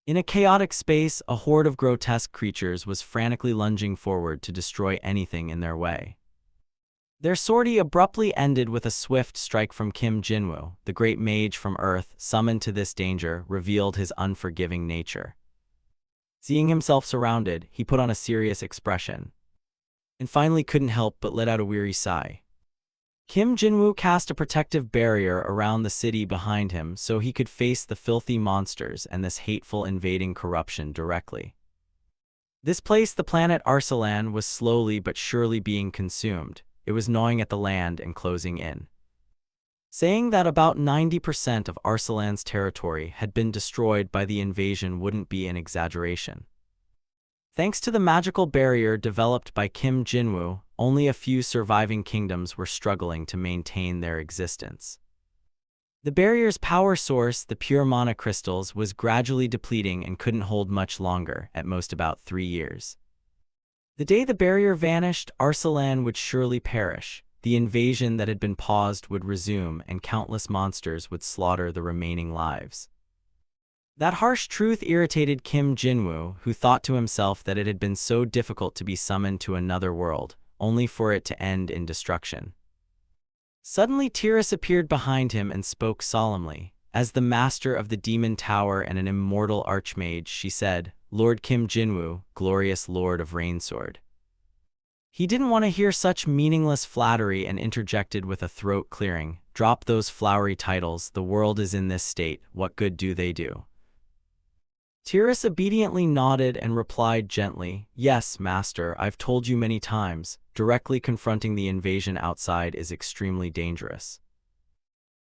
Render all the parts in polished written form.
In a chaotic space, a horde of grotesque creatures was frantically lunging forward to destroy anything in their way. Their sortie abruptly ended with a swift strike from Kim Jinwoo, the great mage from Earth, summoned to this danger, revealed his unforgiving nature. Seeing himself surrounded, he put on a serious expression, and finally couldn't help but let out a weary sigh. Kim Jinwoo cast a protective barrier around the city behind him so he could face the filthy monsters and this hateful invading corruption directly. This place, the planet Arsalan, was slowly but surely being consumed. It was gnawing at the land and closing in. Saying that about 90% of Arsalan's territory had been destroyed by the invasion wouldn't be an exaggeration. Thanks to the magical barrier developed by Kim Jinwoo, only a few surviving kingdoms were struggling to maintain their existence. The barrier's power source, the pure mana crystals, was gradually depleting and couldn't hold much longer, at most about 3 years. The day the barrier vanished, Arsalan would surely perish. The invasion that had been paused would resume, and countless monsters would slaughter the remaining lives. That harsh truth irritated Kim Jinwoo, who thought to himself that it had been so difficult to be summoned to another world, only for it to end in destruction. Suddenly Tiras appeared behind him and spoke solemnly. As the master of the Demon Tower and an immortal archmage, she said, "Lord Kim Jinwoo, glorious lord of Rainsword." He didn't want to hear such meaningless flattery and interjected with a throat clearing, "Drop those flowery titles, the world is in this state, what good do they do?" Tiras obediently nodded and replied gently, "Yes, master, I've told you many times, directly confronting the invasion outside is extremely dangerous."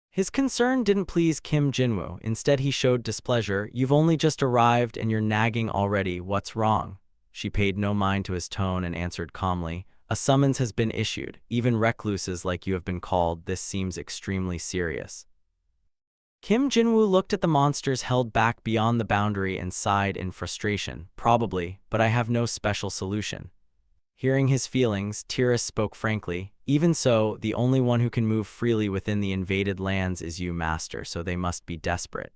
His concern didn't please Kim Jinwoo. Instead he showed displeasure. "You've only just arrived and you're nagging already, what's wrong?" She paid no mind to his tone and answered calmly, "A summons has been issued. Even recluses like you have been called. This seems extremely serious." Kim Jinwoo looked at the monsters held back beyond the boundary and sighed in frustration. "Probably, but I have no special solution." Hearing his feelings, Tiras spoke frankly, "Even so, the only one who can move freely within the invaded lands is you, master, so they must be desperate."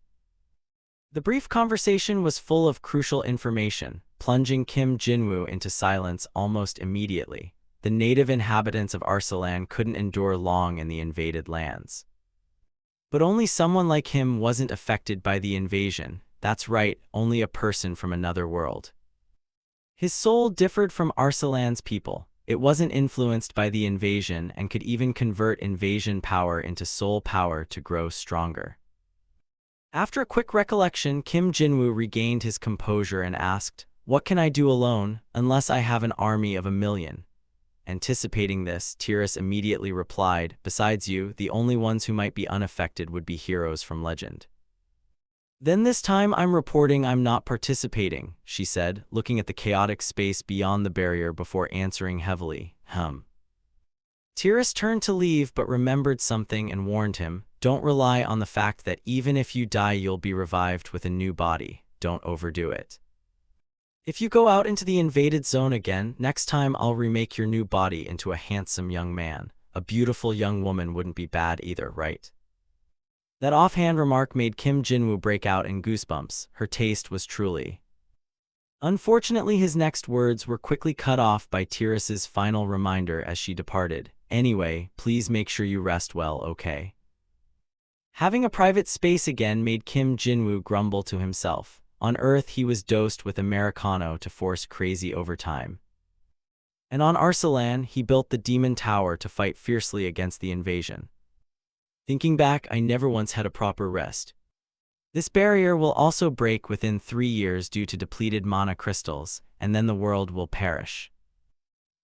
The brief conversation was full of crucial information, plunging Kim Jinwoo into silence almost immediately. The native inhabitants of Arsalan couldn't endure long in the invaded lands. But only someone like him wasn't affected by the invasion. That's right, only a person from another world. His soul differed from Arsalan's people. It wasn't influenced by the invasion and could even convert invasion power into soul power to grow stronger. After a quick recollection, Kim Jinwoo regained his composure and asked, "What can I do alone, unless I have an army of 1,000,000? Anticipating this, Tiras immediately replied, "Besides you, the only ones who might be unaffected would be heroes from legend." "Then this time I'm reporting I'm not participating," she said, looking at the chaotic space beyond the barrier before answering heavily, Tiras turned to leave but remembered something and warned him, "Don't rely on the fact that even if you die you'll be revived with a new body. Don't overdo it. If you go out into the invaded zone again, next time I'll remake your new body into a handsome young man. A beautiful young woman wouldn't be bad either, right?" That offhand remark made Kim Jinwoo break out in goosebumps. Her taste was truly. Unfortunately, his next words were quickly cut off by Tiras's final reminder as she departed. "Anyway, please make sure you rest well, okay?" Having a private space again made Kim Jinwoo grumble to himself. On Earth he was dosed with Americano to force crazy overtime. And on Arsalan he built the Demon Tower to fight fiercely against the invasion. Thinking back, I never once had a proper rest. This barrier will also break within 3 years due to depleted mana crystals, and then the world will perish.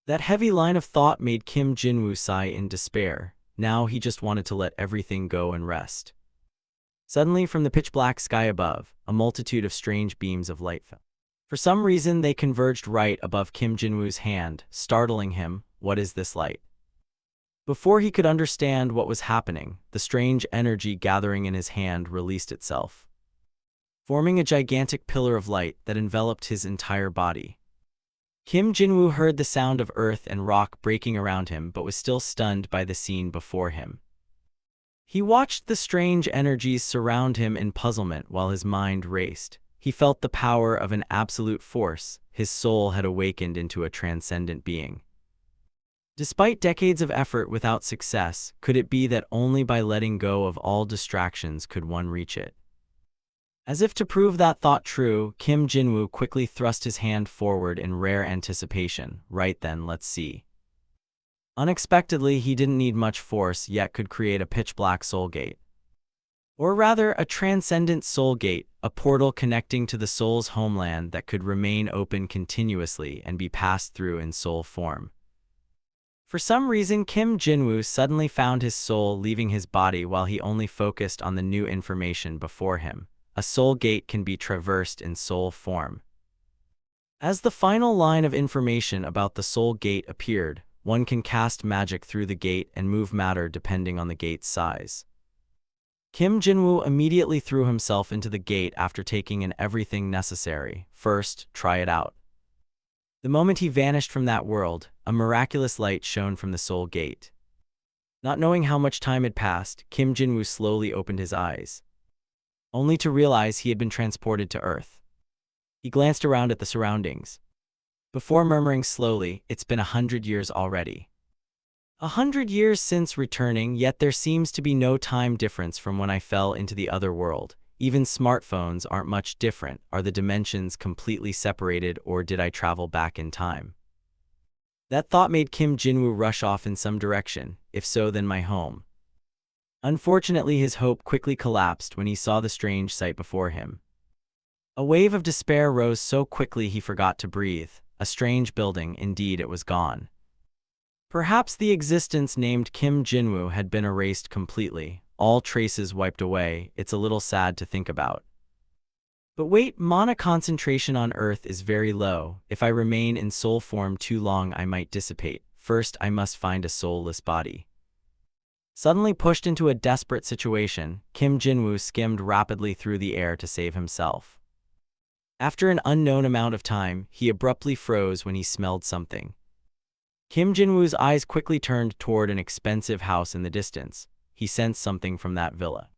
That heavy line of thought made Kim Jinwoo sigh in despair. Now he just wanted to let everything go and rest. Suddenly, from the pitch-black sky above, a multitude of strange beams of light fell. For some reason, they converged right above Kim Jinwoo's hand, startling him. "What is this light?" Before he could understand what was happening, the strange energy gathering in his hand released itself, forming a gigantic pillar of light that enveloped his entire body. Kim Jinwoo heard the sound of earth and rock breaking around him but was still stunned by the scene before him. He watched the strange energies surround him in puzzlement while his mind raced. He felt the power of an absolute force. His soul had awakened into a transcendent being. Despite decades of effort without success, could it be that only by letting go of all distractions could one reach it? As if to prove that thought true, Kim Jinwoo quickly thrust his hand forward in rare anticipation. Right then, let's see. Unexpectedly, he didn't need much force, yet could create a pitch-black soul gate. Or rather, a transcendent soul gate, a portal connecting to the soul's homeland that could remain open continuously and be passed through in soul form. For some reason, Kim Jinwoo suddenly found his soul leaving his body while he only focused on the new information before him. A soul gate can be traversed in soul form. As the final line of information about the soul gate appeared, one can cast magic through the gate and move matter depending on the gate's size. Kim Jinwoo immediately threw himself into the gate after taking in everything necessary. First, try it out. The moment he vanished from that world, a miraculous light shone from the soul gate. Not knowing how much time had passed, Kim Jinwoo slowly opened his eyes, only to realize he had been transported to Earth. He glanced around at the surroundings, before murmuring slowly, "It's been 100 years already." 100 years since returning, yet there seems to be no time difference from when I fell into the other world. Even smartphones aren't much different. Are the dimensions completely separated, or did I travel back in time? That thought made Kim Jinwoo rush off in some direction. If so, then my home. Unfortunately, his hope quickly collapsed when he saw the strange sight before him. A wave of despair rose so quickly he forgot to breathe. A strange building, indeed, it was gone. Perhaps the existence named Kim Jinwoo had been erased completely, all traces wiped away. It's a little sad to think about. But wait, mana concentration on Earth is very low. If I remain in soul form too long, I might dissipate. First, I must find a soulless body. Suddenly pushed into a desperate situation, Kim Jinwoo skimmed rapidly through the air to save himself. After an unknown amount of time, he abruptly froze when he smelled something. Kim Jinwoo's eyes quickly turned toward an expensive house in the distance. He sensed something from that villa.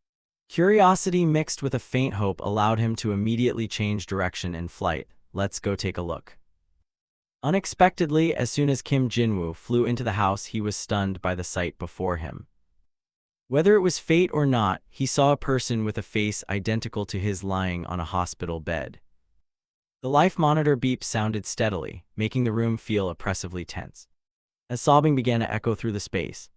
Curiosity mixed with a faint hope allowed him to immediately change direction and flight. Let's go take a look. Unexpectedly, as soon as Kim Jinwoo flew into the house, he was stunned by the sight before him. Whether it was fate or not, he saw a person with a face identical to his lying on a hospital bed. The life monitor beep sounded steadily, making the room feel oppressively tense. As sobbing began to echo through the space,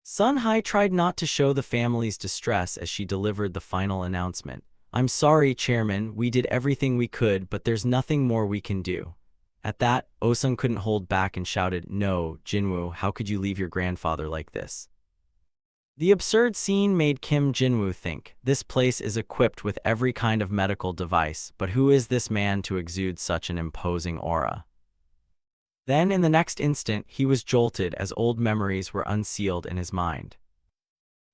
Sun Hai tried not to show the family's distress as she delivered the final announcement. "I'm sorry, Chairman, we did everything we could, but there's nothing more we can do." At that, Oh-sung couldn't hold back and shouted, "No, Jinwoo, how could you leave your grandfather like this?" The absurd scene made Kim Jinwoo think, this place is equipped with every kind of medical device, but who is this man to exude such an imposing aura? Then, in the next instant, he was jolted as old memories were unsealed in his mind.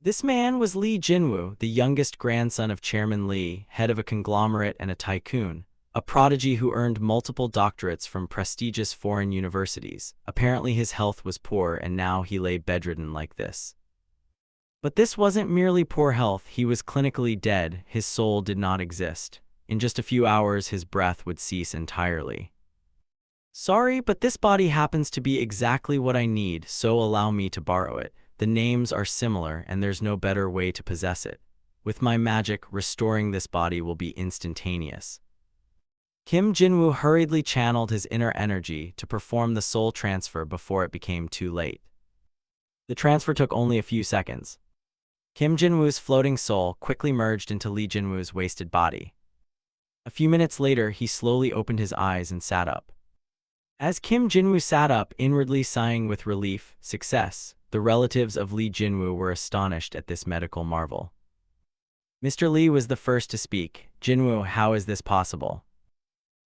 This man was Lee Jinwoo, the youngest grandson of Chairman Lee, head of a conglomerate and a tycoon, a prodigy who earned multiple doctorates from prestigious foreign universities. Apparently his health was poor and now he lay bedridden like this. But this wasn't merely poor health, he was clinically dead, his soul did not exist. In just a few hours his breath would cease entirely. "Sorry, but this body happens to be exactly what I need, so allow me to borrow it. The names are similar and there's no better way to possess it. With my magic, restoring this body will be instantaneous." Kim Jinwoo hurriedly channeled his inner energy to perform the soul transfer before it became too late. The transfer took only a few seconds. Kim Jinwoo's floating soul quickly merged into Lee Jinwoo's wasted body. A few minutes later, he slowly opened his eyes and sat up. As Kim Jinwoo sat up, inwardly sighing with relief, success, the relatives of Lee Jinwoo were astonished at this medical marvel. Mr. Lee was the first to speak. "Jinwoo, how is this possible?"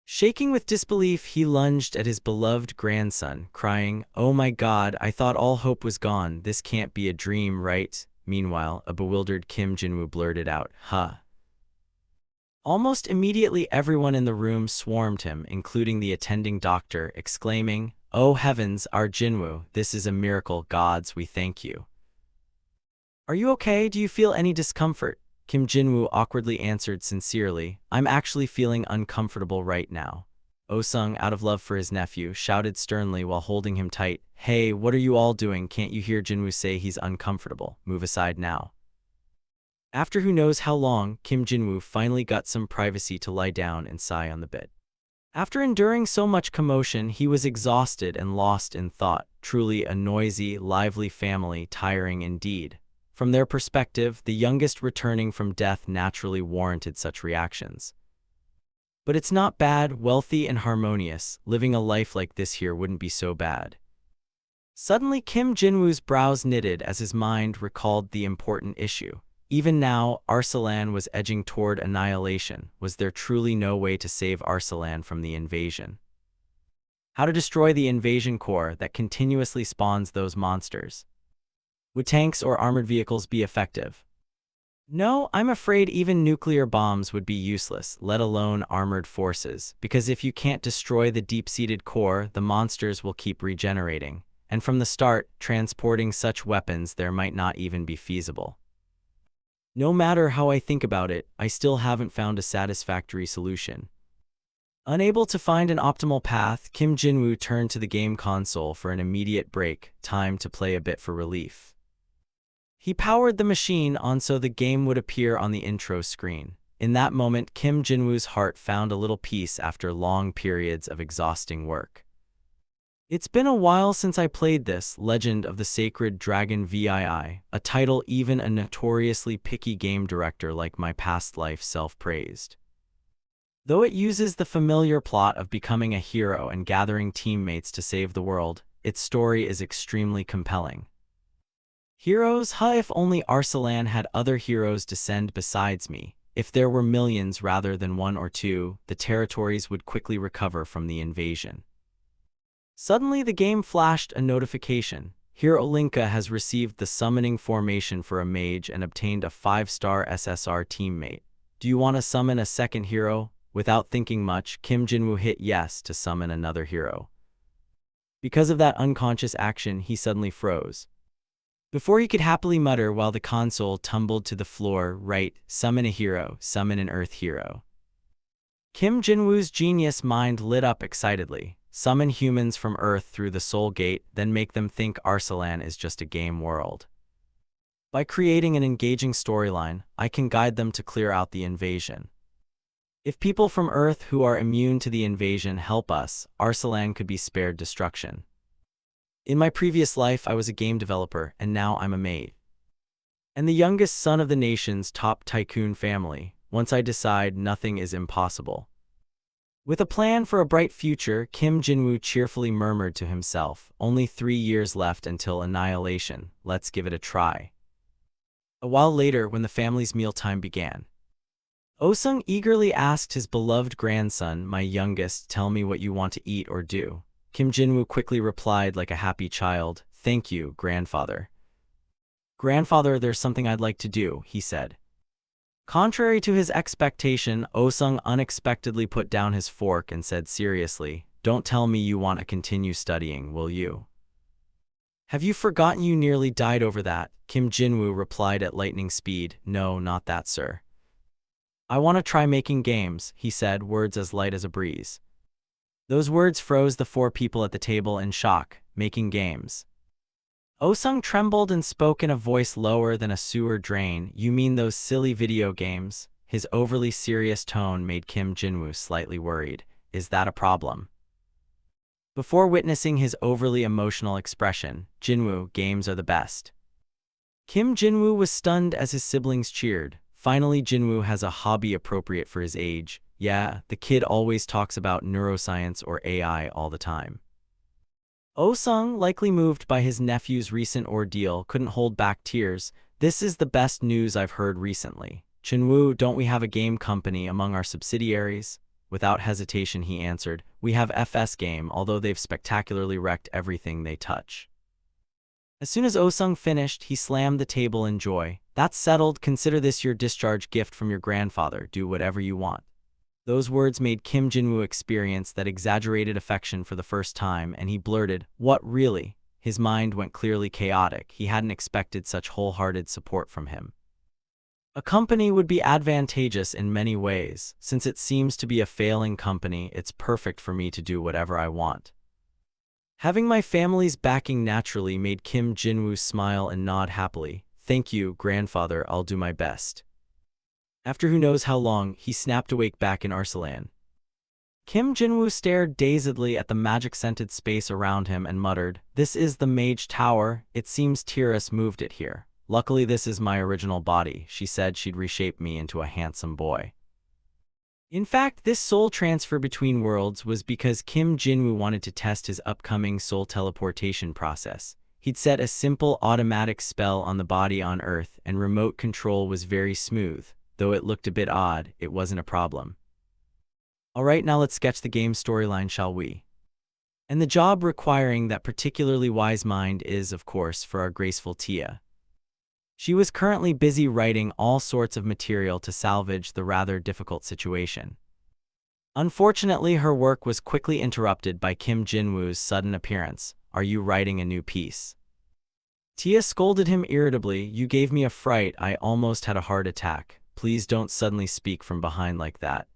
Shaking with disbelief, he lunged at his beloved grandson, crying, "Oh my God, I thought all hope was gone. This can't be a dream, right?" Meanwhile, a bewildered Kim Jinwoo blurted out, "Huh?" Almost immediately everyone in the room swarmed him, including the attending doctor, exclaiming, "Oh heavens, our Jinwoo, this is a miracle, gods, we thank you." "Are you okay? Do you feel any discomfort?" Kim Jinwoo awkwardly answered sincerely, I'm actually feeling uncomfortable right now. Oh-sung, out of love for his nephew, shouted sternly while holding him tight, Hey, what are you all doing? Can't you hear Jinwoo say he's uncomfortable? Move aside now. After who knows how long, Kim Jinwoo finally got some privacy to lie down and sigh on the bed. After enduring so much commotion, he was exhausted and lost in thought. Truly a noisy, lively family, tiring indeed. From their perspective, the youngest returning from death naturally warranted such reactions. But it's not bad, wealthy and harmonious. Living a life like this here wouldn't be so bad. Suddenly Kim Jinwoo's brows knitted as his mind recalled the important issue. Even now, Arsalan was edging toward annihilation. Was there truly no way to save Arsalan from the invasion? How to destroy the invasion core that continuously spawns those monsters? Would tanks or armored vehicles be effective? No, I'm afraid even nuclear bombs would be useless, let alone armored forces, because if you can't destroy the deep-seated core, the monsters will keep regenerating. And from the start, transporting such weapons there might not even be feasible. No matter how I think about it, I still haven't found a satisfactory solution. Unable to find an optimal path, Kim Jinwoo turned to the game console for an immediate break, time to play a bit for relief. He powered the machine on so the game would appear on the intro screen. In that moment, Kim Jinwoo's heart found a little peace after long periods of exhausting work. It's been a while since I played this, Legend of the Sacred Dragon VII, a title even a notoriously picky game director like my past life self-praised. Though it uses the familiar plot of becoming a hero and gathering teammates to save the world, its story is extremely compelling. Heroes? If only Arsalan had other heroes descend besides me. If there were millions rather than one or two, the territories would quickly recover from the invasion. Suddenly the game flashed a notification. Hero Linka has received the summoning formation for a mage and obtained a 5-star SSR teammate. Do you want to summon a second hero? Without thinking much, Kim Jinwoo hit yes to summon another hero. Because of that unconscious action, he suddenly froze. Before he could happily mutter while the console tumbled to the floor, right, summon a hero, summon an Earth hero. Kim Jinwoo's genius mind lit up excitedly. Summon humans from Earth through the Soul Gate, then make them think Arsalan is just a game world. By creating an engaging storyline, I can guide them to clear out the invasion. If people from Earth who are immune to the invasion help us, Arsalan could be spared destruction. In my previous life, I was a game developer, and now I'm a mage. And the youngest son of the nation's top tycoon family. Once I decide, nothing is impossible. With a plan for a bright future, Kim Jinwoo cheerfully murmured to himself, only 3 years left until annihilation, let's give it a try. A while later, when the family's mealtime began, Oh-sung eagerly asked his beloved grandson, my youngest, tell me what you want to eat or do. Kim Jinwoo quickly replied like a happy child, thank you, grandfather. Grandfather, there's something I'd like to do, he said. Contrary to his expectation, Oh-sung unexpectedly put down his fork and said seriously, don't tell me you want to continue studying, will you? Have you forgotten you nearly died over that? Kim Jinwoo replied at lightning speed, no, not that, sir. I want to try making games, he said, words as light as a breeze. Those words froze the 4 people at the table in shock. Making games. Oh-sung trembled and spoke in a voice lower than a sewer drain. You mean those silly video games? His overly serious tone made Kim Jinwoo slightly worried. Is that a problem? Before witnessing his overly emotional expression, Jinwoo, games are the best. Kim Jinwoo was stunned as his siblings cheered. Finally, Jinwoo has a hobby appropriate for his age. Yeah, the kid always talks about neuroscience or AI all the time. Oh-sung, likely moved by his nephew's recent ordeal, couldn't hold back tears. This is the best news I've heard recently. Jinwoo, don't we have a game company among our subsidiaries? Without hesitation, he answered, we have FS Game, although they've spectacularly wrecked everything they touch. As soon as Oh-sung finished, he slammed the table in joy. That's settled. Consider this your discharge gift from your grandfather. Do whatever you want. Those words made Kim Jinwoo experience that exaggerated affection for the first time, and he blurted, what really? His mind went clearly chaotic. He hadn't expected such wholehearted support from him. A company would be advantageous in many ways. Since it seems to be a failing company, it's perfect for me to do whatever I want. Having my family's backing naturally made Kim Jinwoo smile and nod happily. Thank you, grandfather, I'll do my best. After who knows how long, he snapped awake back in Arsalan. Kim Jinwoo stared dazedly at the magic-scented space around him and muttered, "This is the Mage Tower. It seems Tiras moved it here. Luckily this is my original body. She said she'd reshape me into a handsome boy." In fact, this soul transfer between worlds was because Kim Jinwoo wanted to test his upcoming soul teleportation process. He'd set a simple automatic spell on the body on Earth, and remote control was very smooth. Though it looked a bit odd, it wasn't a problem. Alright, now let's sketch the game's storyline, shall we? And the job requiring that particularly wise mind is, of course, for our graceful Tia. She was currently busy writing all sorts of material to salvage the rather difficult situation. Unfortunately, her work was quickly interrupted by Kim Jinwoo's sudden appearance. "Are you writing a new piece?" Tia scolded him irritably. "You gave me a fright. I almost had a heart attack. Please don't suddenly speak from behind like that."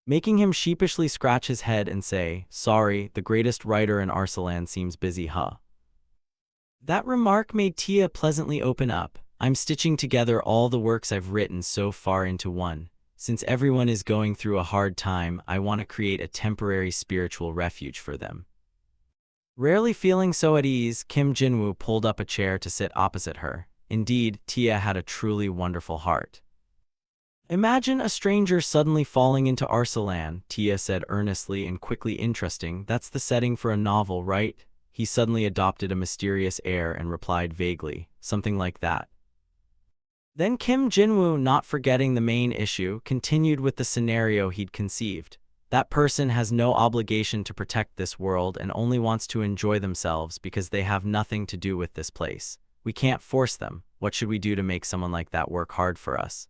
Making him sheepishly scratch his head and say, "Sorry, the greatest writer in Arsalan seems busy, huh?" That remark made Tia pleasantly open up. "I'm stitching together all the works I've written so far into one. Since everyone is going through a hard time, I want to create a temporary spiritual refuge for them." Rarely feeling so at ease, Kim Jinwoo pulled up a chair to sit opposite her. Indeed, Tia had a truly wonderful heart. "Imagine a stranger suddenly falling into Arsalan," Tia said earnestly and quickly. "Interesting, that's the setting for a novel, right?" He suddenly adopted a mysterious air and replied vaguely, "Something like that." Then Kim Jinwoo, not forgetting the main issue, continued with the scenario he'd conceived. "That person has no obligation to protect this world and only wants to enjoy themselves because they have nothing to do with this place. We can't force them. What should we do to make someone like that work hard for us?"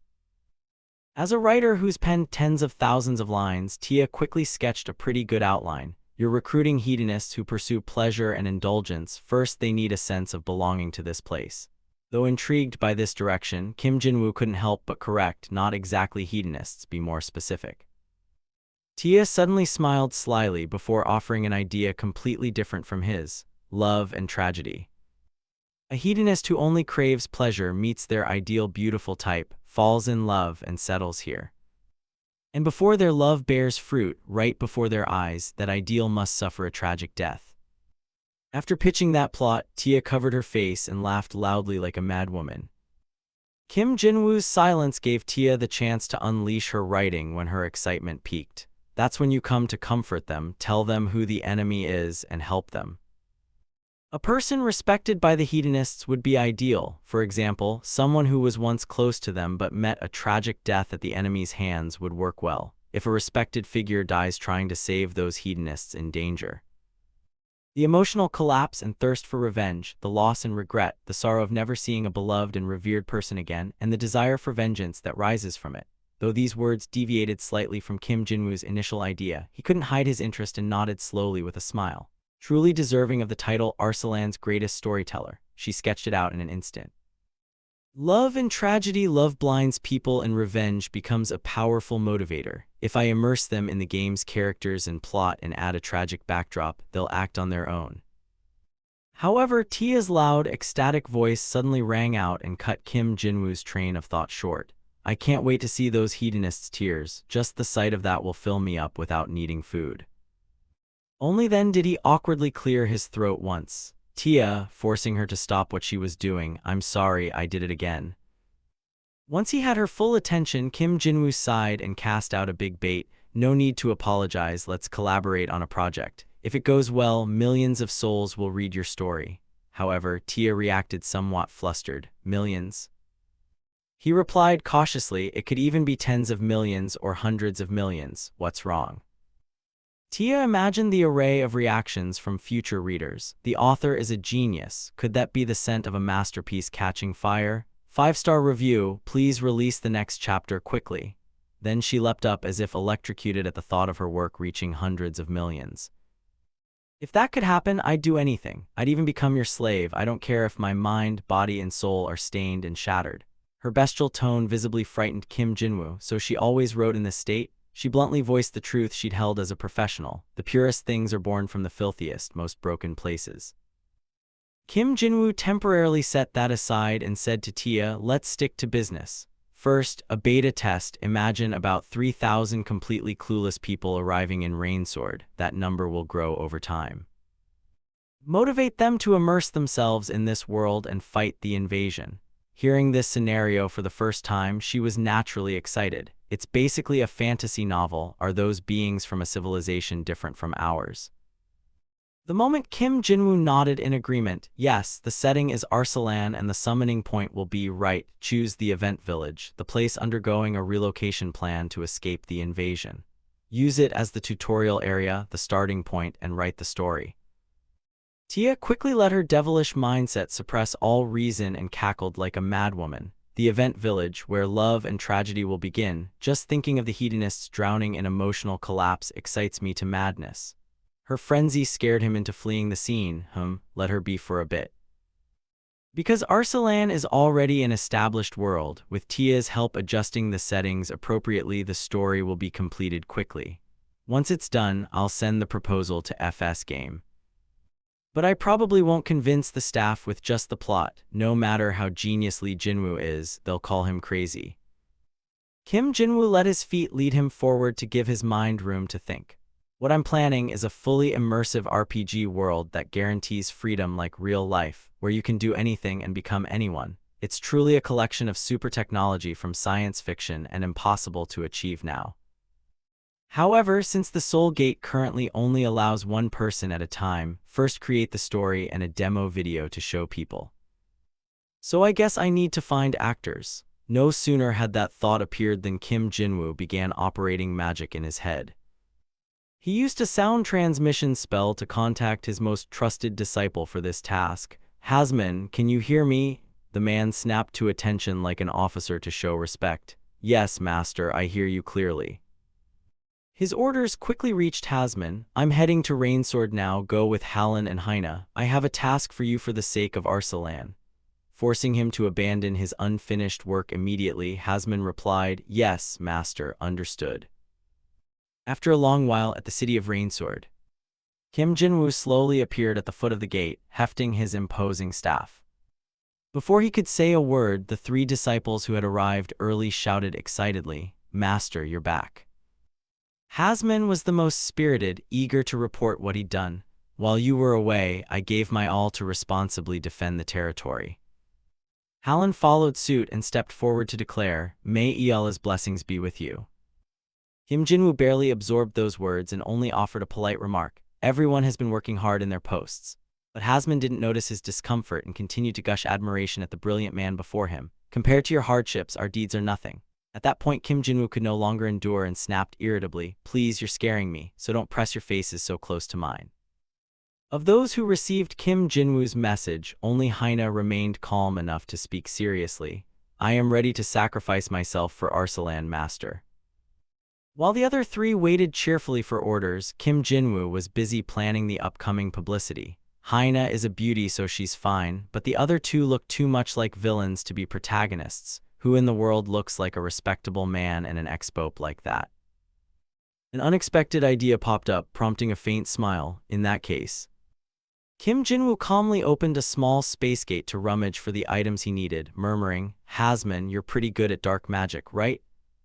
As a writer who's penned tens of thousands of lines, Tia quickly sketched a pretty good outline. You're recruiting hedonists who pursue pleasure and indulgence. First, they need a sense of belonging to this place. Though intrigued by this direction, Kim Jinwoo couldn't help but correct, "Not exactly hedonists, be more specific." Tia suddenly smiled slyly before offering an idea completely different from his: love and tragedy. A hedonist who only craves pleasure meets their ideal beautiful type, falls in love, and settles here. And before their love bears fruit, right before their eyes, that ideal must suffer a tragic death. After pitching that plot, Tia covered her face and laughed loudly like a madwoman. Kim Jinwoo's silence gave Tia the chance to unleash her writing when her excitement peaked. That's when you come to comfort them, tell them who the enemy is, and help them. A person respected by the hedonists would be ideal. For example, someone who was once close to them but met a tragic death at the enemy's hands would work well, if a respected figure dies trying to save those hedonists in danger. The emotional collapse and thirst for revenge, the loss and regret, the sorrow of never seeing a beloved and revered person again, and the desire for vengeance that rises from it. Though these words deviated slightly from Kim Jinwoo's initial idea, he couldn't hide his interest and nodded slowly with a smile. Truly deserving of the title Arsalan's greatest storyteller, she sketched it out in an instant. Love and tragedy. Love blinds people and revenge becomes a powerful motivator. If I immerse them in the game's characters and plot and add a tragic backdrop, they'll act on their own. However, Tia's loud, ecstatic voice suddenly rang out and cut Kim Jinwoo's train of thought short. "I can't wait to see those hedonists' tears. Just the sight of that will fill me up without needing food." Only then did he awkwardly clear his throat once. Tia, forcing her to stop what she was doing, "I'm sorry, I did it again." Once he had her full attention, Kim Jinwoo sighed and cast out a big bait. "No need to apologize, let's collaborate on a project. If it goes well, millions of souls will read your story." However, Tia reacted somewhat flustered. "Millions?" He replied cautiously, "It could even be tens of millions or hundreds of millions. What's wrong?" Tia imagined the array of reactions from future readers. The author is a genius. Could that be the scent of a masterpiece catching fire? 5-star review, please release the next chapter quickly. Then she leapt up as if electrocuted at the thought of her work reaching hundreds of millions. "If that could happen, I'd do anything. I'd even become your slave. I don't care if my mind, body, and soul are stained and shattered." Her bestial tone visibly frightened Kim Jinwoo, so she always wrote in this state. She bluntly voiced the truth she'd held as a professional. The purest things are born from the filthiest, most broken places. Kim Jinwoo temporarily set that aside and said to Tia, let's stick to business. First, a beta test. Imagine about 3,000 completely clueless people arriving in Rainsword. That number will grow over time. Motivate them to immerse themselves in this world and fight the invasion. Hearing this scenario for the first time, she was naturally excited. It's basically a fantasy novel. Are those beings from a civilization different from ours? The moment Kim Jinwoo nodded in agreement, yes, the setting is Arsalan and the summoning point will be right. Choose the event village, the place undergoing a relocation plan to escape the invasion. Use it as the tutorial area, the starting point, and write the story. Tia quickly let her devilish mindset suppress all reason and cackled like a madwoman. The event village, where love and tragedy will begin. Just thinking of the hedonists drowning in emotional collapse excites me to madness. Her frenzy scared him into fleeing the scene. Let her be for a bit. Because Arsalan is already an established world, with Tia's help adjusting the settings appropriately, the story will be completed quickly. Once it's done, I'll send the proposal to FS Game. But I probably won't convince the staff with just the plot. No matter how geniusly Jinwoo is, they'll call him crazy. Kim Jinwoo let his feet lead him forward to give his mind room to think. What I'm planning is a fully immersive RPG world that guarantees freedom like real life, where you can do anything and become anyone. It's truly a collection of super technology from science fiction and impossible to achieve now. However, since the Soul Gate currently only allows one person at a time, first create the story and a demo video to show people. So I guess I need to find actors. No sooner had that thought appeared than Kim Jinwoo began operating magic in his head. He used a sound transmission spell to contact his most trusted disciple for this task. Hasman, can you hear me? The man snapped to attention like an officer to show respect. Yes, master, I hear you clearly. His orders quickly reached Hasman. I'm heading to Rainsword now. Go with Hallen and Haina. I have a task for you for the sake of Arsalan. Forcing him to abandon his unfinished work immediately, Hasman replied, Yes, master, understood. After a long while at the city of Rainsword, Kim Jinwoo slowly appeared at the foot of the gate, hefting his imposing staff. Before he could say a word, the three disciples who had arrived early shouted excitedly, Master, you're back. Hasman was the most spirited, eager to report what he'd done. While you were away, I gave my all to responsibly defend the territory. Hallen followed suit and stepped forward to declare, May Iala's blessings be with you. Kim Jinwoo barely absorbed those words and only offered a polite remark. Everyone has been working hard in their posts. But Hasman didn't notice his discomfort and continued to gush admiration at the brilliant man before him. Compared to your hardships, our deeds are nothing. At that point, Kim Jinwoo could no longer endure and snapped irritably, Please, you're scaring me, so don't press your faces so close to mine. Of those who received Kim Jinwoo's message, only Haina remained calm enough to speak seriously. I am ready to sacrifice myself for Arsalan, master. While the other three waited cheerfully for orders, Kim Jinwoo was busy planning the upcoming publicity. Haina is a beauty, so she's fine, but the other two look too much like villains to be protagonists. Who in the world looks like a respectable man and an ex-pope like that? An unexpected idea popped up, prompting a faint smile. In that case, Kim Jinwoo calmly opened a small space gate to rummage for the items he needed, murmuring, Hasman, you're pretty good at dark magic, right?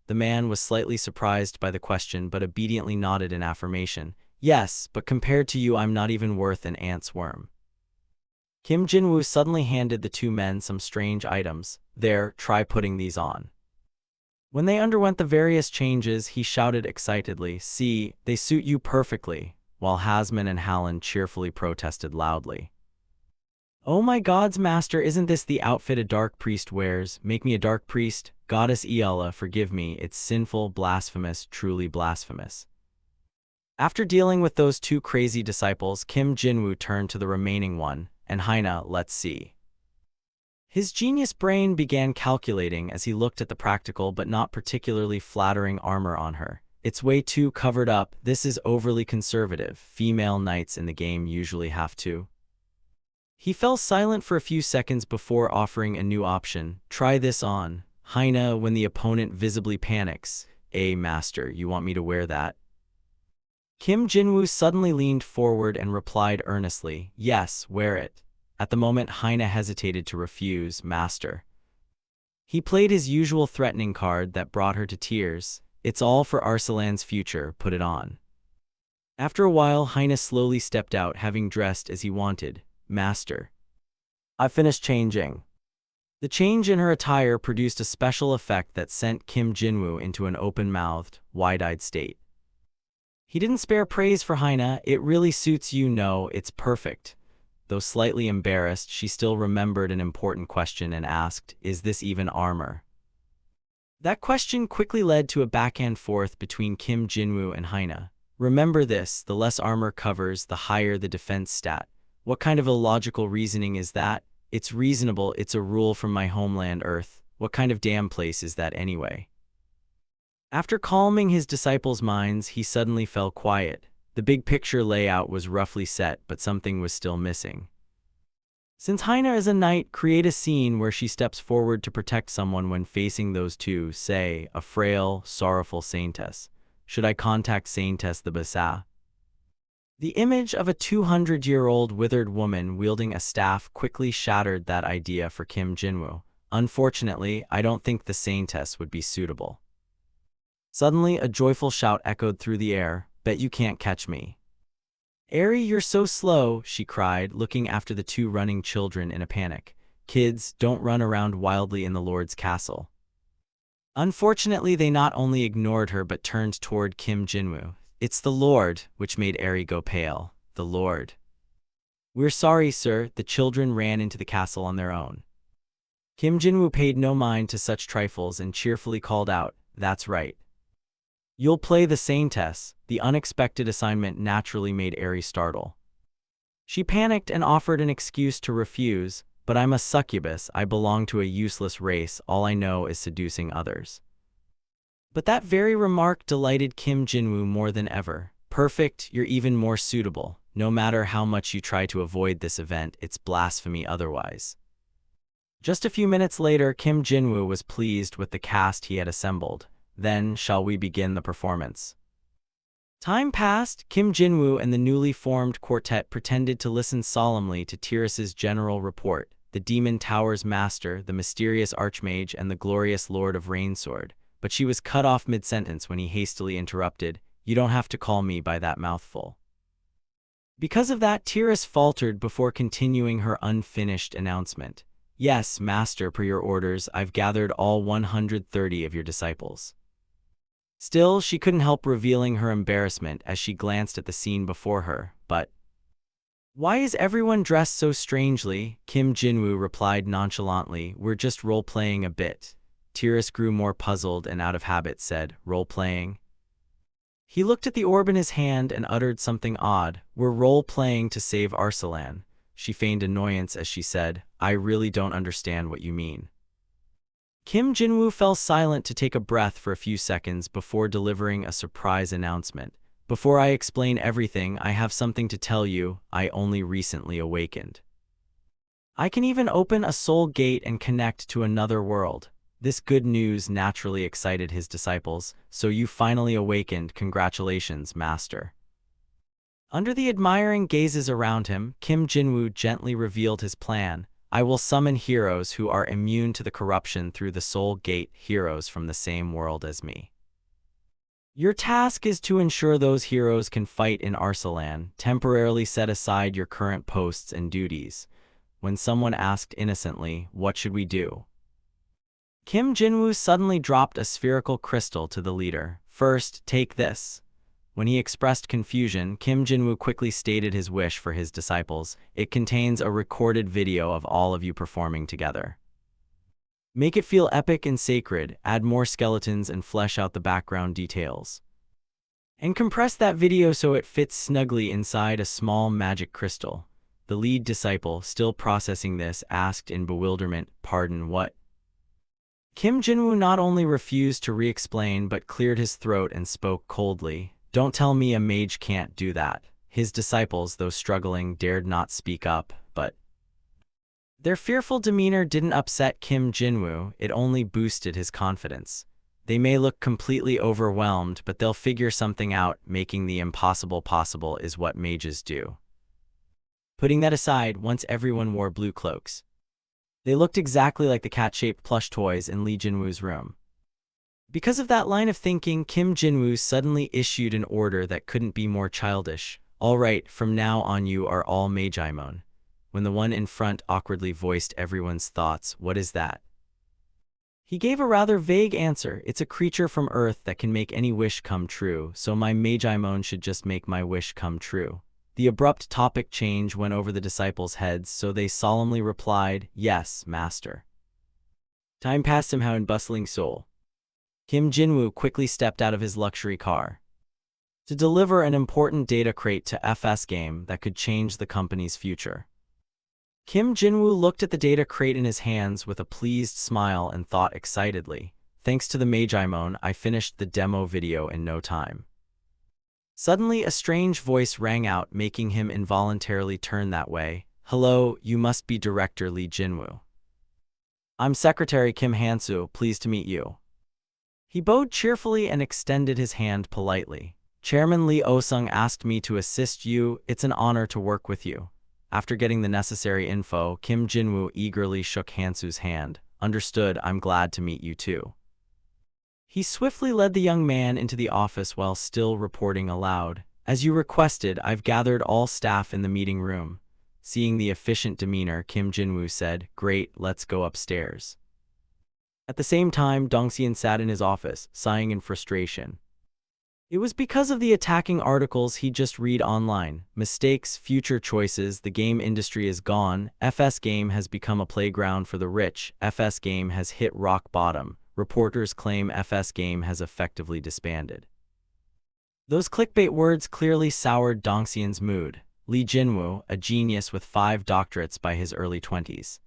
The man was slightly surprised by the question but obediently nodded in affirmation. Yes, but compared to you I'm not even worth an ant's worm. Kim Jinwoo suddenly handed the two men some strange items. There, try putting these on. When they underwent the various changes, he shouted excitedly, See, they suit you perfectly, while Hasman and Hallen cheerfully protested loudly. Oh my gods, master, isn't this the outfit a dark priest wears? Make me a dark priest? Goddess Iala, forgive me, it's sinful, blasphemous, truly blasphemous. After dealing with those two crazy disciples, Kim Jinwoo turned to the remaining one, and Haina, let's see. His genius brain began calculating as he looked at the practical but not particularly flattering armor on her. It's way too covered up, this is overly conservative, female knights in the game usually have to. He fell silent for a few seconds before offering a new option. Try this on. Haina, when the opponent visibly panics. Master, you want me to wear that? Kim Jinwoo suddenly leaned forward and replied earnestly, yes, wear it. At the moment Haina hesitated to refuse, Master. He played his usual threatening card that brought her to tears. It's all for Arsalan's future, put it on. After a while Haina slowly stepped out, having dressed as he wanted. Master. I've finished changing. The change in her attire produced a special effect that sent Kim Jinwoo into an open-mouthed, wide-eyed state. He didn't spare praise for Haina. It really suits you, no, it's perfect. Though slightly embarrassed, she still remembered an important question and asked, is this even armor? That question quickly led to a back-and-forth between Kim Jinwoo and Haina. Remember this, the less armor covers, the higher the defense stat. What kind of illogical reasoning is that? It's reasonable, it's a rule from my homeland Earth. What kind of damn place is that anyway? After calming his disciples' minds, he suddenly fell quiet. The big picture layout was roughly set, but something was still missing. Since Haina is a knight, create a scene where she steps forward to protect someone when facing those two, say, a frail, sorrowful saintess. Should I contact Saintess the Basa? The image of a 200-year-old withered woman wielding a staff quickly shattered that idea for Kim Jinwoo. Unfortunately, I don't think the Saintess would be suitable. Suddenly, a joyful shout echoed through the air. Bet you can't catch me. Eri, you're so slow, she cried, looking after the two running children in a panic. Kids, don't run around wildly in the Lord's castle. Unfortunately, they not only ignored her but turned toward Kim Jinwoo. It's the Lord, which made Eri go pale. The Lord. We're sorry, sir. The children ran into the castle on their own. Kim Jinwoo paid no mind to such trifles and cheerfully called out, that's right. You'll play the Saintess. The unexpected assignment naturally made Eri startle. She panicked and offered an excuse to refuse, but I'm a succubus, I belong to a useless race, all I know is seducing others. But that very remark delighted Kim Jinwoo more than ever. Perfect, you're even more suitable. No matter how much you try to avoid this event, it's blasphemy otherwise. Just a few minutes later, Kim Jinwoo was pleased with the cast he had assembled. Then, shall we begin the performance? Time passed. Kim Jinwoo and the newly formed quartet pretended to listen solemnly to Tiris's general report, the Demon Tower's master, the mysterious Archmage, and the glorious Lord of Rainsword. But she was cut off mid-sentence when he hastily interrupted, you don't have to call me by that mouthful. Because of that, Tiris faltered before continuing her unfinished announcement. Yes, master, per your orders, I've gathered all 130 of your disciples. Still, she couldn't help revealing her embarrassment as she glanced at the scene before her, but why is everyone dressed so strangely? Kim Jinwoo replied nonchalantly, we're just role-playing a bit. Tiris grew more puzzled and out of habit said, role-playing? He looked at the orb in his hand and uttered something odd, we're role-playing to save Arsalan. She feigned annoyance as she said, I really don't understand what you mean. Kim Jinwoo fell silent to take a breath for a few seconds before delivering a surprise announcement. Before I explain everything, I have something to tell you. I only recently awakened. I can even open a soul gate and connect to another world. This good news naturally excited his disciples. So you finally awakened. Congratulations, master. Under the admiring gazes around him, Kim Jinwoo gently revealed his plan. I will summon heroes who are immune to the corruption through the soul gate, heroes from the same world as me. Your task is to ensure those heroes can fight in Arsalan. Temporarily set aside your current posts and duties. When someone asked innocently, what should we do? Kim Jinwoo suddenly dropped a spherical crystal to the leader. First, take this. When he expressed confusion, Kim Jinwoo quickly stated his wish for his disciples. It contains a recorded video of all of you performing together. Make it feel epic and sacred, add more skeletons and flesh out the background details. And compress that video so it fits snugly inside a small magic crystal. The lead disciple, still processing this, asked in bewilderment, pardon, what? Kim Jinwoo not only refused to re-explain but cleared his throat and spoke coldly. Don't tell me a mage can't do that. His disciples, though struggling, dared not speak up, but Their fearful demeanor didn't upset Kim Jinwoo, it only boosted his confidence. They may look completely overwhelmed, but they'll figure something out. Making the impossible possible is what mages do. Putting that aside, once everyone wore blue cloaks. They looked exactly like the cat-shaped plush toys in Lee Jinwoo's room. Because of that line of thinking, Kim Jinwoo suddenly issued an order that couldn't be more childish. "All right, from now on you are all Mageimon." When the one in front awkwardly voiced everyone's thoughts, "What is that?" he gave a rather vague answer. "It's a creature from Earth that can make any wish come true, so my Mageimon should just make my wish come true." The abrupt topic change went over the disciples' heads, so they solemnly replied, "Yes, master." Time passed somehow in bustling Seoul. Kim Jinwoo quickly stepped out of his luxury car to deliver an important data crate to FS Game that could change the company's future. Kim Jinwoo looked at the data crate in his hands with a pleased smile and thought excitedly, "Thanks to the Mageimon, I finished the demo video in no time." Suddenly, a strange voice rang out, making him involuntarily turn that way. "Hello, you must be Director Lee Jinwoo. I'm Secretary Kim Hansu, pleased to meet you." He bowed cheerfully and extended his hand politely. "Chairman Lee Osung asked me to assist you. It's an honor to work with you." After getting the necessary info, Kim Jinwoo eagerly shook Hansu's hand. "Understood, I'm glad to meet you too." He swiftly led the young man into the office while still reporting aloud. "As you requested, I've gathered all staff in the meeting room." Seeing the efficient demeanor, Kim Jinwoo said, "Great, let's go upstairs." At the same time, Dongxian sat in his office, sighing in frustration. It was because of the attacking articles he'd just read online. Mistakes, future choices, the game industry is gone. FS Game has become a playground for the rich. FS Game has hit rock bottom. Reporters claim FS Game has effectively disbanded. Those clickbait words clearly soured Dongxian's mood. Lee Jinwoo, a genius with 5 doctorates by his early 20s.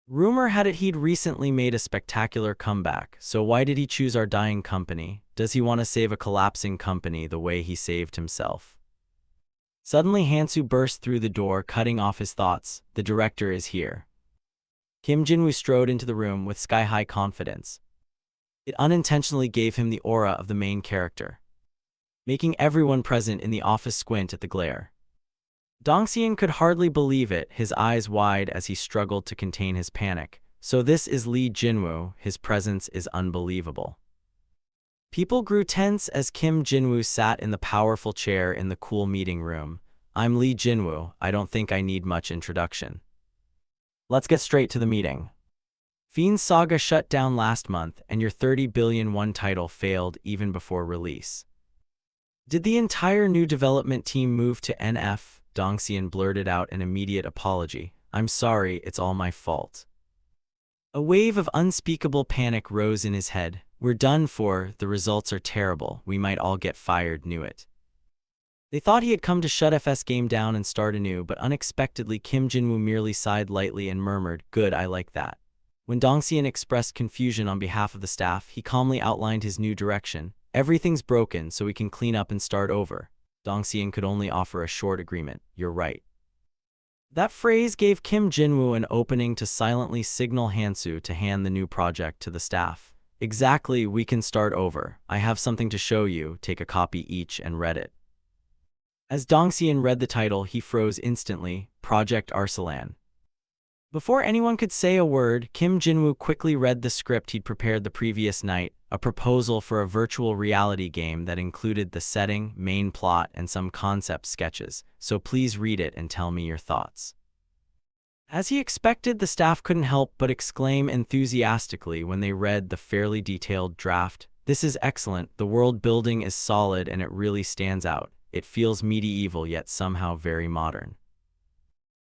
Rumor had it he'd recently made a spectacular comeback, so why did he choose our dying company? Does he want to save a collapsing company the way he saved himself? Suddenly Hansu burst through the door, cutting off his thoughts. "The director is here." Kim Jinwoo strode into the room with sky-high confidence. It unintentionally gave him the aura of the main character, making everyone present in the office squint at the glare. Dongxian could hardly believe it, his eyes wide as he struggled to contain his panic. "So this is Lee Jinwoo, his presence is unbelievable." People grew tense as Kim Jinwoo sat in the powerful chair in the cool meeting room. "I'm Lee Jinwoo, I don't think I need much introduction. Let's get straight to the meeting. Fiend's Saga shut down last month, and your 30 billion won title failed even before release. Did the entire new development team move to NF? Dongxian blurted out an immediate apology. "I'm sorry, it's all my fault." A wave of unspeakable panic rose in his head. "We're done for, the results are terrible, we might all get fired." Knew it. They thought he had come to shut FS Game down and start anew, but unexpectedly Kim Jinwoo merely sighed lightly and murmured, "Good, I like that." When Dongxian expressed confusion on behalf of the staff, he calmly outlined his new direction. "Everything's broken, so we can clean up and start over." Dongxian could only offer a short agreement. "You're right." That phrase gave Kim Jinwoo an opening to silently signal Hansu to hand the new project to the staff. "Exactly, we can start over. I have something to show you, take a copy each and read it." As Dongxian read the title, he froze instantly. Project Arsalan. Before anyone could say a word, Kim Jinwoo quickly read the script he'd prepared the previous night, a proposal for a virtual reality game that included the setting, main plot, and some concept sketches. "So please read it and tell me your thoughts." As he expected, the staff couldn't help but exclaim enthusiastically when they read the fairly detailed draft. "This is excellent, the world building is solid and it really stands out. It feels medieval yet somehow very modern."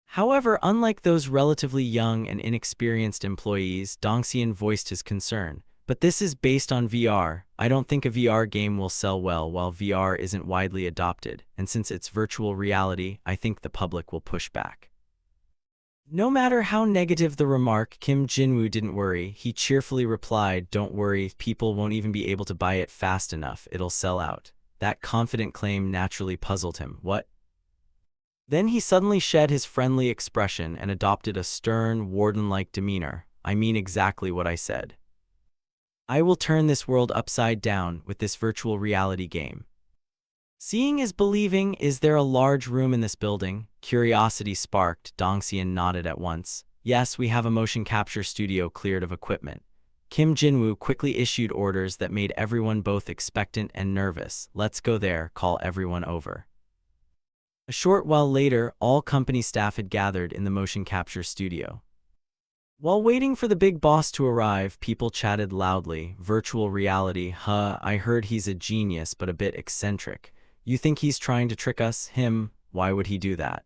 However, unlike those relatively young and inexperienced employees, Dongxian voiced his concern. "But this is based on VR. I don't think a VR game will sell well while VR isn't widely adopted, and since it's virtual reality, I think the public will push back." No matter how negative the remark, Kim Jinwoo didn't worry. He cheerfully replied, "Don't worry, people won't even be able to buy it fast enough, it'll sell out." That confident claim naturally puzzled him. "What? Then he suddenly shed his friendly expression and adopted a stern, warden-like demeanor. I mean exactly what I said. I will turn this world upside down with this virtual reality game. Seeing is believing. Is there a large room in this building? Curiosity sparked. Dongxian nodded at once. Yes, we have a motion capture studio cleared of equipment. Kim Jinwoo quickly issued orders that made everyone both expectant and nervous. Let's go there, call everyone over. A short while later, all company staff had gathered in the motion capture studio. While waiting for the big boss to arrive, people chatted loudly. Virtual reality, huh? I heard he's a genius but a bit eccentric. You think he's trying to trick us? Him? Why would he do that?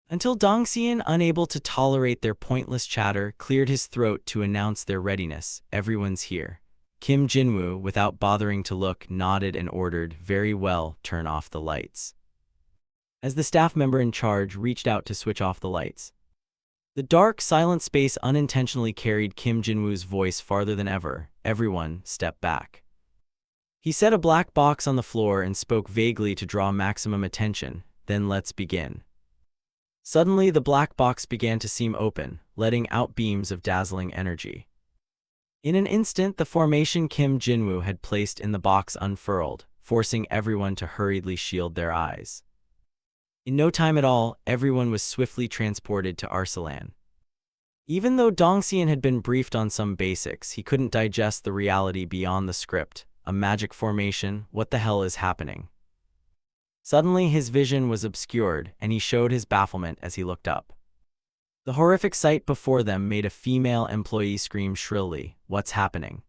Until Dongxian, unable to tolerate their pointless chatter, cleared his throat to announce their readiness. Everyone's here. Kim Jinwoo, without bothering to look, nodded and ordered, very well, turn off the lights. As the staff member in charge reached out to switch off the lights, the dark, silent space unintentionally carried Kim Jinwoo's voice farther than ever. Everyone, step back. He set a black box on the floor and spoke vaguely to draw maximum attention. Then let's begin. Suddenly, the black box began to seem open, letting out beams of dazzling energy. In an instant, the formation Kim Jinwoo had placed in the box unfurled, forcing everyone to hurriedly shield their eyes. In no time at all, everyone was swiftly transported to Arsalan. Even though Dongxian had been briefed on some basics, he couldn't digest the reality beyond the script. A magic formation? What the hell is happening? Suddenly his vision was obscured, and he showed his bafflement as he looked up. The horrific sight before them made a female employee scream shrilly, "What's happening?"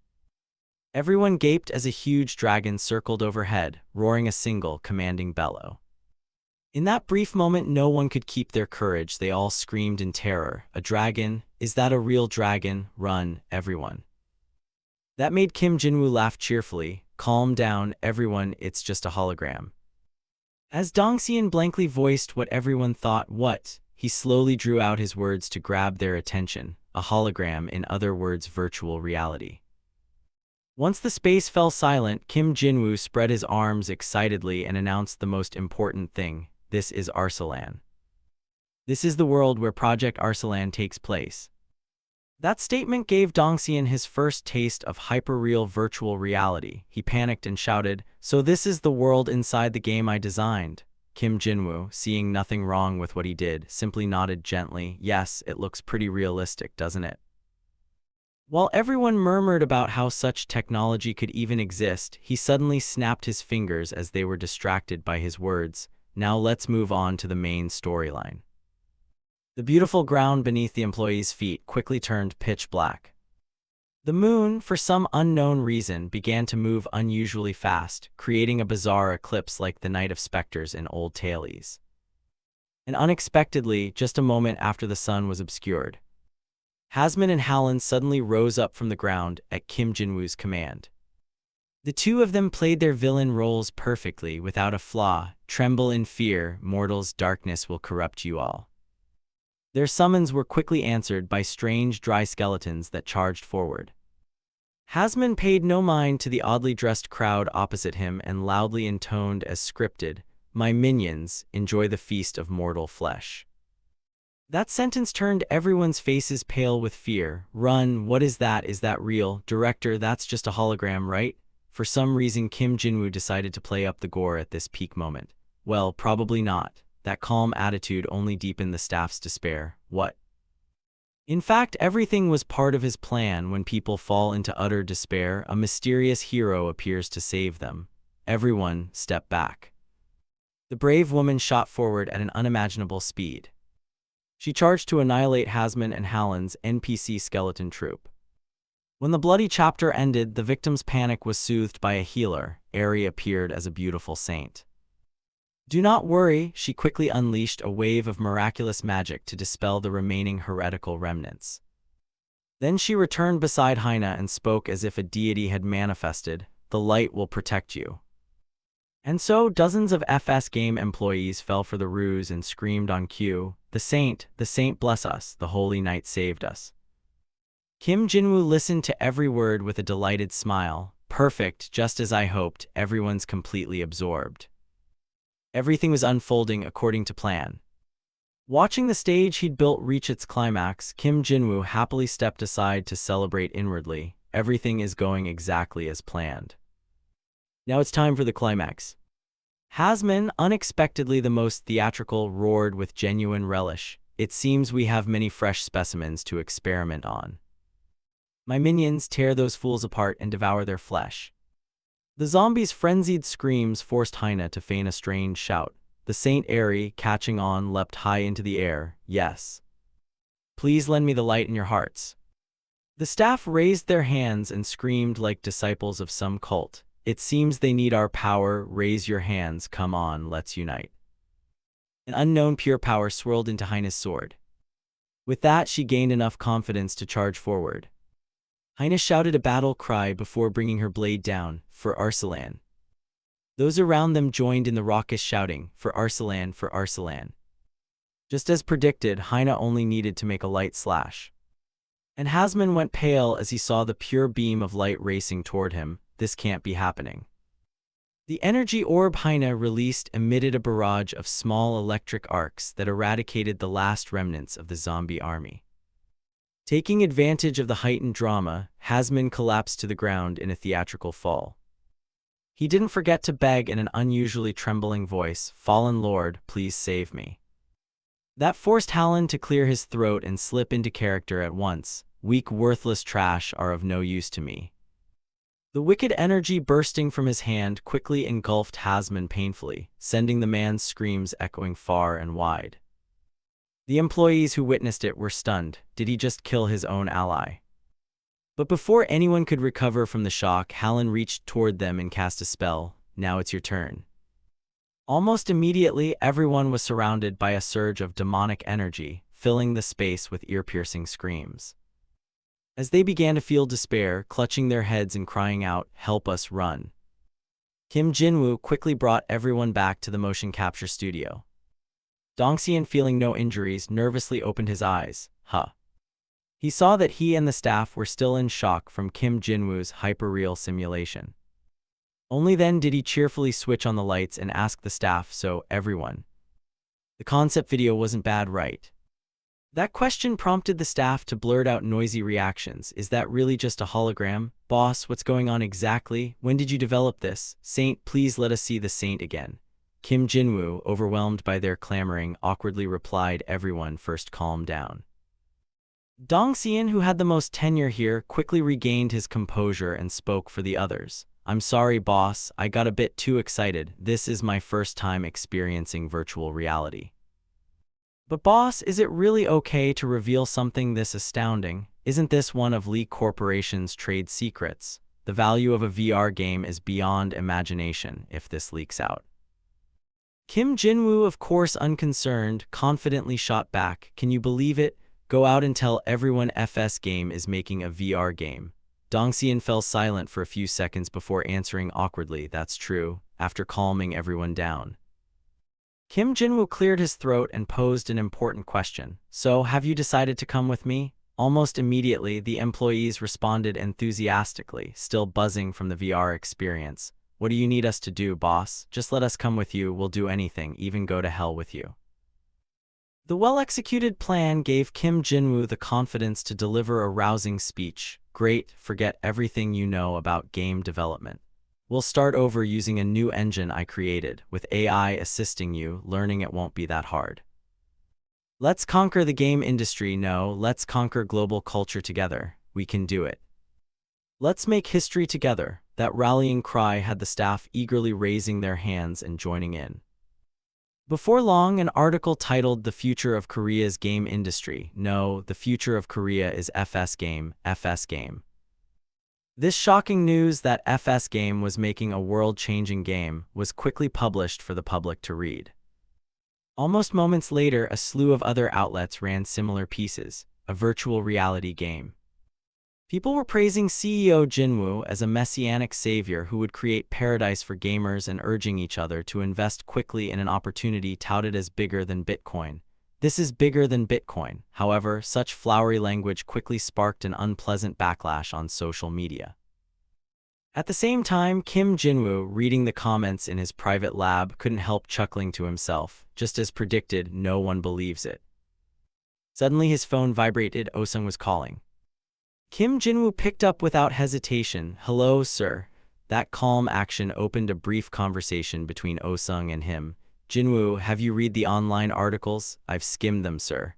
Everyone gaped as a huge dragon circled overhead, roaring a single, commanding bellow. In that brief moment, no one could keep their courage. They all screamed in terror. A dragon? Is that a real dragon? Run, everyone. That made Kim Jinwoo laugh cheerfully. Calm down, everyone, it's just a hologram. As Dongxian blankly voiced what everyone thought, what? He slowly drew out his words to grab their attention. A hologram, in other words, virtual reality. Once the space fell silent, Kim Jinwoo spread his arms excitedly and announced the most important thing. This is Arsalan. This is the world where Project Arsalan takes place. That statement gave Dongxian his first taste of hyperreal virtual reality. He panicked and shouted, "So this is the world inside the game I designed?" Kim Jinwoo, seeing nothing wrong with what he did, simply nodded gently. Yes, it looks pretty realistic, doesn't it? While everyone murmured about how such technology could even exist, he suddenly snapped his fingers as they were distracted by his words. Now let's move on to the main storyline. The beautiful ground beneath the employees' feet quickly turned pitch black. The moon, for some unknown reason, began to move unusually fast, creating a bizarre eclipse like the Night of Spectres in old tales. And unexpectedly, just a moment after the sun was obscured, Hasman and Hallen suddenly rose up from the ground at Kim Jinwoo's command. The two of them played their villain roles perfectly, without a flaw. Tremble in fear, mortals, darkness will corrupt you all. Their summons were quickly answered by strange, dry skeletons that charged forward. Hasman paid no mind to the oddly dressed crowd opposite him and loudly intoned as scripted, "My minions, enjoy the feast of mortal flesh." That sentence turned everyone's faces pale with fear. Run, what is that? Is that real? Director, that's just a hologram, right? For some reason, Kim Jinwoo decided to play up the gore at this peak moment. Well, probably not. That calm attitude only deepened the staff's despair. What? In fact, everything was part of his plan. When people fall into utter despair, a mysterious hero appears to save them. Everyone, step back. The brave woman shot forward at an unimaginable speed. She charged to annihilate Hasman and Hallen's NPC skeleton troop. When the bloody chapter ended, the victim's panic was soothed by a healer. Eri appeared as a beautiful saint. Do not worry, she quickly unleashed a wave of miraculous magic to dispel the remaining heretical remnants. Then she returned beside Haina and spoke as if a deity had manifested. The light will protect you. And so dozens of FS Game employees fell for the ruse and screamed on cue, the saint bless us, the holy knight saved us." Kim Jinwoo listened to every word with a delighted smile. Perfect, just as I hoped, everyone's completely absorbed. Everything was unfolding according to plan. Watching the stage he'd built reach its climax, Kim Jinwoo happily stepped aside to celebrate inwardly. Everything is going exactly as planned. Now it's time for the climax. Hasman, unexpectedly the most theatrical, roared with genuine relish. It seems we have many fresh specimens to experiment on. My minions, tear those fools apart and devour their flesh. The zombies' frenzied screams forced Hyena to feign a strange shout. The Saint Airy, catching on, leapt high into the air. Yes. Please lend me the light in your hearts. The staff raised their hands and screamed like disciples of some cult. It seems they need our power. Raise your hands. Come on, let's unite. An unknown pure power swirled into Hyena's sword. With that, she gained enough confidence to charge forward. Hyena shouted a battle cry before bringing her blade down, for Arsalan. Those around them joined in the raucous shouting, for Arsalan, for Arsalan. Just as predicted, Hyena only needed to make a light slash. And Hasman went pale as he saw the pure beam of light racing toward him. This can't be happening. The energy orb Hyena released emitted a barrage of small electric arcs that eradicated the last remnants of the zombie army. Taking advantage of the heightened drama, Hasman collapsed to the ground in a theatrical fall. He didn't forget to beg in an unusually trembling voice, "Fallen Lord, please save me." That forced Hallen to clear his throat and slip into character at once. Weak, worthless trash are of no use to me. The wicked energy bursting from his hand quickly engulfed Hasman painfully, sending the man's screams echoing far and wide. The employees who witnessed it were stunned. Did he just kill his own ally? But before anyone could recover from the shock, Hallen reached toward them and cast a spell. Now it's your turn. Almost immediately, everyone was surrounded by a surge of demonic energy, filling the space with ear-piercing screams. As they began to feel despair, clutching their heads and crying out, "Help us, run!" Kim Jinwoo quickly brought everyone back to the motion capture studio. Dongxian, feeling no injuries, nervously opened his eyes. He saw that he and the staff were still in shock from Kim Jinwoo's hyperreal simulation. Only then did he cheerfully switch on the lights and ask the staff, "So, everyone, the concept video wasn't bad, right?" That question prompted the staff to blurt out noisy reactions. "Is that really just a hologram? Boss, what's going on exactly? When did you develop this? Saint, please let us see the saint again." Kim Jinwoo, overwhelmed by their clamoring, awkwardly replied, "Everyone, first calm down." Dongxian, who had the most tenure here, quickly regained his composure and spoke for the others. "I'm sorry, boss, I got a bit too excited. This is my first time experiencing virtual reality." "But boss, is it really okay to reveal something this astounding? Isn't this one of Lee Corporation's trade secrets? The value of a VR game is beyond imagination if this leaks out." Kim Jinwoo, of course unconcerned, confidently shot back, "Can you believe it? Go out and tell everyone FS Game is making a VR game." Dongxian fell silent for a few seconds before answering awkwardly, "That's true," after calming everyone down. Kim Jinwoo cleared his throat and posed an important question. "So, have you decided to come with me?" Almost immediately, the employees responded enthusiastically, still buzzing from the VR experience. "What do you need us to do, boss? Just let us come with you. We'll do anything, even go to hell with you." The well-executed plan gave Kim Jinwoo the confidence to deliver a rousing speech. "Great, forget everything you know about game development. We'll start over using a new engine I created. With AI assisting you, learning it won't be that hard. Let's conquer the game industry. No, let's conquer global culture together. We can do it. Let's make history together." That rallying cry had the staff eagerly raising their hands and joining in. Before long, an article titled "The Future of Korea's Game Industry." No, the future of Korea is FS Game, FS Game. This shocking news that FS Game was making a world-changing game was quickly published for the public to read. Almost moments later, a slew of other outlets ran similar pieces, a virtual reality game. People were praising CEO Jinwoo as a messianic savior who would create paradise for gamers and urging each other to invest quickly in an opportunity touted as bigger than Bitcoin. This is bigger than Bitcoin. However, such flowery language quickly sparked an unpleasant backlash on social media. At the same time, Kim Jinwoo, reading the comments in his private lab, couldn't help chuckling to himself. Just as predicted, no one believes it. Suddenly his phone vibrated. Oh-sung was calling. Kim Jinwoo picked up without hesitation. "Hello, sir." That calm action opened a brief conversation between Oh-sung and him. "Jinwoo, have you read the online articles? I've skimmed them, sir.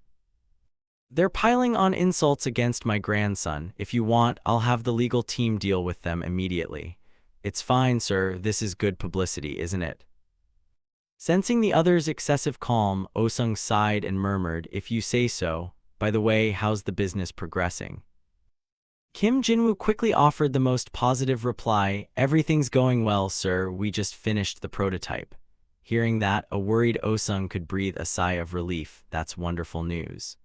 They're piling on insults against my grandson. If you want, I'll have the legal team deal with them immediately." "It's fine, sir. This is good publicity, isn't it?" Sensing the other's excessive calm, Oh-sung sighed and murmured, "If you say so. By the way, how's the business progressing?" Kim Jinwoo quickly offered the most positive reply. "Everything's going well, sir. We just finished the prototype." Hearing that, a worried Oh-sung could breathe a sigh of relief. That's wonderful news.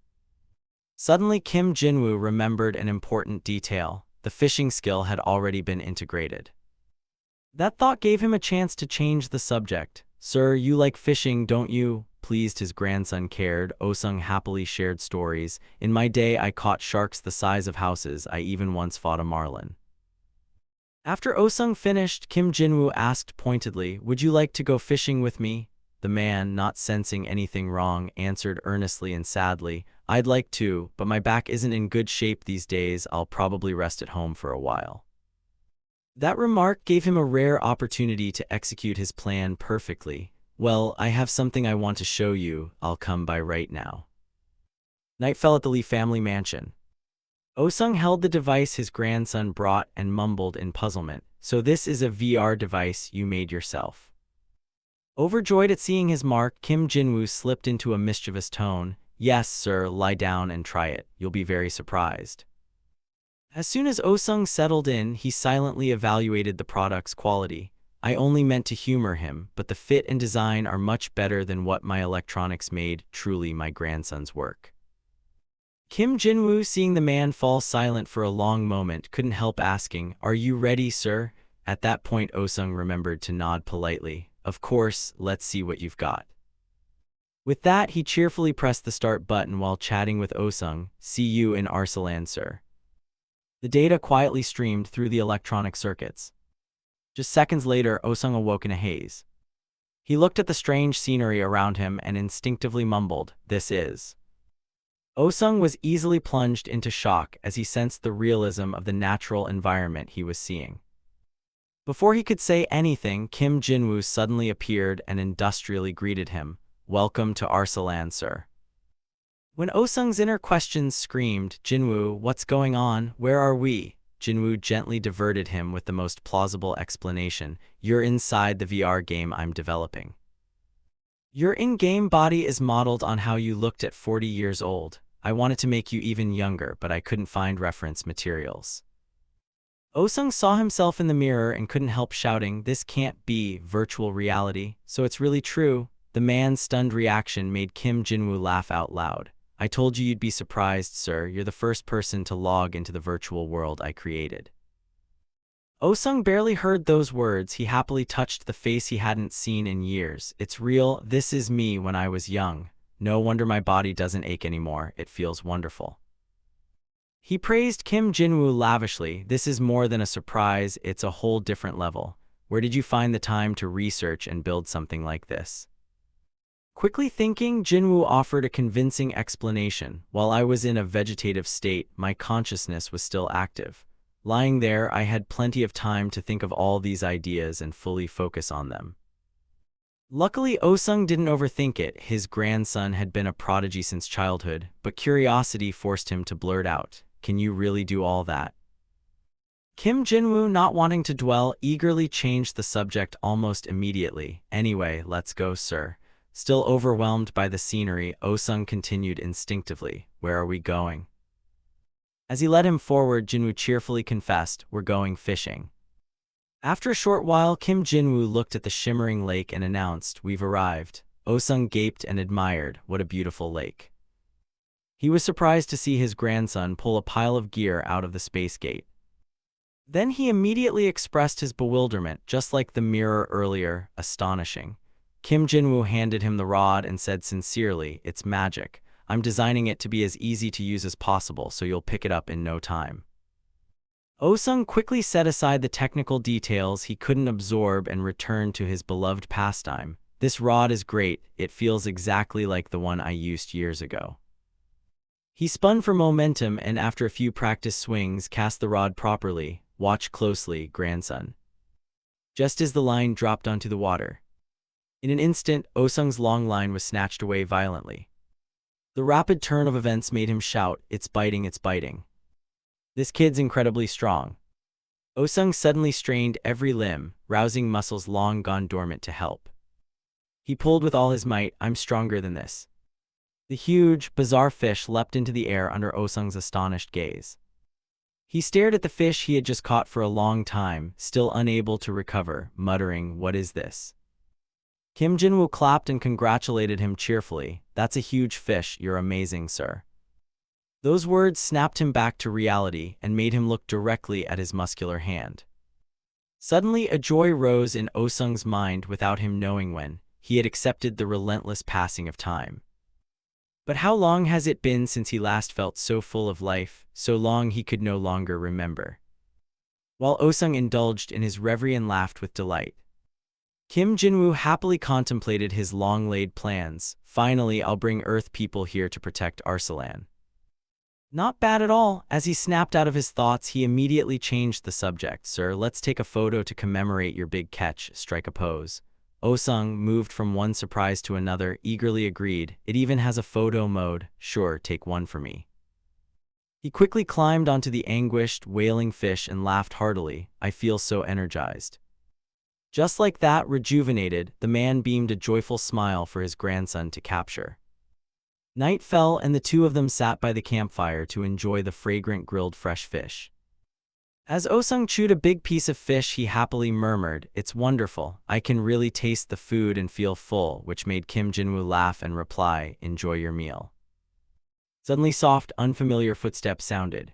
Suddenly, Kim Jinwoo remembered an important detail. The fishing skill had already been integrated. That thought gave him a chance to change the subject. "Sir, you like fishing, don't you?" Pleased his grandson cared, Oh-sung happily shared stories. "In my day, I caught sharks the size of houses. I even once fought a marlin." After Oh-sung finished, Kim Jinwoo asked pointedly, "Would you like to go fishing with me?" The man, not sensing anything wrong, answered earnestly and sadly, "I'd like to, but my back isn't in good shape these days. I'll probably rest at home for a while." That remark gave him a rare opportunity to execute his plan perfectly. "Well, I have something I want to show you. I'll come by right now." Night fell at the Lee family mansion. Oh-sung held the device his grandson brought and mumbled in puzzlement. "So this is a VR device you made yourself?" Overjoyed at seeing his mark, Kim Jinwoo slipped into a mischievous tone. "Yes, sir, lie down and try it. You'll be very surprised." As soon as Oh-sung settled in, he silently evaluated the product's quality. "I only meant to humor him, but the fit and design are much better than what my electronics made. Truly my grandson's work." Kim Jinwoo, seeing the man fall silent for a long moment, couldn't help asking, "Are you ready, sir?" At that point, Oh-sung remembered to nod politely. "Of course, let's see what you've got." With that, he cheerfully pressed the start button while chatting with Oh-sung. "See you in Arsalan, sir." The data quietly streamed through the electronic circuits. Just seconds later, Oh-sung awoke in a haze. He looked at the strange scenery around him and instinctively mumbled, "This is." Oh-sung was easily plunged into shock as he sensed the realism of the natural environment he was seeing. Before he could say anything, Kim Jinwoo suddenly appeared and industrially greeted him. "Welcome to Arsalan, sir." When Oh-sung's inner questions screamed, "Jinwoo, what's going on? Where are we?" Jinwoo gently diverted him with the most plausible explanation. "You're inside the VR game I'm developing. Your in-game body is modeled on how you looked at 40 years old. I wanted to make you even younger, but I couldn't find reference materials." Oh-sung saw himself in the mirror and couldn't help shouting, "This can't be virtual reality, so it's really true." The man's stunned reaction made Kim Jinwoo laugh out loud. "I told you you'd be surprised, sir. You're the first person to log into the virtual world I created." Oh-sung barely heard those words. He happily touched the face he hadn't seen in years. "It's real. This is me when I was young. No wonder my body doesn't ache anymore. It feels wonderful." He praised Kim Jinwoo lavishly. "This is more than a surprise. It's a whole different level. Where did you find the time to research and build something like this?" Quickly thinking, Jinwoo offered a convincing explanation. "While I was in a vegetative state, my consciousness was still active. Lying there, I had plenty of time to think of all these ideas and fully focus on them." Luckily, Oh-sung didn't overthink it. His grandson had been a prodigy since childhood, but curiosity forced him to blurt out, "Can you really do all that?" Kim Jinwoo, not wanting to dwell, eagerly changed the subject almost immediately. "Anyway, let's go, sir." Still overwhelmed by the scenery, Oh-sung continued instinctively, "Where are we going?" As he led him forward, Jinwoo cheerfully confessed, "We're going fishing." After a short while, Kim Jinwoo looked at the shimmering lake and announced, "We've arrived." Oh-sung gaped and admired, "What a beautiful lake." He was surprised to see his grandson pull a pile of gear out of the space gate. Then he immediately expressed his bewilderment, just like the mirror earlier, astonishing. Kim Jinwoo handed him the rod and said sincerely, "It's magic. I'm designing it to be as easy to use as possible, so you'll pick it up in no time." Osung quickly set aside the technical details he couldn't absorb and returned to his beloved pastime. This rod is great, it feels exactly like the one I used years ago. He spun for momentum and after a few practice swings cast the rod properly. Watch closely, grandson. Just as the line dropped onto the water. In an instant, Osung's long line was snatched away violently. The rapid turn of events made him shout, "It's biting, it's biting. This kid's incredibly strong." Osung suddenly strained every limb, rousing muscles long gone dormant to help. He pulled with all his might. "I'm stronger than this." The huge, bizarre fish leapt into the air under Osung's astonished gaze. He stared at the fish he had just caught for a long time, still unable to recover, muttering, "What is this?" Kim Jinwoo clapped and congratulated him cheerfully. "That's a huge fish, you're amazing, sir." Those words snapped him back to reality and made him look directly at his muscular hand. Suddenly a joy rose in Osung's mind without him knowing when. He had accepted the relentless passing of time. But how long has it been since he last felt so full of life, so long he could no longer remember? While Osung indulged in his reverie and laughed with delight, Kim Jinwoo happily contemplated his long-laid plans. "Finally, I'll bring Earth people here to protect Arsalan." Not bad at all. As he snapped out of his thoughts, he immediately changed the subject. "Sir, let's take a photo to commemorate your big catch. Strike a pose." Osung, moved from one surprise to another, eagerly agreed. "It even has a photo mode. Sure, take one for me." He quickly climbed onto the anguished, wailing fish and laughed heartily. "I feel so energized." Just like that, rejuvenated, the man beamed a joyful smile for his grandson to capture. Night fell and the two of them sat by the campfire to enjoy the fragrant grilled fresh fish. As Osung chewed a big piece of fish, he happily murmured, "It's wonderful. I can really taste the food and feel full," which made Kim Jinwoo laugh and reply, "Enjoy your meal." Suddenly soft, unfamiliar footsteps sounded.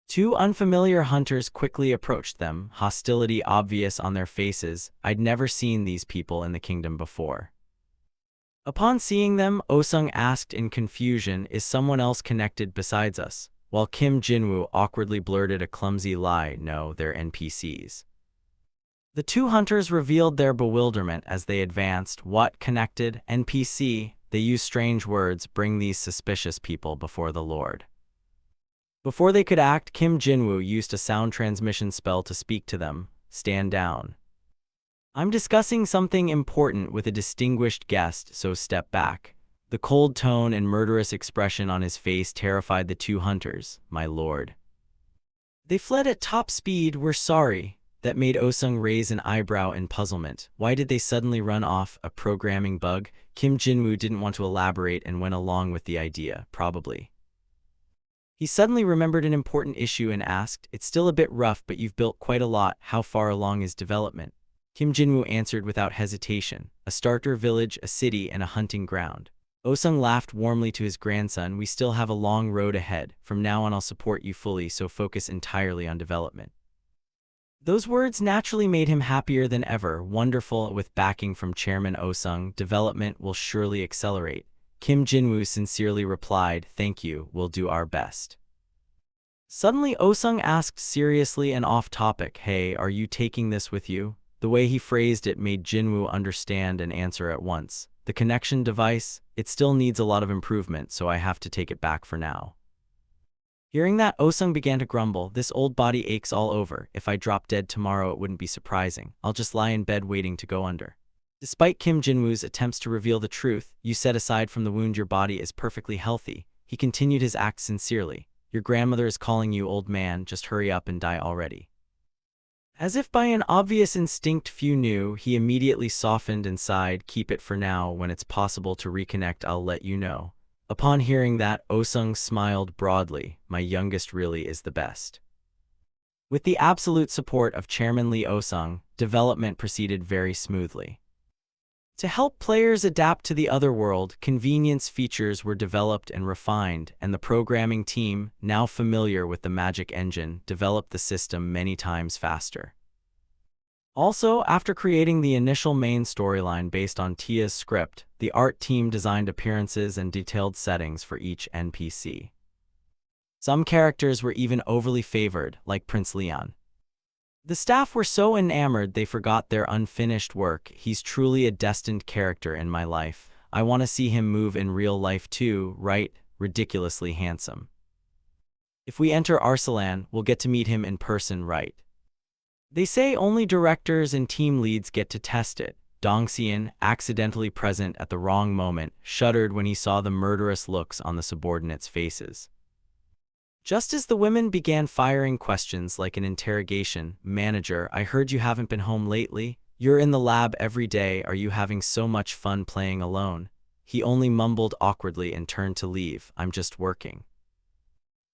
Two unfamiliar hunters quickly approached them, hostility obvious on their faces. I'd never seen these people in the kingdom before. Upon seeing them, Osung asked in confusion, "Is someone else connected besides us?" While Kim Jinwoo awkwardly blurted a clumsy lie, "No, they're NPCs." The two hunters revealed their bewilderment as they advanced. "What, connected? NPC? They use strange words. Bring these suspicious people before the Lord." Before they could act, Kim Jinwoo used a sound transmission spell to speak to them. "Stand down. I'm discussing something important with a distinguished guest, so step back." The cold tone and murderous expression on his face terrified the two hunters. "My lord." They fled at top speed. "We're sorry." That made Osung raise an eyebrow in puzzlement. Why did they suddenly run off? A programming bug? Kim Jinwoo didn't want to elaborate and went along with the idea, probably. He suddenly remembered an important issue and asked, "It's still a bit rough, but you've built quite a lot. How far along is development?" Kim Jinwoo answered without hesitation, "A starter village, a city, and a hunting ground." Osung laughed warmly to his grandson. "We still have a long road ahead. From now on I'll support you fully, so focus entirely on development." Those words naturally made him happier than ever. Wonderful, with backing from Chairman Osung, development will surely accelerate. Kim Jinwoo sincerely replied, "Thank you, we'll do our best." Suddenly Osung asked seriously and off-topic, "Hey, are you taking this with you?" The way he phrased it made Jinwoo understand and answer at once. "The connection device? It still needs a lot of improvement, so I have to take it back for now." Hearing that, Osung began to grumble. "This old body aches all over. If I drop dead tomorrow, it wouldn't be surprising. I'll just lie in bed waiting to go under." Despite Kim Jinwoo's attempts to reveal the truth, "You said aside from the wound your body is perfectly healthy." He continued his act sincerely. "Your grandmother is calling you, old man. Just hurry up and die already." As if by an obvious instinct few knew, he immediately softened and sighed, "Keep it for now. When it's possible to reconnect, I'll let you know." Upon hearing that, Osung smiled broadly. "My youngest really is the best." With the absolute support of Chairman Lee Osung, development proceeded very smoothly. To help players adapt to the other world, convenience features were developed and refined, and the programming team, now familiar with the magic engine, developed the system many times faster. Also, after creating the initial main storyline based on Tia's script, the art team designed appearances and detailed settings for each NPC. Some characters were even overly favored, like Prince Leon. The staff were so enamored they forgot their unfinished work. He's truly a destined character in my life. I want to see him move in real life too, right? Ridiculously handsome. If we enter Arsalan, we'll get to meet him in person, right? They say only directors and team leads get to test it. Dongxian, accidentally present at the wrong moment, shuddered when he saw the murderous looks on the subordinates' faces. Just as the women began firing questions like an interrogation, "Manager, I heard you haven't been home lately. You're in the lab every day. Are you having so much fun playing alone?" He only mumbled awkwardly and turned to leave. "I'm just working."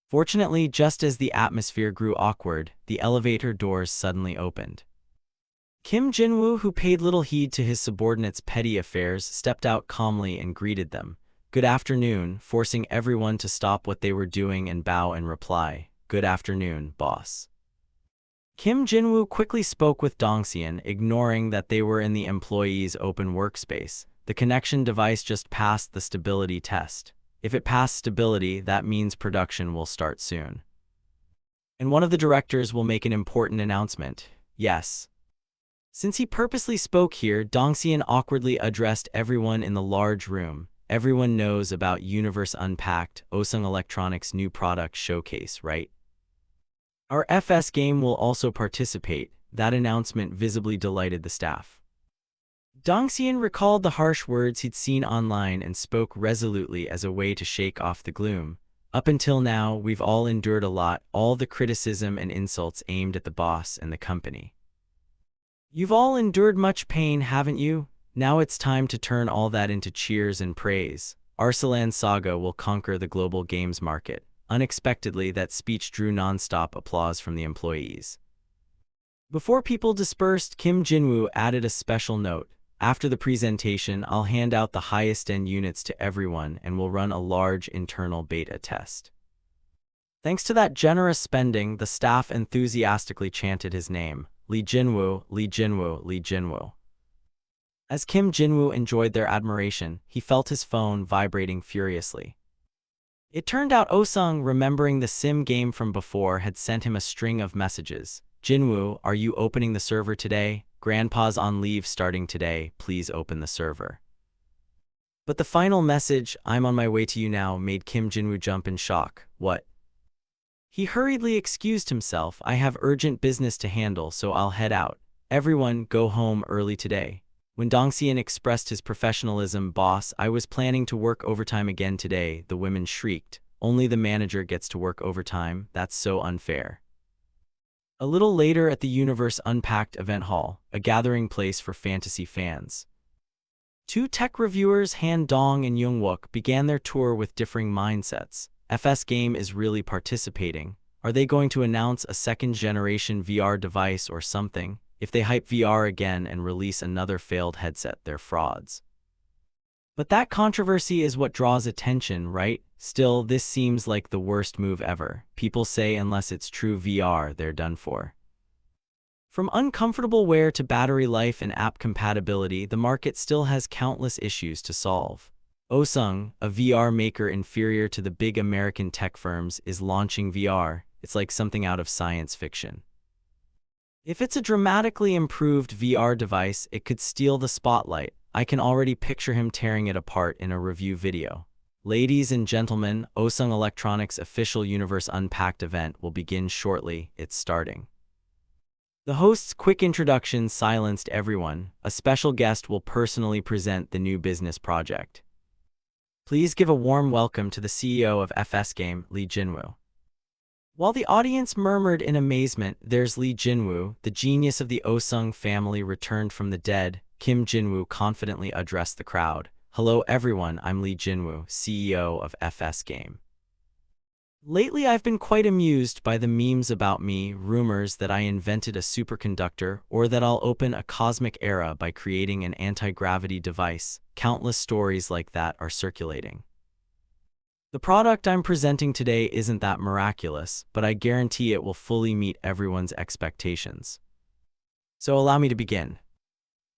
Fortunately, just as the atmosphere grew awkward, the elevator doors suddenly opened. Kim Jinwoo, who paid little heed to his subordinates' petty affairs, stepped out calmly and greeted them. "Good afternoon," forcing everyone to stop what they were doing and bow in reply. "Good afternoon, boss." Kim Jinwoo quickly spoke with Dongxian, ignoring that they were in the employee's open workspace. The connection device just passed the stability test. If it passed stability, that means production will start soon. And one of the directors will make an important announcement. Yes. Since he purposely spoke here, Dongxian awkwardly addressed everyone in the large room. Everyone knows about Universe Unpacked, Osung Electronics' new product showcase, right? Our FS game will also participate. That announcement visibly delighted the staff. Dongxian recalled the harsh words he'd seen online and spoke resolutely as a way to shake off the gloom. "Up until now, we've all endured a lot, all the criticism and insults aimed at the boss and the company. You've all endured much pain, haven't you? Now it's time to turn all that into cheers and praise. Arsalan Saga will conquer the global games market." Unexpectedly, that speech drew non-stop applause from the employees. Before people dispersed, Kim Jinwoo added a special note. "After the presentation, I'll hand out the highest-end units to everyone and we'll run a large internal beta test." Thanks to that generous spending, the staff enthusiastically chanted his name. Lee Jinwoo, Lee Jinwoo, Lee Jinwoo. As Kim Jinwoo enjoyed their admiration, he felt his phone vibrating furiously. It turned out Osung, remembering the sim game from before, had sent him a string of messages. "Jinwoo, are you opening the server today? Grandpa's on leave starting today. Please open the server." But the final message, "I'm on my way to you now," made Kim Jinwoo jump in shock. "What?" He hurriedly excused himself. "I have urgent business to handle, so I'll head out. Everyone, go home early today." When Dongxian expressed his professionalism, "Boss, I was planning to work overtime again today," the women shrieked. "Only the manager gets to work overtime? That's so unfair." A little later at the Universe Unpacked event hall, a gathering place for fantasy fans. Two tech reviewers, Han Dong and Youngwook, began their tour with differing mindsets. FS Game is really participating. Are they going to announce a second-generation VR device or something? If they hype VR again and release another failed headset, they're frauds. But that controversy is what draws attention, right? Still, this seems like the worst move ever. People say unless it's true VR, they're done for. From uncomfortable wear to battery life and app compatibility, the market still has countless issues to solve. Osung, a VR maker inferior to the big American tech firms, is launching VR. It's like something out of science fiction. If it's a dramatically improved VR device, it could steal the spotlight. I can already picture him tearing it apart in a review video. Ladies and gentlemen, Osung Electronics' official Universe Unpacked event will begin shortly. It's starting. The host's quick introduction silenced everyone. A special guest will personally present the new business project. Please give a warm welcome to the CEO of FS Game, Lee Jinwoo. While the audience murmured in amazement, "There's Lee Jinwoo, the genius of the Osung family returned from the dead," Kim Jinwoo confidently addressed the crowd. "Hello everyone, I'm Lee Jinwoo, CEO of FS Game. Lately I've been quite amused by the memes about me, rumors that I invented a superconductor or that I'll open a cosmic era by creating an anti-gravity device. Countless stories like that are circulating. The product I'm presenting today isn't that miraculous, but I guarantee it will fully meet everyone's expectations. So allow me to begin."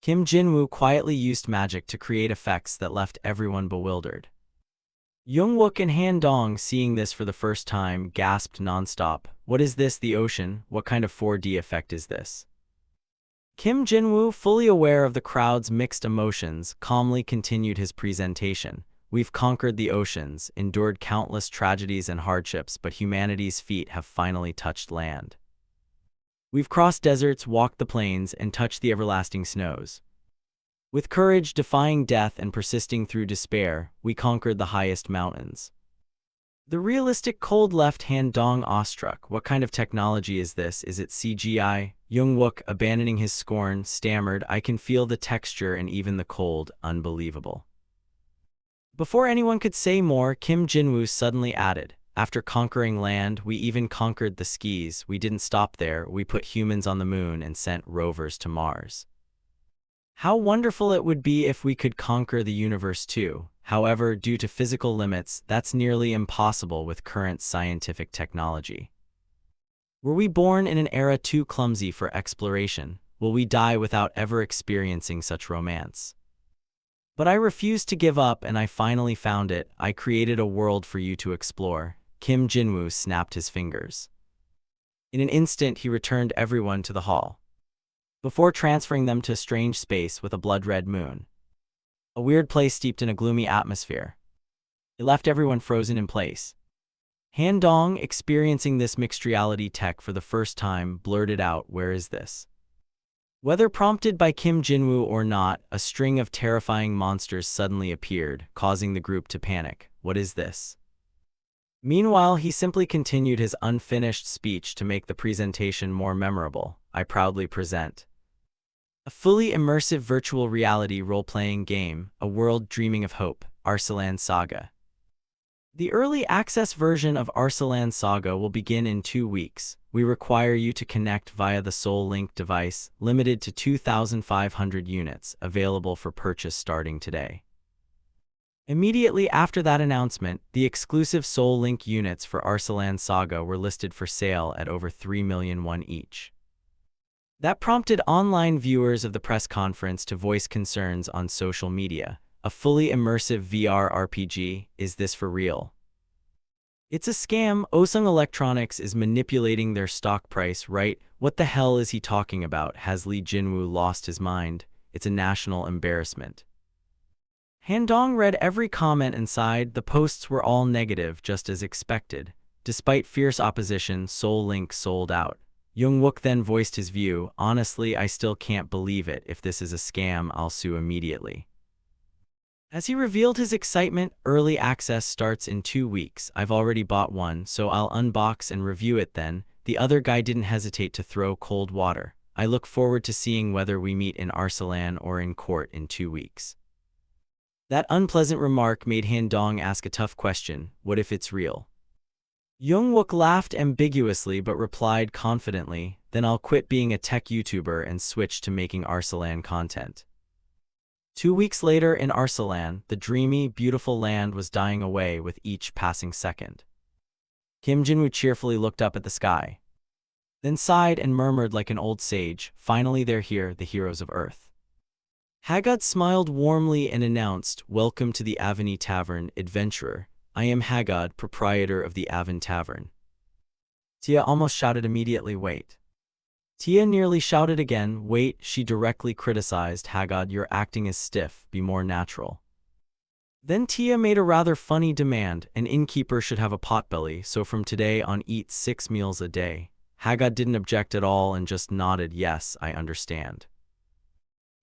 Kim Jinwoo quietly used magic to create effects that left everyone bewildered. Youngwook and Han Dong, seeing this for the first time, gasped nonstop. What is this, the ocean? What kind of 4D effect is this? Kim Jinwoo, fully aware of the crowd's mixed emotions, calmly continued his presentation. We've conquered the oceans, endured countless tragedies and hardships, but humanity's feet have finally touched land. We've crossed deserts, walked the plains, and touched the everlasting snows. With courage, defying death and persisting through despair, we conquered the highest mountains. The realistic cold left Han Dong awestruck. What kind of technology is this? Is it CGI? Youngwook, abandoning his scorn, stammered, I can feel the texture and even the cold. Unbelievable. Before anyone could say more, Kim Jinwoo suddenly added, after conquering land, we even conquered the skis. We didn't stop there, we put humans on the moon and sent rovers to Mars. How wonderful it would be if we could conquer the universe too. However, due to physical limits, that's nearly impossible with current scientific technology. Were we born in an era too clumsy for exploration? Will we die without ever experiencing such romance? But I refused to give up, and I finally found it. I created a world for you to explore. Kim Jinwoo snapped his fingers. In an instant, he returned everyone to the hall, before transferring them to a strange space with a blood-red moon. A weird place steeped in a gloomy atmosphere. It left everyone frozen in place. Han Dong, experiencing this mixed reality tech for the first time, blurted out, where is this? Whether prompted by Kim Jinwoo or not, a string of terrifying monsters suddenly appeared, causing the group to panic. What is this? Meanwhile, he simply continued his unfinished speech to make the presentation more memorable. I proudly present a fully immersive virtual reality role-playing game, A World Dreaming of Hope, Arslan Saga. The early access version of Arslan Saga will begin in 2 weeks. We require you to connect via the Soul Link device, limited to 2,500 units, available for purchase starting today. Immediately after that announcement, the exclusive Soul Link units for Arslan Saga were listed for sale at over 3 million won each. That prompted online viewers of the press conference to voice concerns on social media. A fully immersive VR RPG, is this for real? It's a scam. Osung Electronics is manipulating their stock price, right? What the hell is he talking about? Has Lee Jinwoo lost his mind? It's a national embarrassment. Han Dong read every comment and sighed. The posts were all negative, just as expected. Despite fierce opposition, Soul Link sold out. Youngwook then voiced his view. Honestly, I still can't believe it. If this is a scam, I'll sue immediately. As he revealed his excitement, early access starts in 2 weeks. I've already bought one, so I'll unbox and review it then. The other guy didn't hesitate to throw cold water. I look forward to seeing whether we meet in Arslan or in court in 2 weeks. That unpleasant remark made Han Dong ask a tough question. What if it's real? Youngwook laughed ambiguously but replied confidently, then I'll quit being a tech YouTuber and switch to making Arslan content. 2 weeks later in Arslan, the dreamy, beautiful land was dying away with each passing second. Kim Jinwoo cheerfully looked up at the sky, then sighed and murmured like an old sage, finally they're here, the heroes of Earth. Haggad smiled warmly and announced, welcome to the Avani Tavern, adventurer. I am Haggad, proprietor of the Avon Tavern. Tia almost shouted immediately, wait. Tia nearly shouted again, wait. She directly criticized Haggad, your acting is stiff, be more natural. Then Tia made a rather funny demand, an innkeeper should have a potbelly, so from today on eat 6 meals a day. Haggad didn't object at all and just nodded, yes, I understand.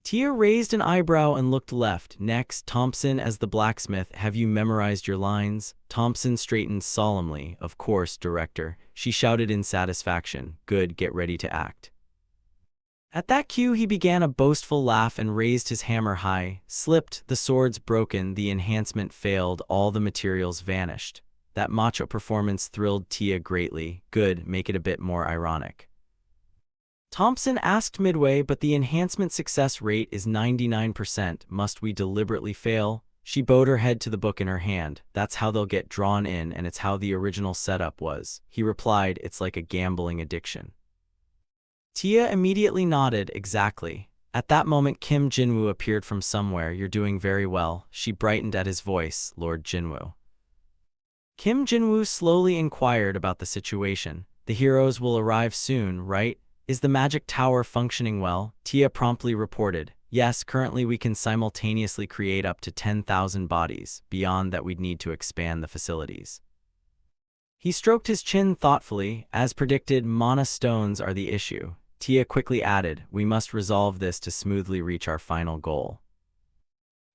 Tia raised an eyebrow and looked left. Next, Thompson as the blacksmith, have you memorized your lines? Thompson straightened solemnly, of course, director. She shouted in satisfaction, good, get ready to act. At that cue he began a boastful laugh and raised his hammer high, slipped, the swords broken, the enhancement failed, all the materials vanished. That macho performance thrilled Tia greatly, good, make it a bit more ironic. Thompson asked midway, but the enhancement success rate is 99%, must we deliberately fail? She bowed her head to the book in her hand, that's how they'll get drawn in and it's how the original setup was. He replied, it's like a gambling addiction. Tia immediately nodded, exactly. At that moment Kim Jinwoo appeared from somewhere, you're doing very well. She brightened at his voice, Lord Jinwoo. Kim Jinwoo slowly inquired about the situation. The heroes will arrive soon, right? Is the magic tower functioning well? Tia promptly reported. Yes, currently we can simultaneously create up to 10,000 bodies. Beyond that, we'd need to expand the facilities. He stroked his chin thoughtfully. As predicted, mana stones are the issue. Tia quickly added, we must resolve this to smoothly reach our final goal.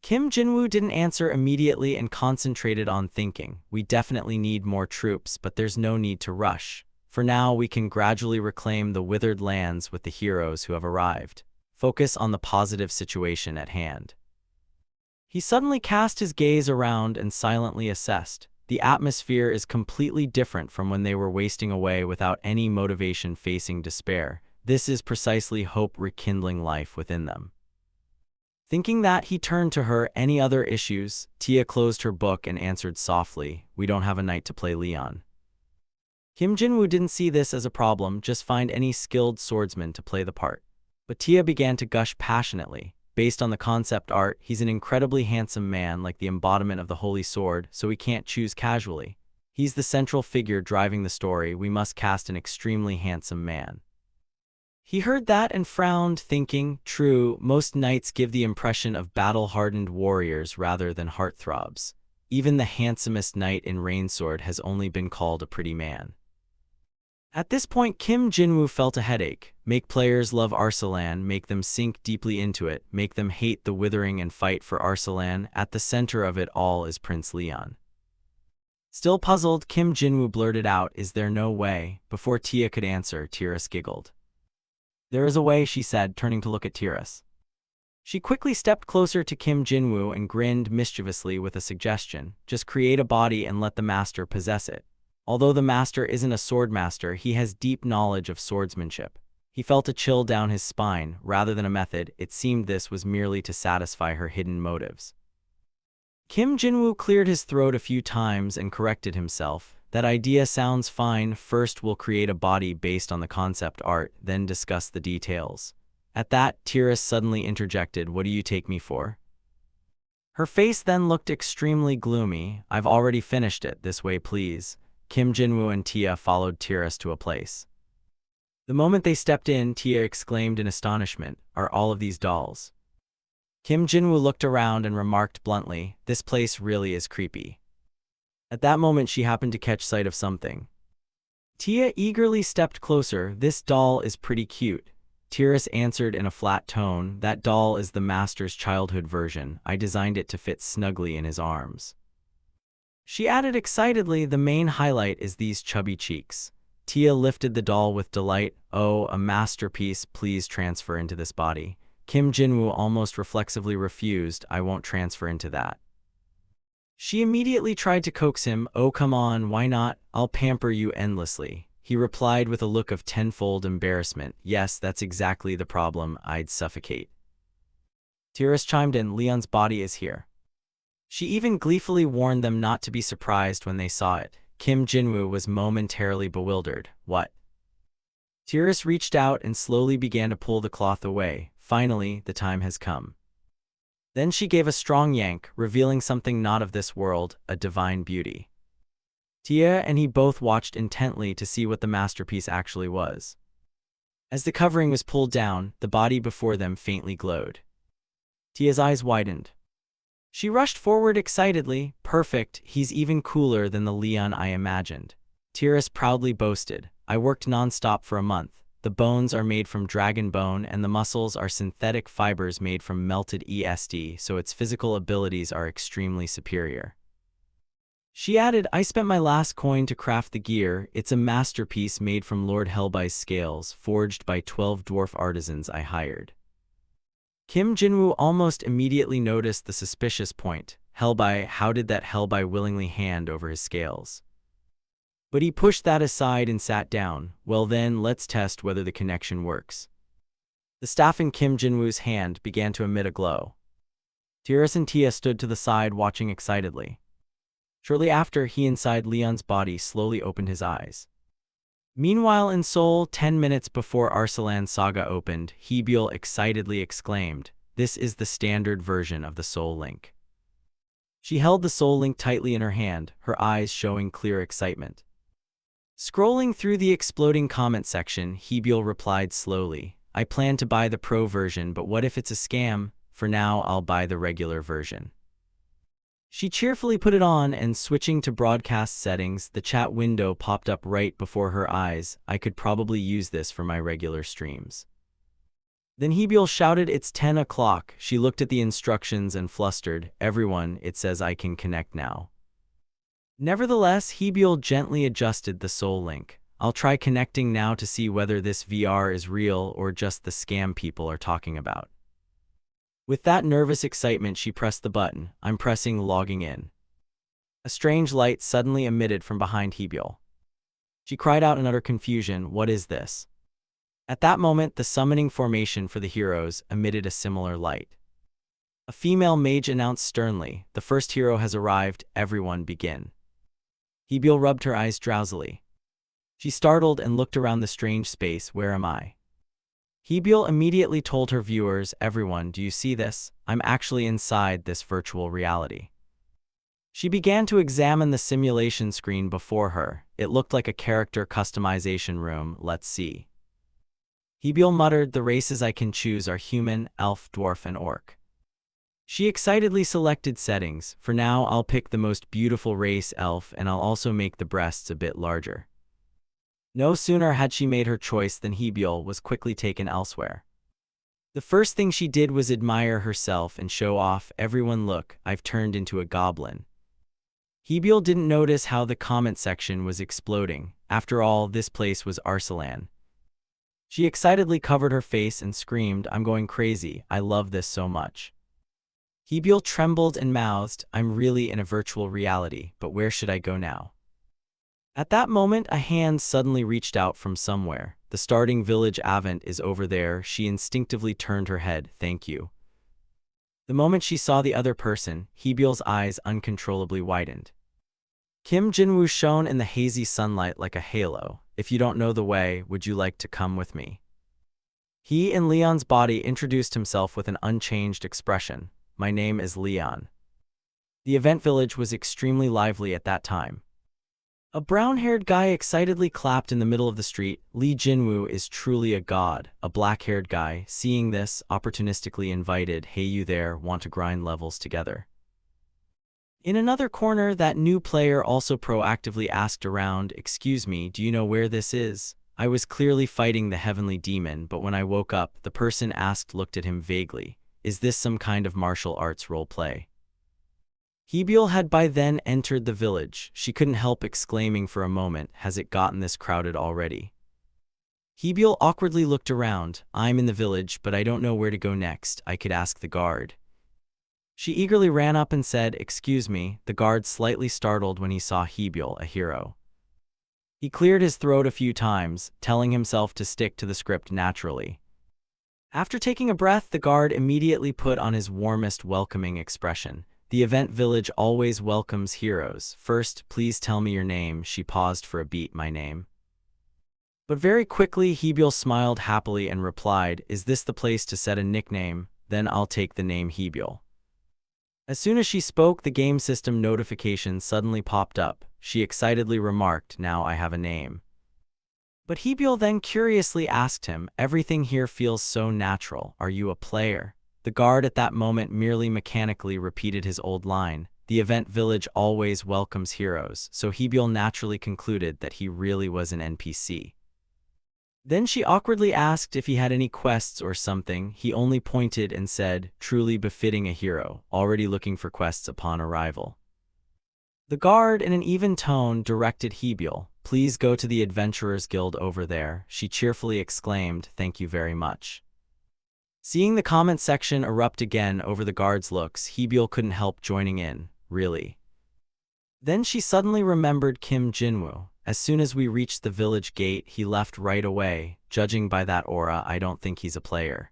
Kim Jinwoo didn't answer immediately and concentrated on thinking. We definitely need more troops, but there's no need to rush. For now, we can gradually reclaim the withered lands with the heroes who have arrived. Focus on the positive situation at hand. He suddenly cast his gaze around and silently assessed. The atmosphere is completely different from when they were wasting away without any motivation, facing despair. This is precisely hope rekindling life within them. Thinking that, he turned to her. Any other issues? Tia closed her book and answered softly, we don't have a knight to play Leon. Kim Jinwoo didn't see this as a problem, just find any skilled swordsman to play the part. But Tia began to gush passionately. Based on the concept art, he's an incredibly handsome man, like the embodiment of the holy sword, so we can't choose casually. He's the central figure driving the story. We must cast an extremely handsome man. He heard that and frowned, thinking, true, most knights give the impression of battle-hardened warriors rather than heartthrobs. Even the handsomest knight in Rainsword has only been called a pretty man. At this point, Kim Jinwoo felt a headache. Make players love Arsalan, make them sink deeply into it, make them hate the withering and fight for Arsalan. At the center of it all is Prince Leon. Still puzzled, Kim Jinwoo blurted out, is there no way? Before Tia could answer, Tiras giggled. There is a way, she said, turning to look at Tiras. She quickly stepped closer to Kim Jinwoo and grinned mischievously with a suggestion. Just create a body and let the master possess it. Although the master isn't a swordmaster, he has deep knowledge of swordsmanship. He felt a chill down his spine. Rather than a method, it seemed this was merely to satisfy her hidden motives. Kim Jinwoo cleared his throat a few times and corrected himself. That idea sounds fine. First, we'll create a body based on the concept art, then discuss the details. At that, Tiras suddenly interjected, what do you take me for? Her face then looked extremely gloomy. I've already finished it. This way, please. Kim Jinwoo and Tia followed Tiras to a place. The moment they stepped in, Tia exclaimed in astonishment, are all of these dolls? Kim Jinwoo looked around and remarked bluntly, this place really is creepy. At that moment, she happened to catch sight of something. Tia eagerly stepped closer. This doll is pretty cute. Tiras answered in a flat tone, that doll is the master's childhood version. I designed it to fit snugly in his arms. She added excitedly, the main highlight is these chubby cheeks. Tia lifted the doll with delight. Oh, a masterpiece, please transfer into this body. Kim Jinwoo almost reflexively refused, I won't transfer into that. She immediately tried to coax him, oh come on, why not, I'll pamper you endlessly. He replied with a look of tenfold embarrassment, yes, that's exactly the problem, I'd suffocate. Tiras chimed in, Leon's body is here. She even gleefully warned them not to be surprised when they saw it. Kim Jinwoo was momentarily bewildered. What? Tiras reached out and slowly began to pull the cloth away. Finally, the time has come. Then she gave a strong yank, revealing something not of this world, a divine beauty. Tia and he both watched intently to see what the masterpiece actually was. As the covering was pulled down, the body before them faintly glowed. Tia's eyes widened. She rushed forward excitedly, perfect, he's even cooler than the Leon I imagined. Tiras proudly boasted, I worked non-stop for a month. The bones are made from dragon bone and the muscles are synthetic fibers made from melted ESD, so its physical abilities are extremely superior. She added, I spent my last coin to craft the gear. It's a masterpiece made from Lord Helbai's scales, forged by 12 dwarf artisans I hired. Kim Jinwoo almost immediately noticed the suspicious point. Helbai, how did that Helbai willingly hand over his scales? But he pushed that aside and sat down. Well then, let's test whether the connection works. The staff in Kim Jinwoo's hand began to emit a glow. Tiras and Tia stood to the side watching excitedly. Shortly after, he inside Leon's body slowly opened his eyes. Meanwhile in Seoul, 10 minutes before Arsalan's saga opened, Hebyul excitedly exclaimed, this is the standard version of the Soul Link. She held the soul link tightly in her hand, her eyes showing clear excitement. Scrolling through the exploding comment section, Hebyul replied slowly, I plan to buy the pro version, but what if it's a scam? For now, I'll buy the regular version. She cheerfully put it on, and switching to broadcast settings, the chat window popped up right before her eyes. I could probably use this for my regular streams. Then Hebyul shouted, it's 10 o'clock. She looked at the instructions and flustered. Everyone, it says I can connect now. Nevertheless, Hebyul gently adjusted the soul link. I'll try connecting now to see whether this VR is real or just the scam people are talking about. With that nervous excitement, she pressed the button. I'm pressing logging in. A strange light suddenly emitted from behind Hebyul. She cried out in utter confusion, what is this? At that moment, the summoning formation for the heroes emitted a similar light. A female mage announced sternly, the first hero has arrived, everyone begin. Hebyul rubbed her eyes drowsily. She startled and looked around the strange space, where am I? Hebyul immediately told her viewers, everyone, do you see this? I'm actually inside this virtual reality. She began to examine the simulation screen before her. It looked like a character customization room. Let's see. Hebyul muttered, the races I can choose are human, elf, dwarf, and orc. She excitedly selected settings. For now, I'll pick the most beautiful race, elf, and I'll also make the breasts a bit larger. No sooner had she made her choice than Hebyul was quickly taken elsewhere. The first thing she did was admire herself and show off, everyone look, I've turned into a goblin. Hebyul didn't notice how the comment section was exploding. After all, this place was Arsalan. She excitedly covered her face and screamed, I'm going crazy, I love this so much. Hebyul trembled and mouthed, I'm really in a virtual reality, but where should I go now? At that moment, a hand suddenly reached out from somewhere. The starting village Avant is over there. She instinctively turned her head, thank you. The moment she saw the other person, Hebyul's eyes uncontrollably widened. Kim Jinwoo shone in the hazy sunlight like a halo. If you don't know the way, would you like to come with me? He in Leon's body introduced himself with an unchanged expression. My name is Leon. The event village was extremely lively at that time. A brown-haired guy excitedly clapped in the middle of the street. Lee Jinwoo is truly a god. A black-haired guy, seeing this, opportunistically invited, hey you there, want to grind levels together? In another corner, that new player also proactively asked around, excuse me, do you know where this is? I was clearly fighting the heavenly demon, but when I woke up, the person asked looked at him vaguely. Is this some kind of martial arts role play? Hebyul had by then entered the village. She couldn't help exclaiming for a moment, has it gotten this crowded already? Hebyul awkwardly looked around. I'm in the village, but I don't know where to go next. I could ask the guard. She eagerly ran up and said, excuse me. The guard slightly startled when he saw Hebyul, a hero. He cleared his throat a few times, telling himself to stick to the script naturally. After taking a breath, the guard immediately put on his warmest, welcoming expression. The event village always welcomes heroes. First, please tell me your name. She paused for a beat. My name. But very quickly, Hebyul smiled happily and replied, is this the place to set a nickname? Then I'll take the name Hebyul. As soon as she spoke, the game system notification suddenly popped up. She excitedly remarked, now I have a name. But Hebyul then curiously asked him, everything here feels so natural. Are you a player? The guard at that moment merely mechanically repeated his old line. The event village always welcomes heroes, so Hebyul naturally concluded that he really was an NPC. Then she awkwardly asked if he had any quests or something. He only pointed and said, truly befitting a hero, already looking for quests upon arrival. The guard, in an even tone, directed Hebyul, please go to the Adventurers Guild over there. She cheerfully exclaimed, thank you very much. Seeing the comment section erupt again over the guard's looks, Hebyul couldn't help joining in, really. Then she suddenly remembered Kim Jinwoo. As soon as we reached the village gate, he left right away. Judging by that aura, I don't think he's a player.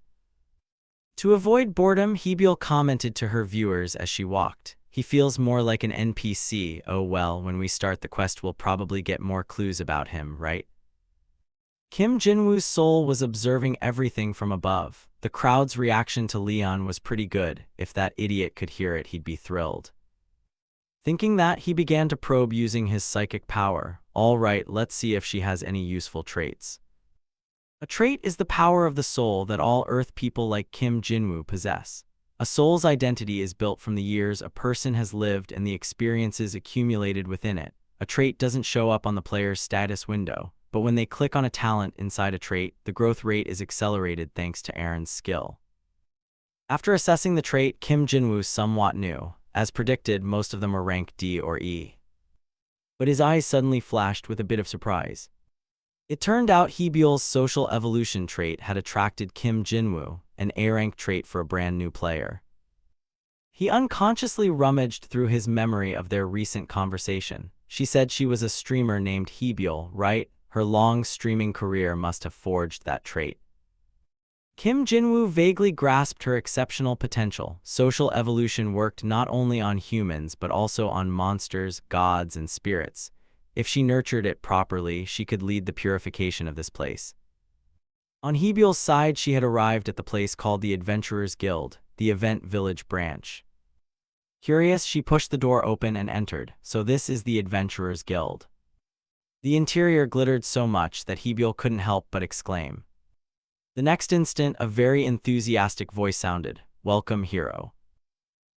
To avoid boredom, Hebyul commented to her viewers as she walked. He feels more like an NPC. Oh well, when we start the quest we'll probably get more clues about him, right? Kim Jinwoo's soul was observing everything from above. The crowd's reaction to Leon was pretty good. If that idiot could hear it, he'd be thrilled. Thinking that, he began to probe using his psychic power. All right, let's see if she has any useful traits. A trait is the power of the soul that all Earth people like Kim Jinwoo possess. A soul's identity is built from the years a person has lived and the experiences accumulated within it. A trait doesn't show up on the player's status window, but when they click on a talent inside a trait, the growth rate is accelerated thanks to Aaron's skill. After assessing the trait, Kim Jinwoo somewhat knew. As predicted, most of them were rank D or E. But his eyes suddenly flashed with a bit of surprise. It turned out Hebyul's social evolution trait had attracted Kim Jinwoo, an A-rank trait for a brand new player. He unconsciously rummaged through his memory of their recent conversation. She said she was a streamer named Hebyul, right? Her long streaming career must have forged that trait. Kim Jinwoo vaguely grasped her exceptional potential. Social evolution worked not only on humans but also on monsters, gods, and spirits. If she nurtured it properly, she could lead the purification of this place. On Hebyul's side, she had arrived at the place called the Adventurers Guild, the event village branch. Curious, she pushed the door open and entered. So this is the Adventurers Guild. The interior glittered so much that Hebyul couldn't help but exclaim. The next instant, a very enthusiastic voice sounded, "Welcome, hero."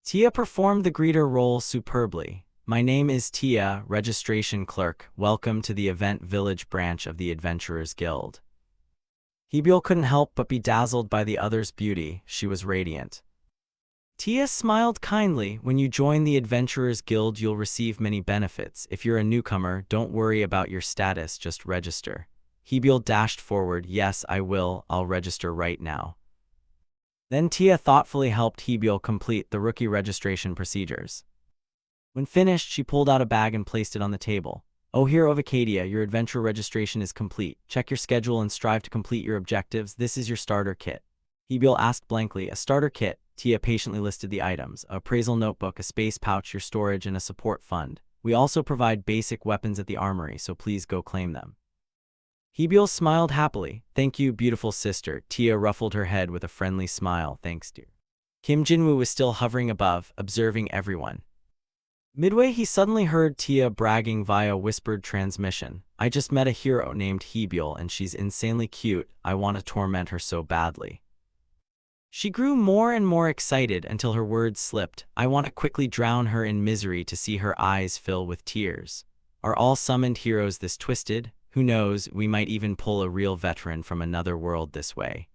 Tia performed the greeter role superbly. "My name is Tia, registration clerk. Welcome to the event village branch of the Adventurers Guild." Hebyul couldn't help but be dazzled by the other's beauty. She was radiant. Tia smiled kindly. "When you join the Adventurers Guild, you'll receive many benefits. If you're a newcomer, don't worry about your status, just register." Hebyul dashed forward. "Yes, I will. I'll register right now." Then Tia thoughtfully helped Hebyul complete the rookie registration procedures. When finished, she pulled out a bag and placed it on the table. "Oh, hero of Acadia, your adventure registration is complete. Check your schedule and strive to complete your objectives. This is your starter kit." Hebyul asked blankly. "A starter kit?" Tia patiently listed the items: a appraisal notebook, a space pouch, your storage, and a support fund. "We also provide basic weapons at the armory, so please go claim them." Hebyul smiled happily. "Thank you, beautiful sister." Tia ruffled her head with a friendly smile. "Thanks, dear." Kim Jinwoo was still hovering above, observing everyone. Midway, he suddenly heard Tia bragging via whispered transmission. "I just met a hero named Hebyul, and she's insanely cute. I want to torment her so badly." She grew more and more excited until her words slipped. "I want to quickly drown her in misery to see her eyes fill with tears." Are all summoned heroes this twisted? Who knows, we might even pull a real veteran from another world this way.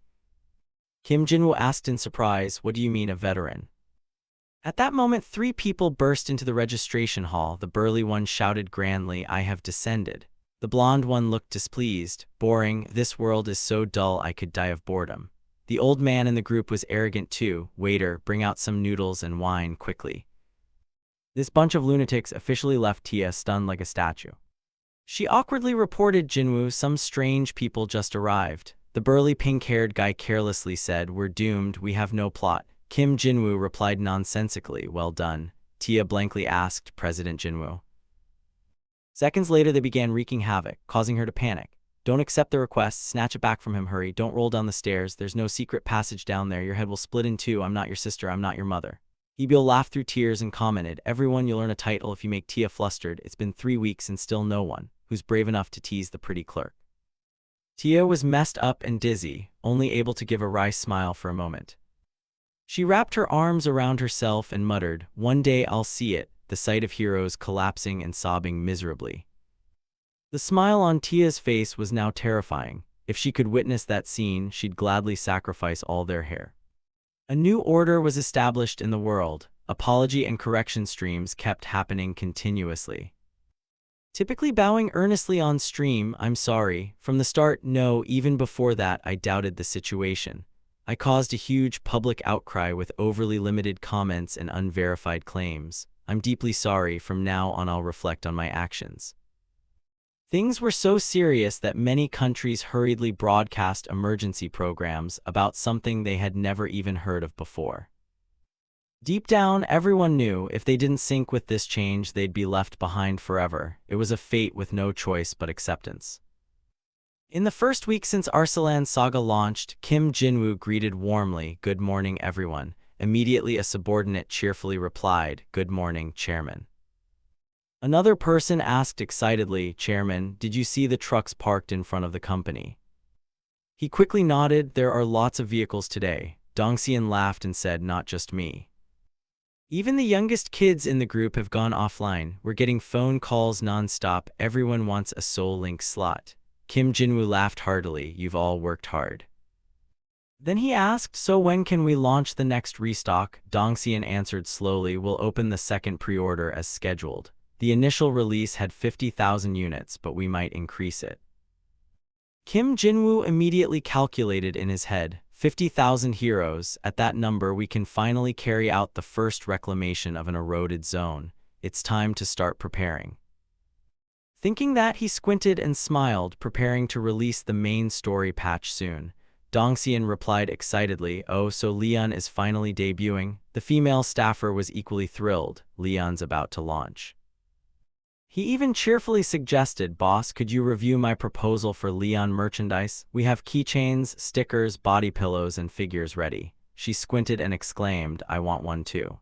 Kim Jinwoo asked in surprise, "What do you mean, a veteran?" At that moment, 3 people burst into the registration hall. The burly one shouted grandly, "I have descended." The blonde one looked displeased. "Boring, this world is so dull I could die of boredom." The old man in the group was arrogant too. "Waiter, bring out some noodles and wine, quickly." This bunch of lunatics officially left Tia stunned like a statue. She awkwardly reported, "Jinwoo, some strange people just arrived." The burly pink-haired guy carelessly said, "We're doomed, we have no plot." Kim Jinwoo replied nonsensically, "Well done." Tia blankly asked, "President Jinwoo?" Seconds later, they began wreaking havoc, causing her to panic. "Don't accept the request, snatch it back from him, hurry, don't roll down the stairs, there's no secret passage down there, your head will split in two, I'm not your sister, I'm not your mother." Hebyul laughed through tears and commented, "Everyone, you'll earn a title if you make Tia flustered. It's been 3 weeks and still no one who's brave enough to tease the pretty clerk." Tia was messed up and dizzy, only able to give a wry smile for a moment. She wrapped her arms around herself and muttered, "One day I'll see it," the sight of heroes collapsing and sobbing miserably. The smile on Tia's face was now terrifying. If she could witness that scene, she'd gladly sacrifice all their hair. A new order was established in the world. Apology and correction streams kept happening continuously. Typically bowing earnestly on stream, "I'm sorry." From the start, no, even before that, I doubted the situation. I caused a huge public outcry with overly limited comments and unverified claims. I'm deeply sorry. From now on, I'll reflect on my actions. Things were so serious that many countries hurriedly broadcast emergency programs about something they had never even heard of before. Deep down, everyone knew if they didn't sync with this change, they'd be left behind forever. It was a fate with no choice but acceptance. In the first week since Arsalan Saga launched, Kim Jinwoo greeted warmly, "Good morning, everyone." Immediately, a subordinate cheerfully replied, "Good morning, Chairman." Another person asked excitedly, "Chairman, did you see the trucks parked in front of the company?" He quickly nodded. "There are lots of vehicles today." Dongxian laughed and said, "Not just me. Even the youngest kids in the group have gone offline. We're getting phone calls non-stop. Everyone wants a Soul Link slot." Kim Jinwoo laughed heartily. "You've all worked hard." Then he asked, "So when can we launch the next restock?" Dongxian answered slowly, "We'll open the second pre-order as scheduled. The initial release had 50,000 units, but we might increase it." Kim Jinwoo immediately calculated in his head, 50,000 heroes. At that number we can finally carry out the first reclamation of an eroded zone. It's time to start preparing. Thinking that, he squinted and smiled, preparing to release the main story patch soon. Dongxian replied excitedly, "Oh, so Leon is finally debuting?" The female staffer was equally thrilled. Leon's about to launch. He even cheerfully suggested, "Boss, could you review my proposal for Leon merchandise? We have keychains, stickers, body pillows, and figures ready." She squinted and exclaimed, "I want one too."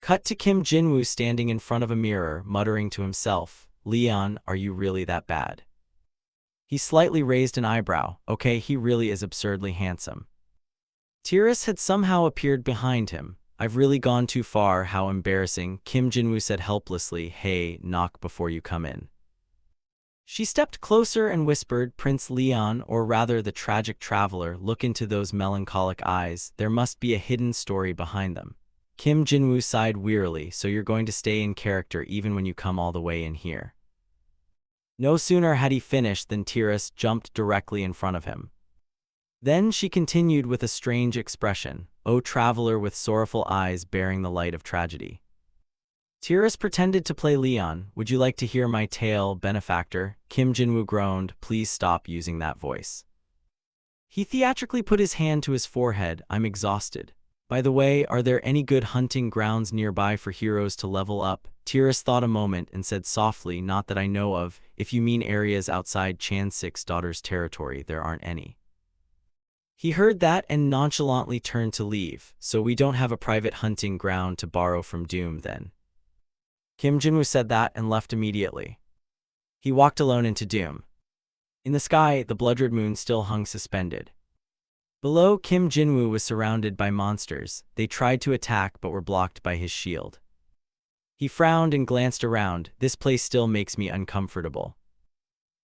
Cut to Kim Jinwoo standing in front of a mirror, muttering to himself, "Leon, are you really that bad?" He slightly raised an eyebrow. Okay, he really is absurdly handsome. Tiras had somehow appeared behind him. "I've really gone too far, how embarrassing," Kim Jinwoo said helplessly. "Hey, knock before you come in." She stepped closer and whispered, "Prince Leon, or rather the tragic traveler, look into those melancholic eyes. There must be a hidden story behind them." Kim Jinwoo sighed wearily. "So you're going to stay in character even when you come all the way in here?" No sooner had he finished than Tiras jumped directly in front of him. Then she continued with a strange expression, "O traveler with sorrowful eyes bearing the light of tragedy." Tiras pretended to play Leon. "Would you like to hear my tale, benefactor?" Kim Jinwoo groaned. "Please stop using that voice." He theatrically put his hand to his forehead. "I'm exhausted. By the way, are there any good hunting grounds nearby for heroes to level up?" Tiras thought a moment and said softly, "Not that I know of. If you mean areas outside Chansik's daughter's territory, there aren't any." He heard that and nonchalantly turned to leave. "So we don't have a private hunting ground to borrow from Doom then?" Kim Jinwoo said that and left immediately. He walked alone into Doom. In the sky, the blood-red moon still hung suspended. Below, Kim Jinwoo was surrounded by monsters. They tried to attack but were blocked by his shield. He frowned and glanced around. "This place still makes me uncomfortable."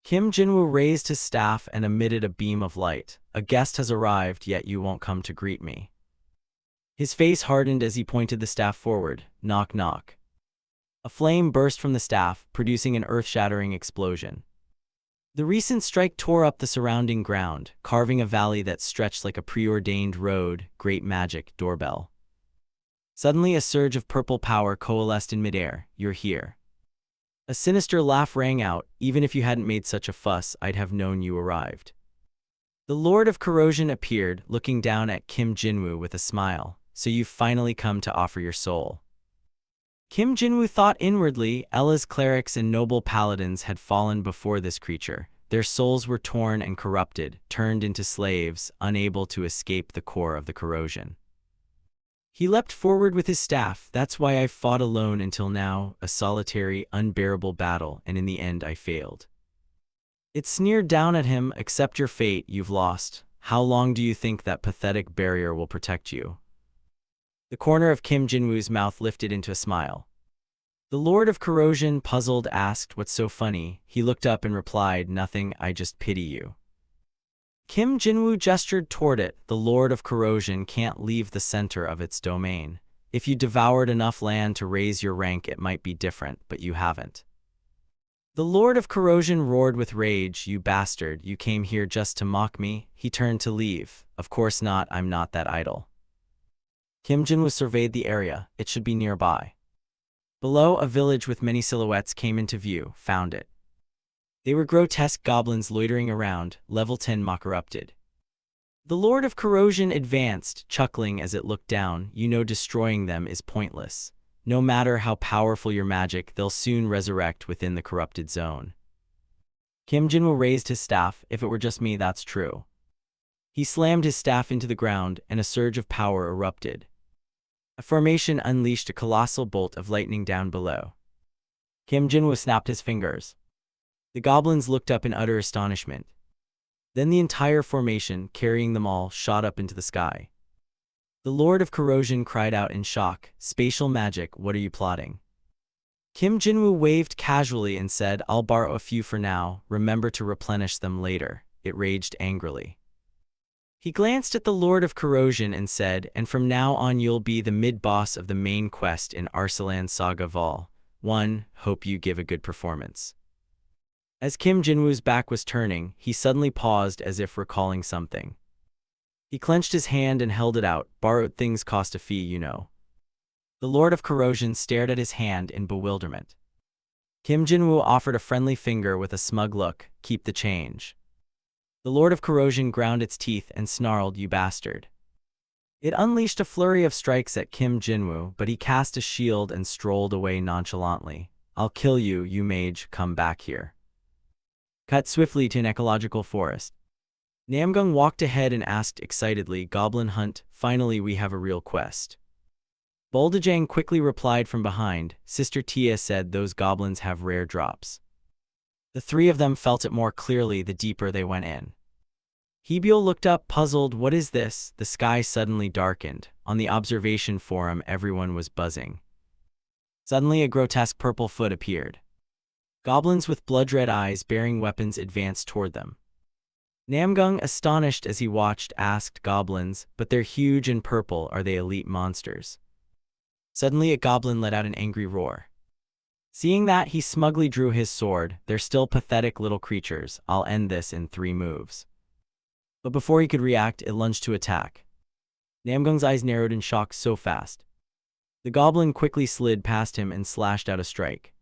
Kim Jinwoo raised his staff and emitted a beam of light. "A guest has arrived, yet you won't come to greet me." His face hardened as he pointed the staff forward. Knock, knock. A flame burst from the staff, producing an earth-shattering explosion. The recent strike tore up the surrounding ground, carving a valley that stretched like a preordained road. Great magic, doorbell. Suddenly a surge of purple power coalesced in midair. "You're here." A sinister laugh rang out. "Even if you hadn't made such a fuss, I'd have known you arrived." The Lord of Corrosion appeared, looking down at Kim Jinwoo with a smile. "So you've finally come to offer your soul." Kim Jinwoo thought inwardly. Ella's clerics and noble paladins had fallen before this creature. Their souls were torn and corrupted, turned into slaves, unable to escape the core of the corrosion. He leapt forward with his staff. "That's why I've fought alone until now, a solitary, unbearable battle, and in the end I failed." It sneered down at him. "Accept your fate, you've lost. How long do you think that pathetic barrier will protect you?" The corner of Kim Jinwoo's mouth lifted into a smile. The Lord of Corrosion, puzzled, asked, "What's so funny?" He looked up and replied, "Nothing, I just pity you." Kim Jinwoo gestured toward it. "The Lord of Corrosion can't leave the center of its domain. If you devoured enough land to raise your rank, it might be different, but you haven't." The Lord of Corrosion roared with rage. "You bastard, you came here just to mock me?" He turned to leave. "Of course not, I'm not that idle." Kim Jinwoo surveyed the area. It should be nearby. Below, a village with many silhouettes came into view. Found it. They were grotesque goblins loitering around. Level 10 mock erupted. The Lord of Corrosion advanced, chuckling as it looked down. "You know destroying them is pointless. No matter how powerful your magic, they'll soon resurrect within the corrupted zone." Kim Jinwoo raised his staff. "If it were just me, that's true." He slammed his staff into the ground, and a surge of power erupted. A formation unleashed a colossal bolt of lightning down below. Kim Jinwoo snapped his fingers. The goblins looked up in utter astonishment. Then the entire formation, carrying them all, shot up into the sky. The Lord of Corrosion cried out in shock, "Spatial magic, what are you plotting?" Kim Jinwoo waved casually and said, "I'll borrow a few for now, remember to replenish them later." It raged angrily. He glanced at the Lord of Corrosion and said, "And from now on you'll be the mid-boss of the main quest in Arslan Saga Vol. 1, hope you give a good performance." As Kim Jinwoo's back was turning, he suddenly paused as if recalling something. He clenched his hand and held it out. "Borrowed things cost a fee, you know." The Lord of Corrosion stared at his hand in bewilderment. Kim Jinwoo offered a friendly finger with a smug look, "Keep the change." The Lord of Corrosion ground its teeth and snarled, "You bastard." It unleashed a flurry of strikes at Kim Jinwoo, but he cast a shield and strolled away nonchalantly. "I'll kill you, you mage, come back here." Cut swiftly to an ecological forest. Namgung walked ahead and asked excitedly, "Goblin hunt, finally we have a real quest." Boldajang quickly replied from behind, "Sister Tia said those goblins have rare drops." The three of them felt it more clearly the deeper they went in. Hebiel looked up, puzzled. "What is this?" The sky suddenly darkened. On the observation forum, everyone was buzzing. Suddenly, a grotesque purple foot appeared. Goblins with blood-red eyes bearing weapons advanced toward them. Namgung, astonished as he watched, asked, "Goblins, but they're huge and purple, are they elite monsters?" Suddenly, a goblin let out an angry roar. Seeing that, he smugly drew his sword. "They're still pathetic little creatures. I'll end this in 3 moves." But before he could react, it lunged to attack. Namgung's eyes narrowed in shock so fast. The goblin quickly slid past him and slashed out a strike.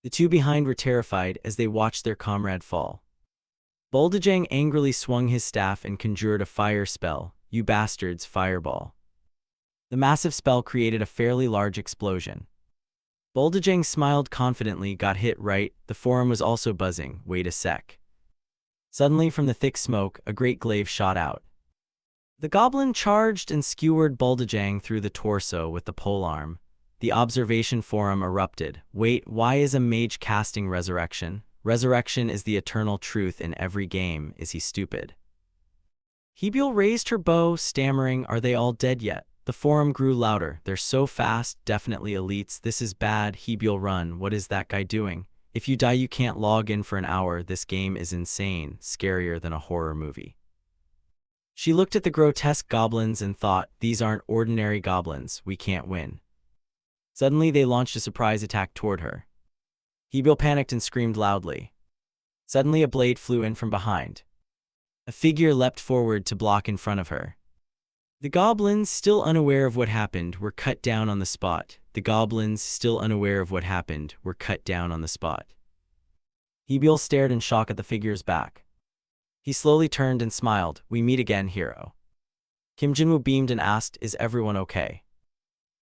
The two behind were terrified as they watched their comrade fall. Boldajang angrily swung his staff and conjured a fire spell. "You bastards, fireball." The massive spell created a fairly large explosion. Boldajang smiled confidently, "Got hit right." The forum was also buzzing. "Wait a sec." Suddenly, from the thick smoke, a great glaive shot out. The goblin charged and skewered Boldajang through the torso with the polearm. The observation forum erupted. "Wait, why is a mage casting resurrection? Resurrection is the eternal truth in every game. Is he stupid?" Hebiel raised her bow, stammering, "Are they all dead yet?" The forum grew louder. "They're so fast, definitely elites. This is bad." Hebiel, run. "What is that guy doing? If you die you can't log in for an hour. This game is insane, scarier than a horror movie." She looked at the grotesque goblins and thought, "These aren't ordinary goblins, we can't win." Suddenly they launched a surprise attack toward her. Hebiel panicked and screamed loudly. Suddenly a blade flew in from behind. A figure leapt forward to block in front of her. The goblins, still unaware of what happened, were cut down on the spot. Hebiel stared in shock at the figure's back. He slowly turned and smiled. "We meet again, hero." Kim Jinwoo beamed and asked, "Is everyone okay?"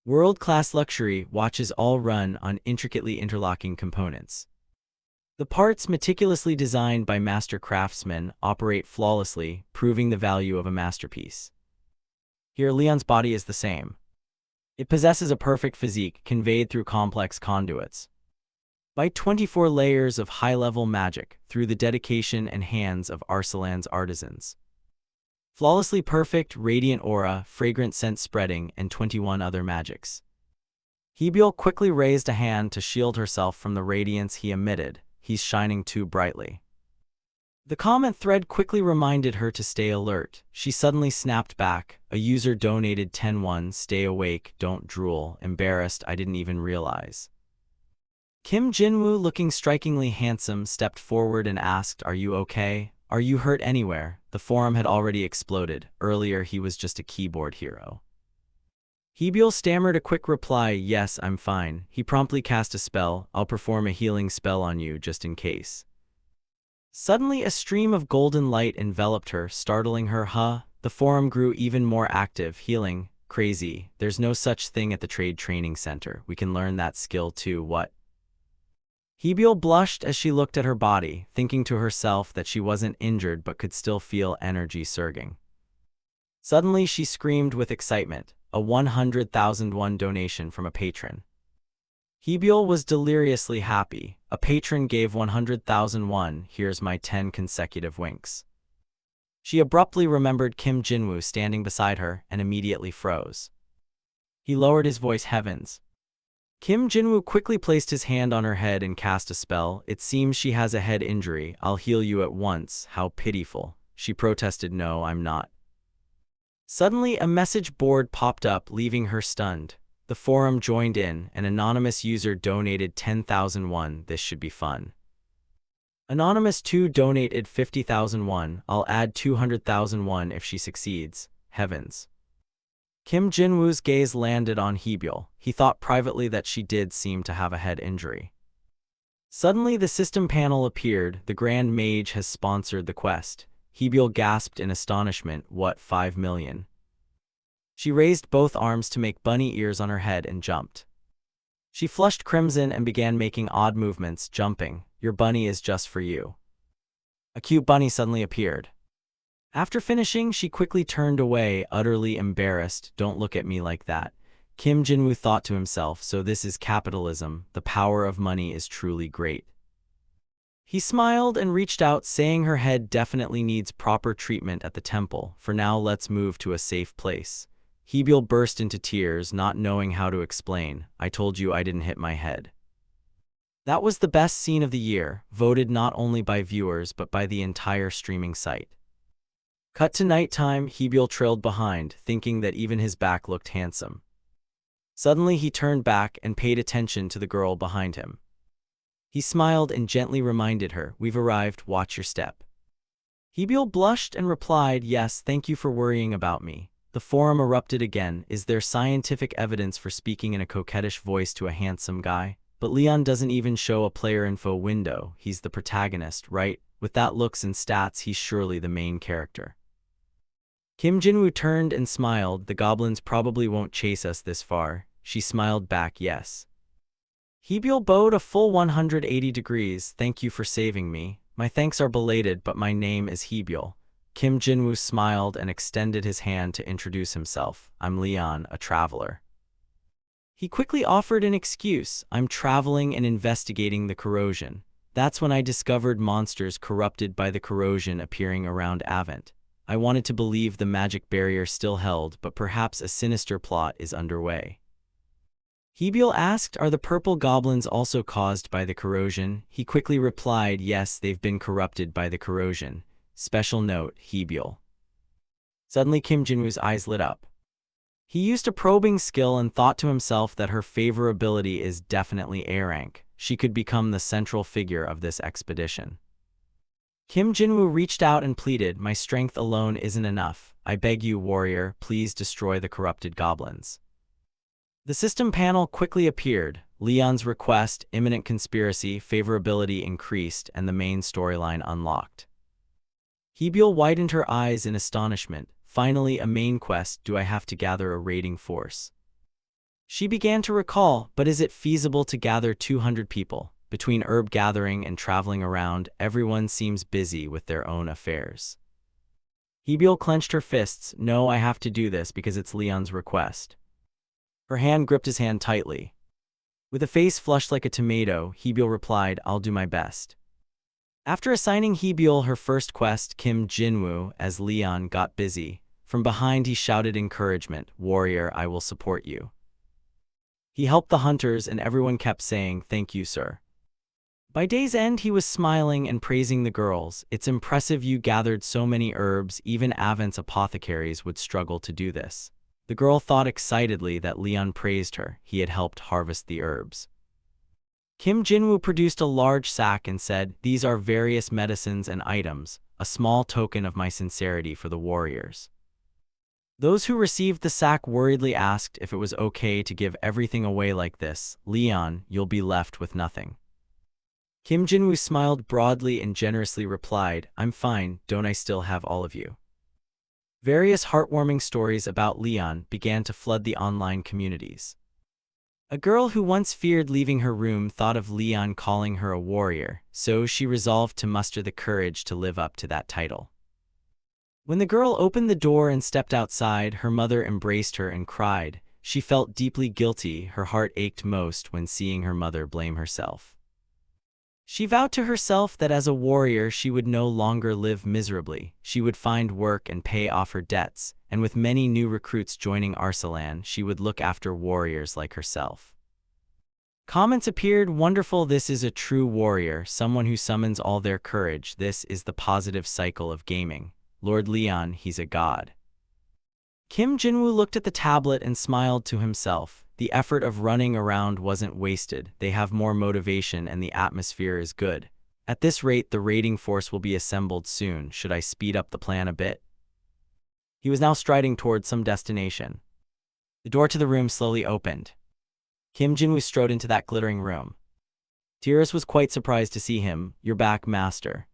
World-class luxury watches all run on intricately interlocking components. The parts, meticulously designed by master craftsmen, operate flawlessly, proving the value of a masterpiece. Here, Leon's body is the same. It possesses a perfect physique conveyed through complex conduits. By 24 layers of high-level magic through the dedication and hands of Arslan's artisans. Flawlessly perfect, radiant aura, fragrant scent spreading, and 21 other magics. Hebiel quickly raised a hand to shield herself from the radiance he emitted. "He's shining too brightly." The comment thread quickly reminded her to stay alert. She suddenly snapped back. "A user donated 10-1, stay awake, don't drool. Embarrassed, I didn't even realize." Kim Jinwoo, looking strikingly handsome, stepped forward and asked, "Are you okay? Are you hurt anywhere?" The forum had already exploded. Earlier he was just a keyboard hero. Hebiel stammered a quick reply, "Yes, I'm fine." He promptly cast a spell. "I'll perform a healing spell on you just in case." Suddenly a stream of golden light enveloped her, startling her. The forum grew even more active. "Healing? Crazy. There's no such thing at the Trade Training Center. We can learn that skill too." "What?" Hebiel blushed as she looked at her body, thinking to herself that she wasn't injured but could still feel energy surging. Suddenly she screamed with excitement, a 100,000 won donation from a patron. Hebyul was deliriously happy. A patron gave 100,000 won, here's my 10 consecutive winks. She abruptly remembered Kim Jinwoo standing beside her and immediately froze. He lowered his voice, heavens. Kim Jinwoo quickly placed his hand on her head and cast a spell. It seems she has a head injury. I'll heal you at once. How pitiful. She protested, no, I'm not. Suddenly, a message board popped up, leaving her stunned. The forum joined in. An anonymous user donated 10,000 won. This should be fun. Anonymous 2 donated 50,000 won. I'll add 200,000 won if she succeeds. Heavens. Kim Jinwoo's gaze landed on Hebyul. He thought privately that she did seem to have a head injury. Suddenly, the system panel appeared. The Grand Mage has sponsored the quest. Hebyul gasped in astonishment. What, 5 million? She raised both arms to make bunny ears on her head and jumped. She flushed crimson and began making odd movements, jumping. Your bunny is just for you. A cute bunny suddenly appeared. After finishing, she quickly turned away, utterly embarrassed. Don't look at me like that. Kim Jinwoo thought to himself, so this is capitalism. The power of money is truly great. He smiled and reached out, saying her head definitely needs proper treatment at the temple. For now, let's move to a safe place. Hebyul burst into tears, not knowing how to explain. I told you I didn't hit my head. That was the best scene of the year, voted not only by viewers but by the entire streaming site. Cut to nighttime. Hebyul trailed behind, thinking that even his back looked handsome. Suddenly he turned back and paid attention to the girl behind him. He smiled and gently reminded her, we've arrived, watch your step. Hebyul blushed and replied, yes, thank you for worrying about me. The forum erupted again. Is there scientific evidence for speaking in a coquettish voice to a handsome guy? But Leon doesn't even show a player info window. He's the protagonist, right? With that looks and stats, he's surely the main character. Kim Jinwoo turned and smiled. The goblins probably won't chase us this far. She smiled back, yes. Hebyul bowed a full 180 degrees. Thank you for saving me. My thanks are belated, but my name is Hebyul. Kim Jinwoo smiled and extended his hand to introduce himself. I'm Leon, a traveler. He quickly offered an excuse. I'm traveling and investigating the corrosion. That's when I discovered monsters corrupted by the corrosion appearing around Avant. I wanted to believe the magic barrier still held, but perhaps a sinister plot is underway. Hebyul asked, are the purple goblins also caused by the corrosion? He quickly replied, yes, they've been corrupted by the corrosion. Special note, Hebyul. Suddenly Kim Jinwoo's eyes lit up. He used a probing skill and thought to himself that her favorability is definitely A rank. She could become the central figure of this expedition. Kim Jinwoo reached out and pleaded, my strength alone isn't enough. I beg you, warrior, please destroy the corrupted goblins. The system panel quickly appeared. Leon's request, imminent conspiracy, favorability increased, and the main storyline unlocked. Hebyul widened her eyes in astonishment. Finally, a main quest. Do I have to gather a raiding force? She began to recall, but is it feasible to gather 200 people? Between herb gathering and traveling around, everyone seems busy with their own affairs. Hebyul clenched her fists. No, I have to do this because it's Leon's request. Her hand gripped his hand tightly. With a face flushed like a tomato, Hebyul replied, I'll do my best. After assigning Hebyul her first quest, Kim Jinwoo, as Leon, got busy. From behind he shouted encouragement, warrior, I will support you. He helped the hunters and everyone kept saying, thank you, sir. By day's end he was smiling and praising the girls. It's impressive you gathered so many herbs, even Avant's apothecaries would struggle to do this. The girl thought excitedly that Leon praised her. He had helped harvest the herbs. Kim Jinwoo produced a large sack and said, these are various medicines and items, a small token of my sincerity for the warriors. Those who received the sack worriedly asked if it was okay to give everything away like this. Leon, you'll be left with nothing. Kim Jinwoo smiled broadly and generously replied, I'm fine, don't I still have all of you? Various heartwarming stories about Leon began to flood the online communities. A girl who once feared leaving her room thought of Leon calling her a warrior, so she resolved to muster the courage to live up to that title. When the girl opened the door and stepped outside, her mother embraced her and cried, she felt deeply guilty. Her heart ached most when seeing her mother blame herself. She vowed to herself that as a warrior she would no longer live miserably. She would find work and pay off her debts, and with many new recruits joining Arsalan, she would look after warriors like herself. Comments appeared. Wonderful. This is a true warrior, someone who summons all their courage. This is the positive cycle of gaming. Lord Leon, he's a god. Kim Jinwoo looked at the tablet and smiled to himself. The effort of running around wasn't wasted. They have more motivation and the atmosphere is good. At this rate, the raiding force will be assembled soon. Should I speed up the plan a bit? He was now striding towards some destination. The door to the room slowly opened. Kim Jinwoo strode into that glittering room. Tiras was quite surprised to see him. You're back, master.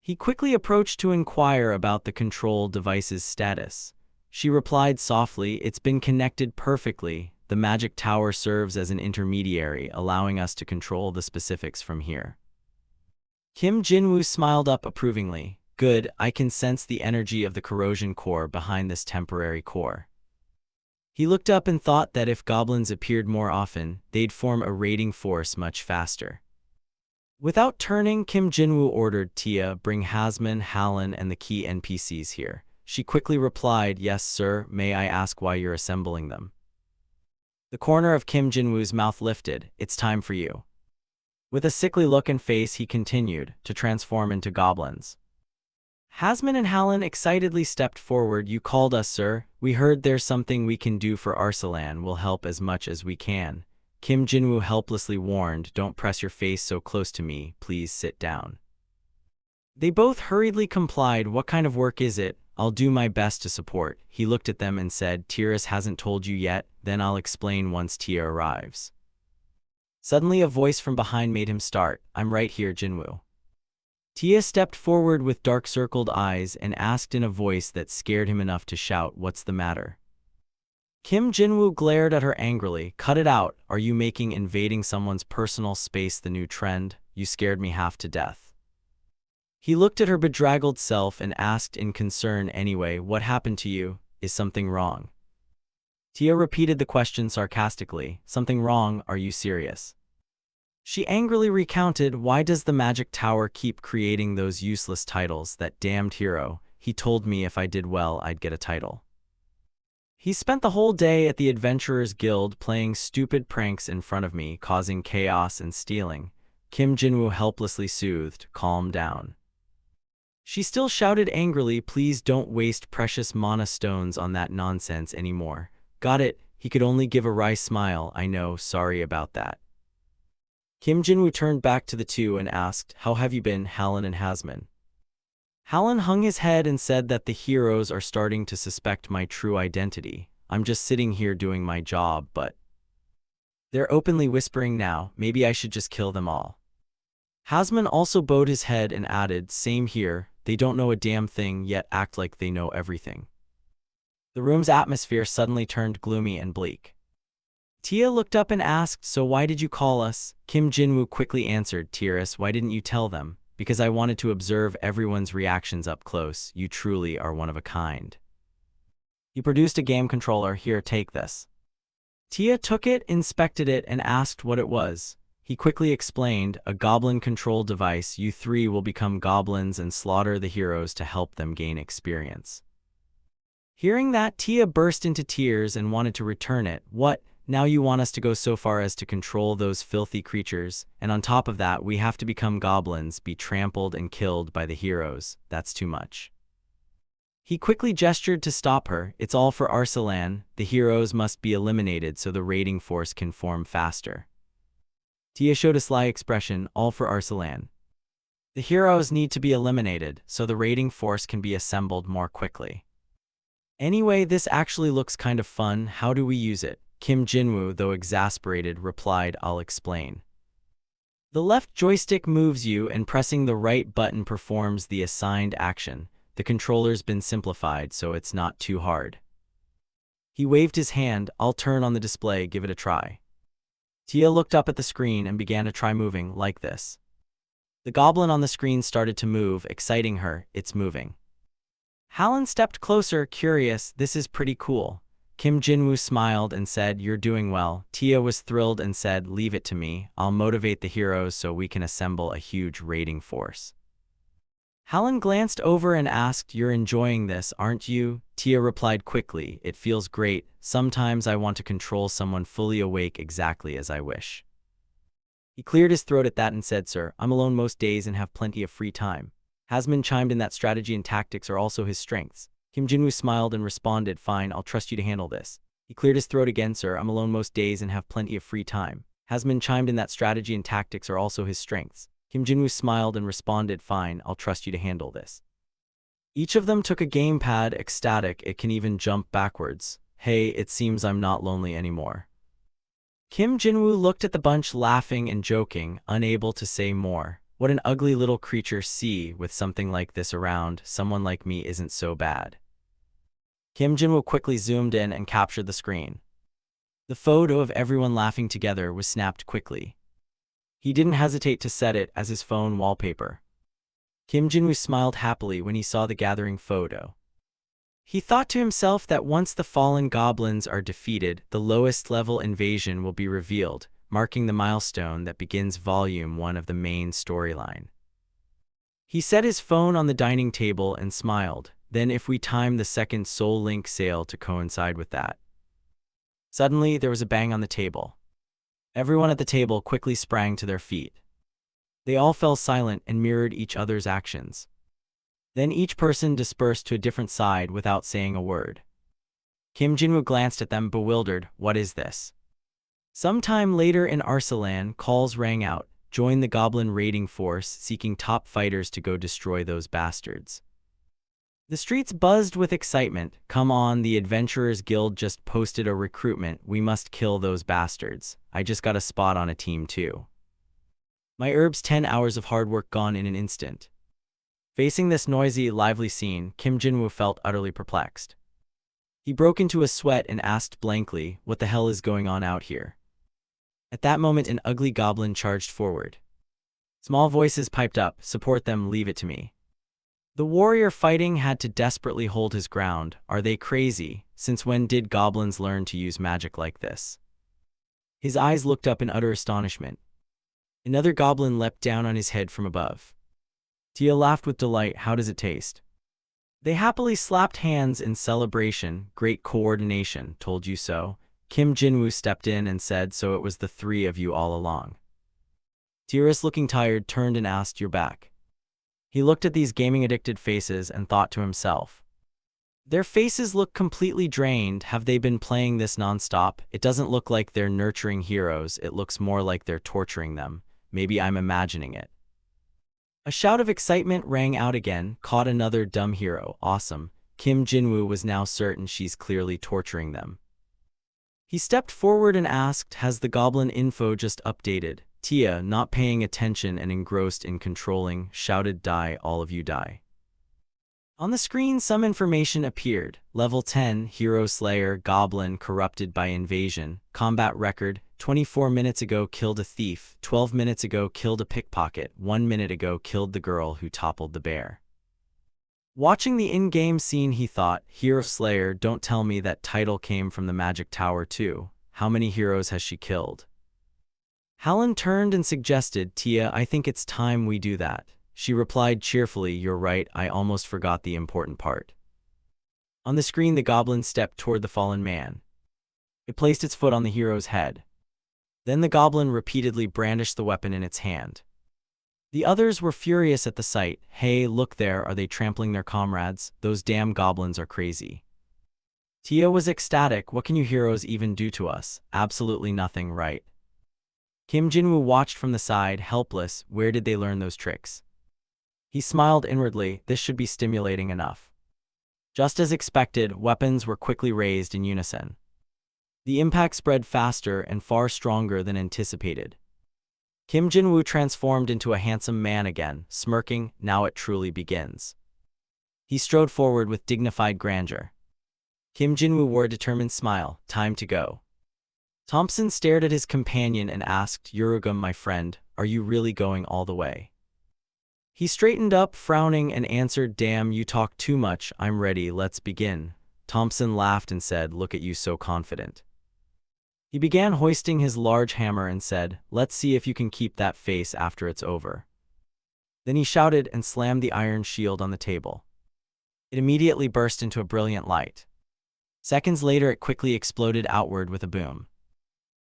He quickly approached to inquire about the control device's status. She replied softly, it's been connected perfectly. The magic tower serves as an intermediary, allowing us to control the specifics from here. Kim Jinwoo smiled up approvingly. Good, I can sense the energy of the corrosion core behind this temporary core. He looked up and thought that if goblins appeared more often, they'd form a raiding force much faster. Without turning, Kim Jinwoo ordered Tia, bring Hasman, Hallen, and the key NPCs here. She quickly replied, yes, sir. May I ask why you're assembling them? The corner of Kim Jinwoo's mouth lifted. It's time for you. With a sickly look and face, he continued to transform into goblins. Hasman and Hallen excitedly stepped forward. You called us, sir. We heard there's something we can do for Arsalan. We'll help as much as we can. Kim Jinwoo helplessly warned, don't press your face so close to me. Please sit down. They both hurriedly complied. What kind of work is it? I'll do my best to support. He looked at them and said, Tiras hasn't told you yet, then I'll explain once Tia arrives. Suddenly a voice from behind made him start. I'm right here, Jinwoo. Tia stepped forward with dark-circled eyes and asked in a voice that scared him enough to shout, what's the matter? Kim Jinwoo glared at her angrily. Cut it out. Are you making invading someone's personal space the new trend? You scared me half to death. He looked at her bedraggled self and asked in concern, anyway, what happened to you? Is something wrong? Tia repeated the question sarcastically. Something wrong? Are you serious? She angrily recounted, why does the magic tower keep creating those useless titles? That damned hero. He told me if I did well, I'd get a title. He spent the whole day at the Adventurers Guild playing stupid pranks in front of me, causing chaos and stealing. Kim Jinwoo helplessly soothed, calm down. She still shouted angrily, please don't waste precious mana stones on that nonsense anymore. Got it. He could only give a wry smile. I know, sorry about that. Kim Jinwoo turned back to the two and asked, how have you been, Hallen and Hasman? Hallen hung his head and said that the heroes are starting to suspect my true identity. I'm just sitting here doing my job, but they're openly whispering now. Maybe I should just kill them all. Hasman also bowed his head and added, same here. They don't know a damn thing, yet act like they know everything. The room's atmosphere suddenly turned gloomy and bleak. Tia looked up and asked, so why did you call us? Kim Jinwoo quickly answered, Tiras, why didn't you tell them? Because I wanted to observe everyone's reactions up close. You truly are one of a kind. You produced a game controller. Here, take this. Tia took it, inspected it, and asked what it was. He quickly explained, a goblin control device. You three will become goblins and slaughter the heroes to help them gain experience. Hearing that, Tia burst into tears and wanted to return it. What? Now you want us to go so far as to control those filthy creatures, and on top of that we have to become goblins, be trampled and killed by the heroes. That's too much. He quickly gestured to stop her. It's all for Arsalan. The heroes must be eliminated so the raiding force can form faster. Tia showed a sly expression, all for Arsalan. The heroes need to be eliminated so the raiding force can be assembled more quickly. Anyway, this actually looks kind of fun. How do we use it? Kim Jinwoo, though exasperated, replied, I'll explain. The left joystick moves you and pressing the right button performs the assigned action. The controller's been simplified so it's not too hard. He waved his hand. I'll turn on the display, give it a try. Tia looked up at the screen and began to try moving like this. The goblin on the screen started to move, exciting her. It's moving. Hallen stepped closer, curious. This is pretty cool. Kim Jinwoo smiled and said, "You're doing well." Tia was thrilled and said, "Leave it to me. I'll motivate the heroes so we can assemble a huge raiding force." Helen glanced over and asked, "You're enjoying this, aren't you?" Tia replied quickly, "It feels great. Sometimes I want to control someone fully awake exactly as I wish." He cleared his throat at that and said, "Sir, I'm alone most days and have plenty of free time." Hasman chimed in that strategy and tactics are also his strengths. Kim Jinwoo smiled and responded, "Fine, I'll trust you to handle this." He cleared his throat again, "Sir, I'm alone most days and have plenty of free time." Hasman chimed in that strategy and tactics are also his strengths. Kim Jinwoo smiled and responded, "Fine, I'll trust you to handle this." Each of them took a gamepad, ecstatic, it can even jump backwards. Hey, it seems I'm not lonely anymore. Kim Jinwoo looked at the bunch laughing and joking, unable to say more. What an ugly little creature. See, with something like this around, someone like me isn't so bad. Kim Jinwoo quickly zoomed in and captured the screen. The photo of everyone laughing together was snapped quickly. He didn't hesitate to set it as his phone wallpaper. Kim Jinwoo smiled happily when he saw the gathering photo. He thought to himself that once the fallen goblins are defeated, the lowest level invasion will be revealed, marking the milestone that begins Volume 1 of the main storyline. He set his phone on the dining table and smiled. Then if we time the second Soul Link sale to coincide with that. Suddenly, there was a bang on the table. Everyone at the table quickly sprang to their feet. They all fell silent and mirrored each other's actions. Then each person dispersed to a different side without saying a word. Kim Jinwoo glanced at them, bewildered. What is this? Sometime later in Arsalan, calls rang out. Join the goblin raiding force, seeking top fighters to go destroy those bastards. The streets buzzed with excitement. Come on, the Adventurers Guild just posted a recruitment. We must kill those bastards. I just got a spot on a team too. My herb's 10 hours of hard work gone in an instant. Facing this noisy, lively scene, Kim Jinwoo felt utterly perplexed. He broke into a sweat and asked blankly, "What the hell is going on out here?" At that moment, an ugly goblin charged forward. Small voices piped up, "Support them, leave it to me." The warrior fighting had to desperately hold his ground. Are they crazy? Since when did goblins learn to use magic like this? His eyes looked up in utter astonishment. Another goblin leapt down on his head from above. Tia laughed with delight. How does it taste? They happily slapped hands in celebration. Great coordination, told you so. Kim Jinwoo stepped in and said, "So it was the three of you all along." Tia's, looking tired, turned and asked, "You're back?" He looked at these gaming-addicted faces and thought to himself. Their faces look completely drained. Have they been playing this non-stop? It doesn't look like they're nurturing heroes. It looks more like they're torturing them. Maybe I'm imagining it. A shout of excitement rang out again. Caught another dumb hero. Awesome. Kim Jinwoo was now certain she's clearly torturing them. He stepped forward and asked, "Has the goblin info just updated?" Tia, not paying attention and engrossed in controlling, shouted, "Die, all of you die." On the screen some information appeared. Level 10, Hero Slayer, Goblin, corrupted by invasion. Combat record, 24 minutes ago killed a thief, 12 minutes ago killed a pickpocket, 1 minute ago killed the girl who toppled the bear. Watching the in-game scene, he thought, Hero Slayer, don't tell me that title came from the Magic Tower too. How many heroes has she killed? Helen turned and suggested, "Tia, I think it's time we do that." She replied cheerfully, "You're right, I almost forgot the important part." On the screen, the goblin stepped toward the fallen man. It placed its foot on the hero's head. Then the goblin repeatedly brandished the weapon in its hand. The others were furious at the sight. Hey, look there, are they trampling their comrades? Those damn goblins are crazy. Tia was ecstatic. What can you heroes even do to us? Absolutely nothing, right? Kim Jinwoo watched from the side, helpless. Where did they learn those tricks? He smiled inwardly. This should be stimulating enough. Just as expected, weapons were quickly raised in unison. The impact spread faster and far stronger than anticipated. Kim Jinwoo transformed into a handsome man again, smirking. Now it truly begins. He strode forward with dignified grandeur. Kim Jinwoo wore a determined smile. Time to go. Thompson stared at his companion and asked, "Urugum, my friend, are you really going all the way?" He straightened up, frowning, and answered, "Damn, you talk too much. I'm ready, let's begin." Thompson laughed and said, "Look at you so confident." He began hoisting his large hammer and said, "Let's see if you can keep that face after it's over." Then he shouted and slammed the iron shield on the table. It immediately burst into a brilliant light. Seconds later, it quickly exploded outward with a boom.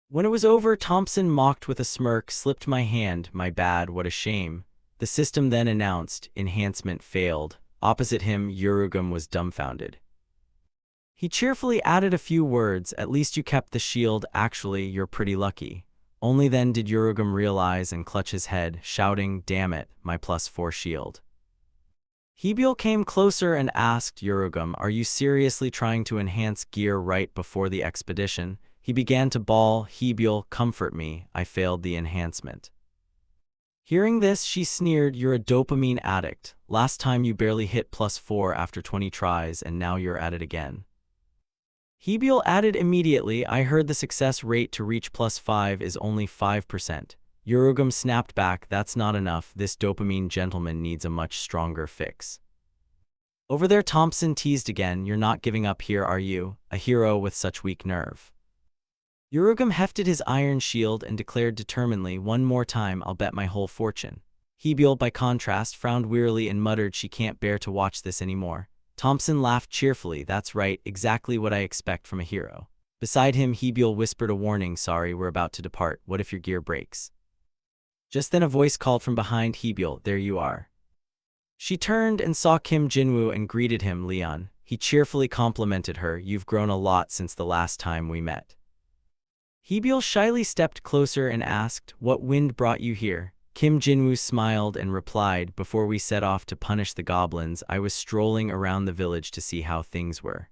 When it was over, Thompson mocked with a smirk, "Slipped my hand, my bad, what a shame." The system then announced, "Enhancement failed." Opposite him, Urugum was dumbfounded. He cheerfully added a few words, "At least you kept the shield, actually, you're pretty lucky." Only then did Urugum realize and clutch his head, shouting, "Damn it, my +4 shield." Hebiel came closer and asked, "Urugum, are you seriously trying to enhance gear right before the expedition?" He began to bawl, "Hebiel, comfort me, I failed the enhancement." Hearing this, she sneered, "You're a dopamine addict. Last time you barely hit +4 after 20 tries, and now you're at it again." Hebiel added immediately, "I heard the success rate to reach +5 is only 5%. Urugum snapped back, "That's not enough. This dopamine gentleman needs a much stronger fix." Over there, Thompson teased again, "You're not giving up here, are you? A hero with such weak nerve." Urugum hefted his iron shield and declared determinedly, "One more time, I'll bet my whole fortune." Hebiel, by contrast, frowned wearily and muttered, "She can't bear to watch this anymore." Thompson laughed cheerfully, "That's right, exactly what I expect from a hero." Beside him, Hebiel whispered a warning, "Sorry, we're about to depart. What if your gear breaks?" Just then a voice called from behind Hebiel, "There you are." She turned and saw Kim Jinwoo and greeted him, "Leon." He cheerfully complimented her, "You've grown a lot since the last time we met." Hebiel shyly stepped closer and asked, "What wind brought you here?" Kim Jinwoo smiled and replied, "Before we set off to punish the goblins, I was strolling around the village to see how things were."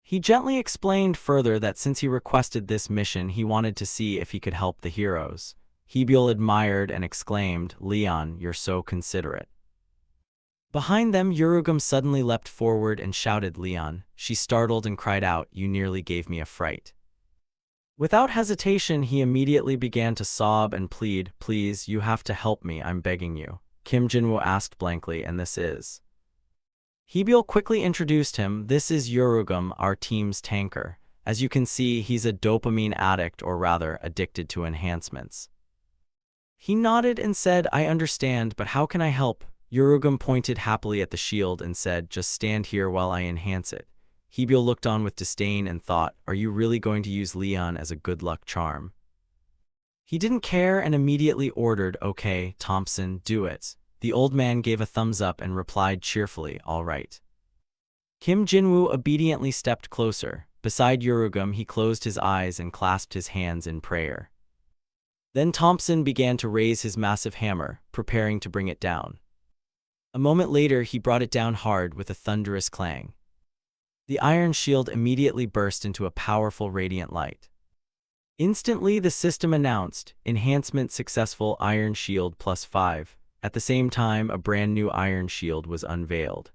He gently explained further that since he requested this mission, he wanted to see if he could help the heroes. Hebiel admired and exclaimed, "Leon, you're so considerate." Behind them, Urugum suddenly leapt forward and shouted, "Leon." She startled and cried out, "You nearly gave me a fright." Without hesitation, he immediately began to sob and plead, "Please, you have to help me, I'm begging you." Kim Jinwoo asked blankly, "And this is?" Hebiel quickly introduced him, "This is Urugum, our team's tanker. As you can see, he's a dopamine addict, or rather, addicted to enhancements." He nodded and said, "I understand, but how can I help?" Urugum pointed happily at the shield and said, "Just stand here while I enhance it." Hebiel looked on with disdain and thought, "Are you really going to use Leon as a good luck charm?" He didn't care and immediately ordered, "Okay, Thompson, do it." The old man gave a thumbs up and replied cheerfully, "All right." Kim Jinwoo obediently stepped closer. Beside Urugum, he closed his eyes and clasped his hands in prayer. Then Thompson began to raise his massive hammer, preparing to bring it down. A moment later, he brought it down hard with a thunderous clang. The iron shield immediately burst into a powerful radiant light. Instantly, the system announced, "Enhancement successful, iron shield +5. At the same time, a brand new iron shield was unveiled.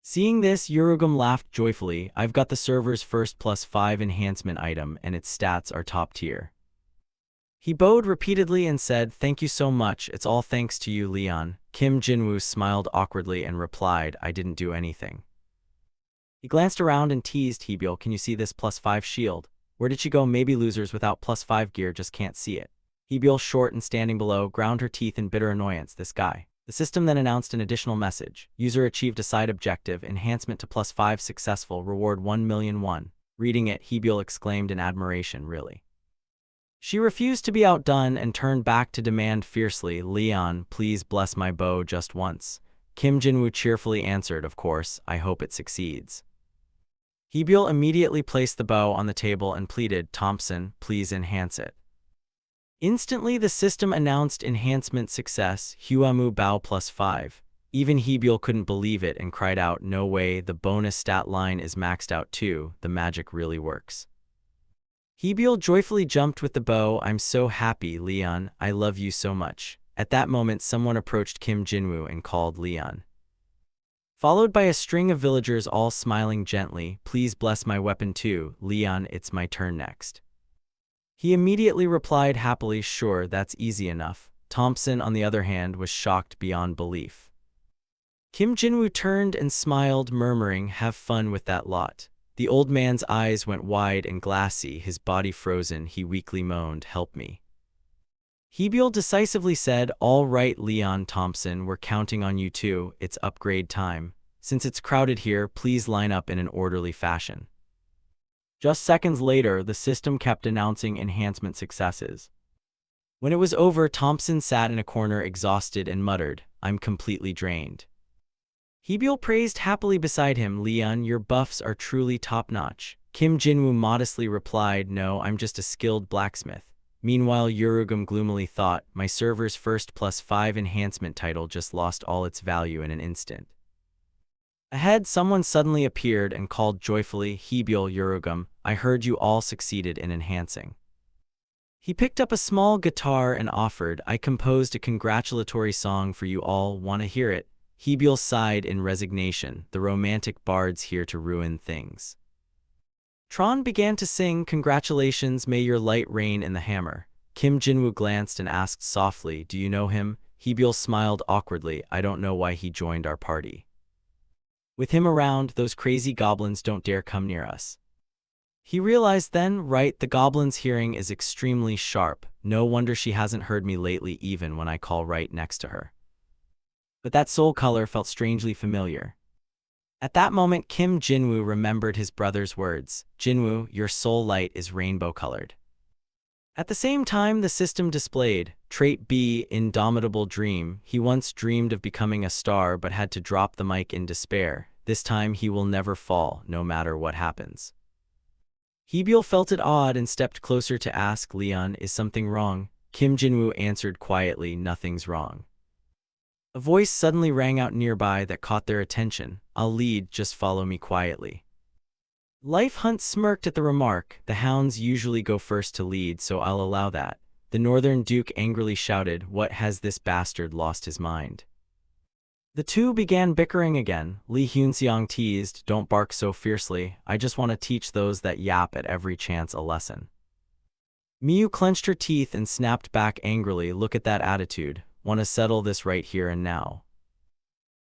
Seeing this, Urugum laughed joyfully, "I've got the server's first +5 enhancement item, and its stats are top tier." He bowed repeatedly and said, "Thank you so much, it's all thanks to you, Leon." Kim Jinwoo smiled awkwardly and replied, "I didn't do anything." He glanced around and teased, "Hebiel, can you see this +5 shield? Where did she go? Maybe losers without +5 gear just can't see it." Hebiel, short and standing below, ground her teeth in bitter annoyance, "This guy." The system then announced an additional message. "User achieved a side objective, enhancement to +5 successful, reward 1,000,001. Reading it, Hebiel exclaimed in admiration, "Really?" She refused to be outdone and turned back to demand fiercely, "Leon, please bless my bow just once." Kim Jinwoo cheerfully answered, "Of course, I hope it succeeds." Hebiel immediately placed the bow on the table and pleaded, "Thompson, please enhance it." Instantly, the system announced enhancement success, Huamu bow +5. Even Hebiel couldn't believe it and cried out, "No way, the bonus stat line is maxed out too, the magic really works." Hebiel joyfully jumped with the bow, "I'm so happy, Leon, I love you so much." At that moment, someone approached Kim Jinwoo and called, "Leon." Followed by a string of villagers all smiling gently, "Please bless my weapon too, Leon, it's my turn next." He immediately replied happily, "Sure, that's easy enough." Thompson, on the other hand, was shocked beyond belief. Kim Jinwoo turned and smiled, murmuring, "Have fun with that lot." The old man's eyes went wide and glassy, his body frozen. He weakly moaned, "Help me." Hebyul decisively said, "All right, Leon Thompson, we're counting on you too. It's upgrade time. Since it's crowded here, please line up in an orderly fashion." Just seconds later, the system kept announcing enhancement successes. When it was over, Thompson sat in a corner exhausted and muttered, "I'm completely drained." Hebyul praised happily beside him, "Leon, your buffs are truly top-notch." Kim Jinwoo modestly replied, "No, I'm just a skilled blacksmith." Meanwhile, Urugum gloomily thought, "My server's first +5 enhancement title just lost all its value in an instant." Ahead, someone suddenly appeared and called joyfully, "Hebyul, Urugum, I heard you all succeeded in enhancing." He picked up a small guitar and offered, "I composed a congratulatory song for you all. Want to hear it?" Hebyul sighed in resignation, "The romantic bard's here to ruin things." Tron began to sing, "Congratulations, may your light reign in the hammer." Kim Jinwoo glanced and asked softly, "Do you know him?" Hebyul smiled awkwardly, "I don't know why he joined our party. With him around, those crazy goblins don't dare come near us." He realized then, right, the goblin's hearing is extremely sharp. No wonder she hasn't heard me lately even when I call right next to her. But that soul color felt strangely familiar. At that moment, Kim Jinwoo remembered his brother's words, "Jinwoo, your soul light is rainbow-colored." At the same time, the system displayed, Trait B, Indomitable Dream. He once dreamed of becoming a star but had to drop the mic in despair. This time he will never fall, no matter what happens. Hebyul felt it odd and stepped closer to ask, "Leon, is something wrong?" Kim Jinwoo answered quietly, "Nothing's wrong." A voice suddenly rang out nearby that caught their attention, "I'll lead, just follow me quietly." Life Hunt smirked at the remark, "The hounds usually go first to lead, so I'll allow that." The Northern Duke angrily shouted, "What, has this bastard lost his mind?" The two began bickering again. Lee Hyunseong teased, "Don't bark so fiercely, I just want to teach those that yap at every chance a lesson." Miyu clenched her teeth and snapped back angrily, "Look at that attitude. Want to settle this right here and now."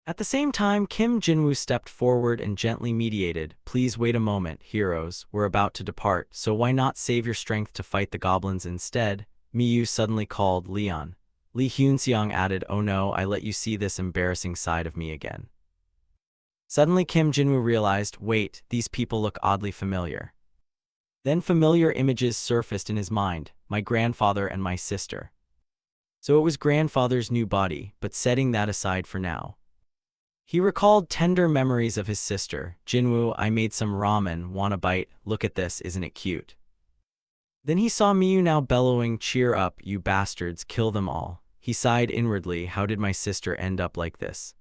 At the same time, Kim Jinwoo stepped forward and gently mediated, "Please wait a moment, heroes, we're about to depart, so why not save your strength to fight the goblins instead?" Miyu suddenly called, "Leon." Lee Hyunseong added, "Oh no, I let you see this embarrassing side of me again." Suddenly Kim Jinwoo realized, wait, these people look oddly familiar. Then familiar images surfaced in his mind, my grandfather and my sister. So it was grandfather's new body, but setting that aside for now. He recalled tender memories of his sister. "Jinwoo, I made some ramen, want a bite? Look at this, isn't it cute?" Then he saw Miyu now bellowing, "Cheer up, you bastards, kill them all." He sighed inwardly, how did my sister end up like this?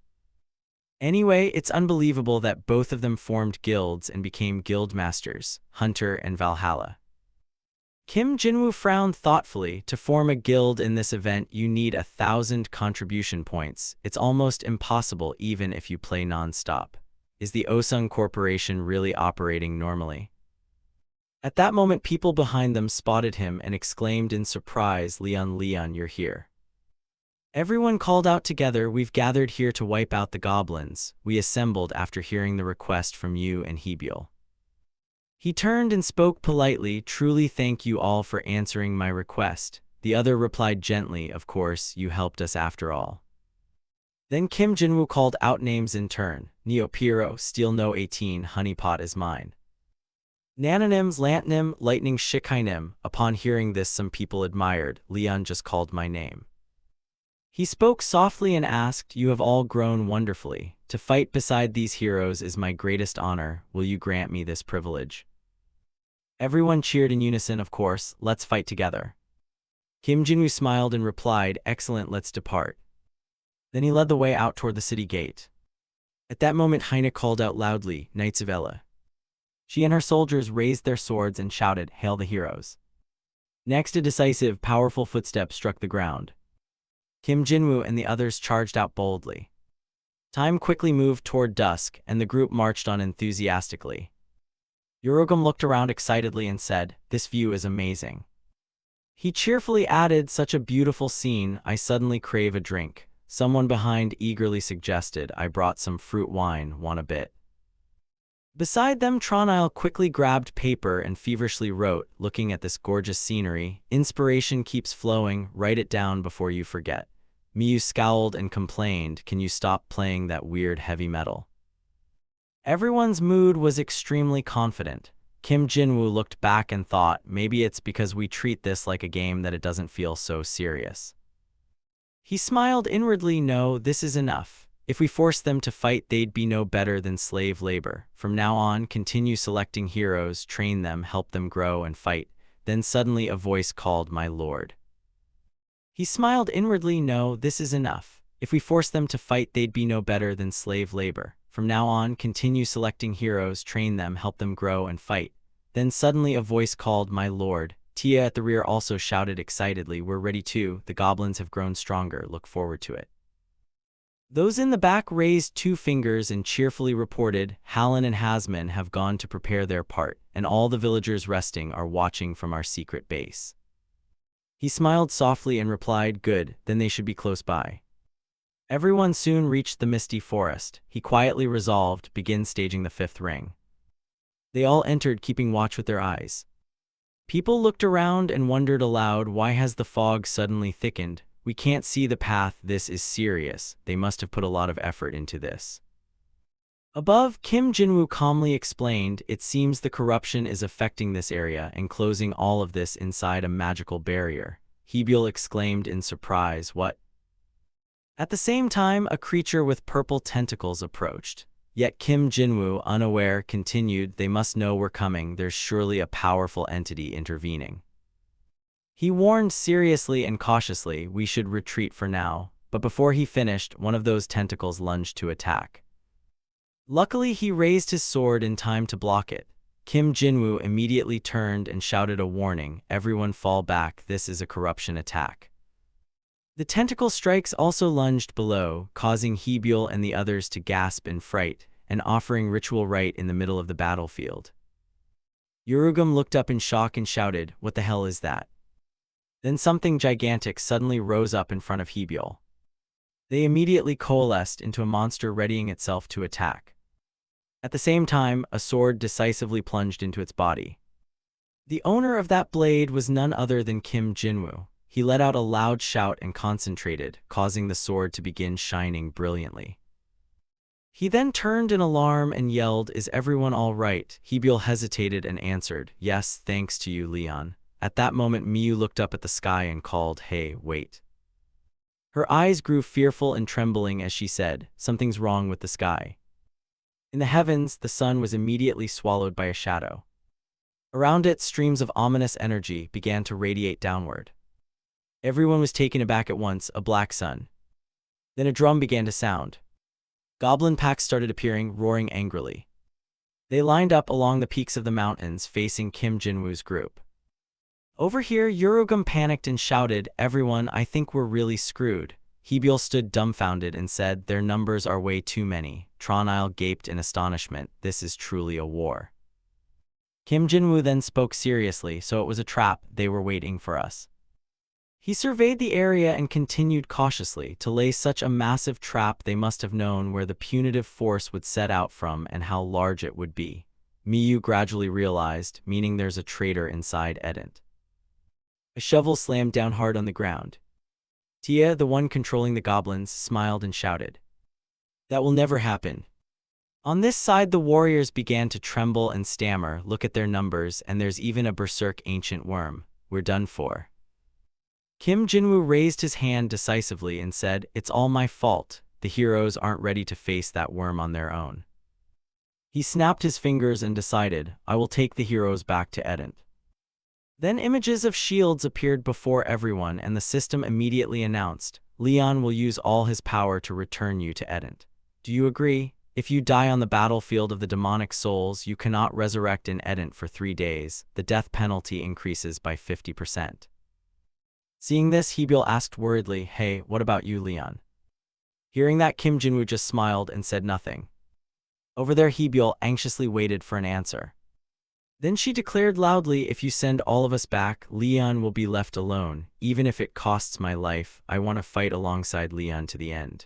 Anyway, it's unbelievable that both of them formed guilds and became guild masters, Hunter and Valhalla. Kim Jinwoo frowned thoughtfully. To form a guild in this event, you need 1,000 contribution points. It's almost impossible even if you play non-stop. Is the Osung Corporation really operating normally? At that moment, people behind them spotted him and exclaimed in surprise, "Leon, Leon, you're here." Everyone called out together, "We've gathered here to wipe out the goblins. We assembled after hearing the request from you and Hebyul." He turned and spoke politely, "Truly thank you all for answering my request." The other replied gently, "Of course, you helped us after all." Then Kim Jinwoo called out names in turn, "Neo Piro, Steel No 18, Honeypot is mine. Nanonyms, Lantnym, Lightning Shikainim." Upon hearing this, some people admired, "Leon just called my name." He spoke softly and asked, "You have all grown wonderfully. To fight beside these heroes is my greatest honor. Will you grant me this privilege?" Everyone cheered in unison, "Of course, let's fight together." Kim Jinwoo smiled and replied, "Excellent, let's depart." Then he led the way out toward the city gate. At that moment, Heine called out loudly, "Knights of Ella." She and her soldiers raised their swords and shouted, "Hail the heroes." Next, a decisive, powerful footstep struck the ground. Kim Jinwoo and the others charged out boldly. Time quickly moved toward dusk, and the group marched on enthusiastically. Urugum looked around excitedly and said, "This view is amazing." He cheerfully added, "Such a beautiful scene, I suddenly crave a drink." Someone behind eagerly suggested, I brought some fruit wine, want a bit? Beside them, Tronile quickly grabbed paper and feverishly wrote, looking at this gorgeous scenery, inspiration keeps flowing, write it down before you forget. Miyu scowled and complained, can you stop playing that weird heavy metal? Everyone's mood was extremely confident. Kim Jinwoo looked back and thought, maybe it's because we treat this like a game that it doesn't feel so serious. He smiled inwardly, no, this is enough. If we force them to fight, they'd be no better than slave labor. From now on, continue selecting heroes, train them, help them grow and fight. Then suddenly a voice called, my lord. He smiled inwardly, no, this is enough. If we force them to fight, they'd be no better than slave labor. From now on, continue selecting heroes, train them, help them grow and fight. Then suddenly a voice called, my lord. Tia at the rear also shouted excitedly, we're ready too, the goblins have grown stronger, look forward to it. Those in the back raised 2 fingers and cheerfully reported, Hallen and Hasman have gone to prepare their part, and all the villagers resting are watching from our secret base. He smiled softly and replied, good, then they should be close by. Everyone soon reached the misty forest. He quietly resolved, begin staging the 5th ring. They all entered, keeping watch with their eyes. People looked around and wondered aloud, why has the fog suddenly thickened? We can't see the path, this is serious. They must have put a lot of effort into this. Above, Kim Jinwoo calmly explained, it seems the corruption is affecting this area and closing all of this inside a magical barrier. Hebyul exclaimed in surprise, what? At the same time, a creature with purple tentacles approached. Yet Kim Jinwoo, unaware, continued, they must know we're coming, there's surely a powerful entity intervening. He warned seriously and cautiously, we should retreat for now, but before he finished, one of those tentacles lunged to attack. Luckily, he raised his sword in time to block it. Kim Jinwoo immediately turned and shouted a warning, everyone fall back, this is a corruption attack. The tentacle strikes also lunged below, causing Hebyul and the others to gasp in fright, and offering ritual right in the middle of the battlefield. Urugum looked up in shock and shouted, what the hell is that? Then something gigantic suddenly rose up in front of Hebyul. They immediately coalesced into a monster readying itself to attack. At the same time, a sword decisively plunged into its body. The owner of that blade was none other than Kim Jinwoo. He let out a loud shout and concentrated, causing the sword to begin shining brilliantly. He then turned in alarm and yelled, is everyone all right? Hebyul hesitated and answered, yes, thanks to you, Leon. At that moment, Miyu looked up at the sky and called, hey, wait. Her eyes grew fearful and trembling as she said, something's wrong with the sky. In the heavens, the sun was immediately swallowed by a shadow. Around it, streams of ominous energy began to radiate downward. Everyone was taken aback at once, a black sun. Then a drum began to sound. Goblin packs started appearing, roaring angrily. They lined up along the peaks of the mountains, facing Kim Jinwoo's group. Over here, Urugum panicked and shouted, everyone, I think we're really screwed. Hebyul stood dumbfounded and said, their numbers are way too many. Tronile gaped in astonishment, this is truly a war. Kim Jinwoo then spoke seriously, so it was a trap, they were waiting for us. He surveyed the area and continued cautiously, to lay such a massive trap they must have known where the punitive force would set out from and how large it would be. Miyu gradually realized, meaning there's a traitor inside Edent. A shovel slammed down hard on the ground. Tia, the one controlling the goblins, smiled and shouted, that will never happen. On this side, the warriors began to tremble and stammer, look at their numbers, and there's even a berserk ancient worm. We're done for. Kim Jinwoo raised his hand decisively and said, it's all my fault. The heroes aren't ready to face that worm on their own. He snapped his fingers and decided, I will take the heroes back to Edent. Then images of shields appeared before everyone and the system immediately announced, Leon will use all his power to return you to Edent. Do you agree? If you die on the battlefield of the demonic souls, you cannot resurrect in Edent for 3 days. The death penalty increases by 50%. Seeing this, Hebyul asked worriedly, hey, what about you, Leon? Hearing that, Kim Jinwoo just smiled and said nothing. Over there, Hebyul anxiously waited for an answer. Then she declared loudly, if you send all of us back, Leon will be left alone. Even if it costs my life, I want to fight alongside Leon to the end.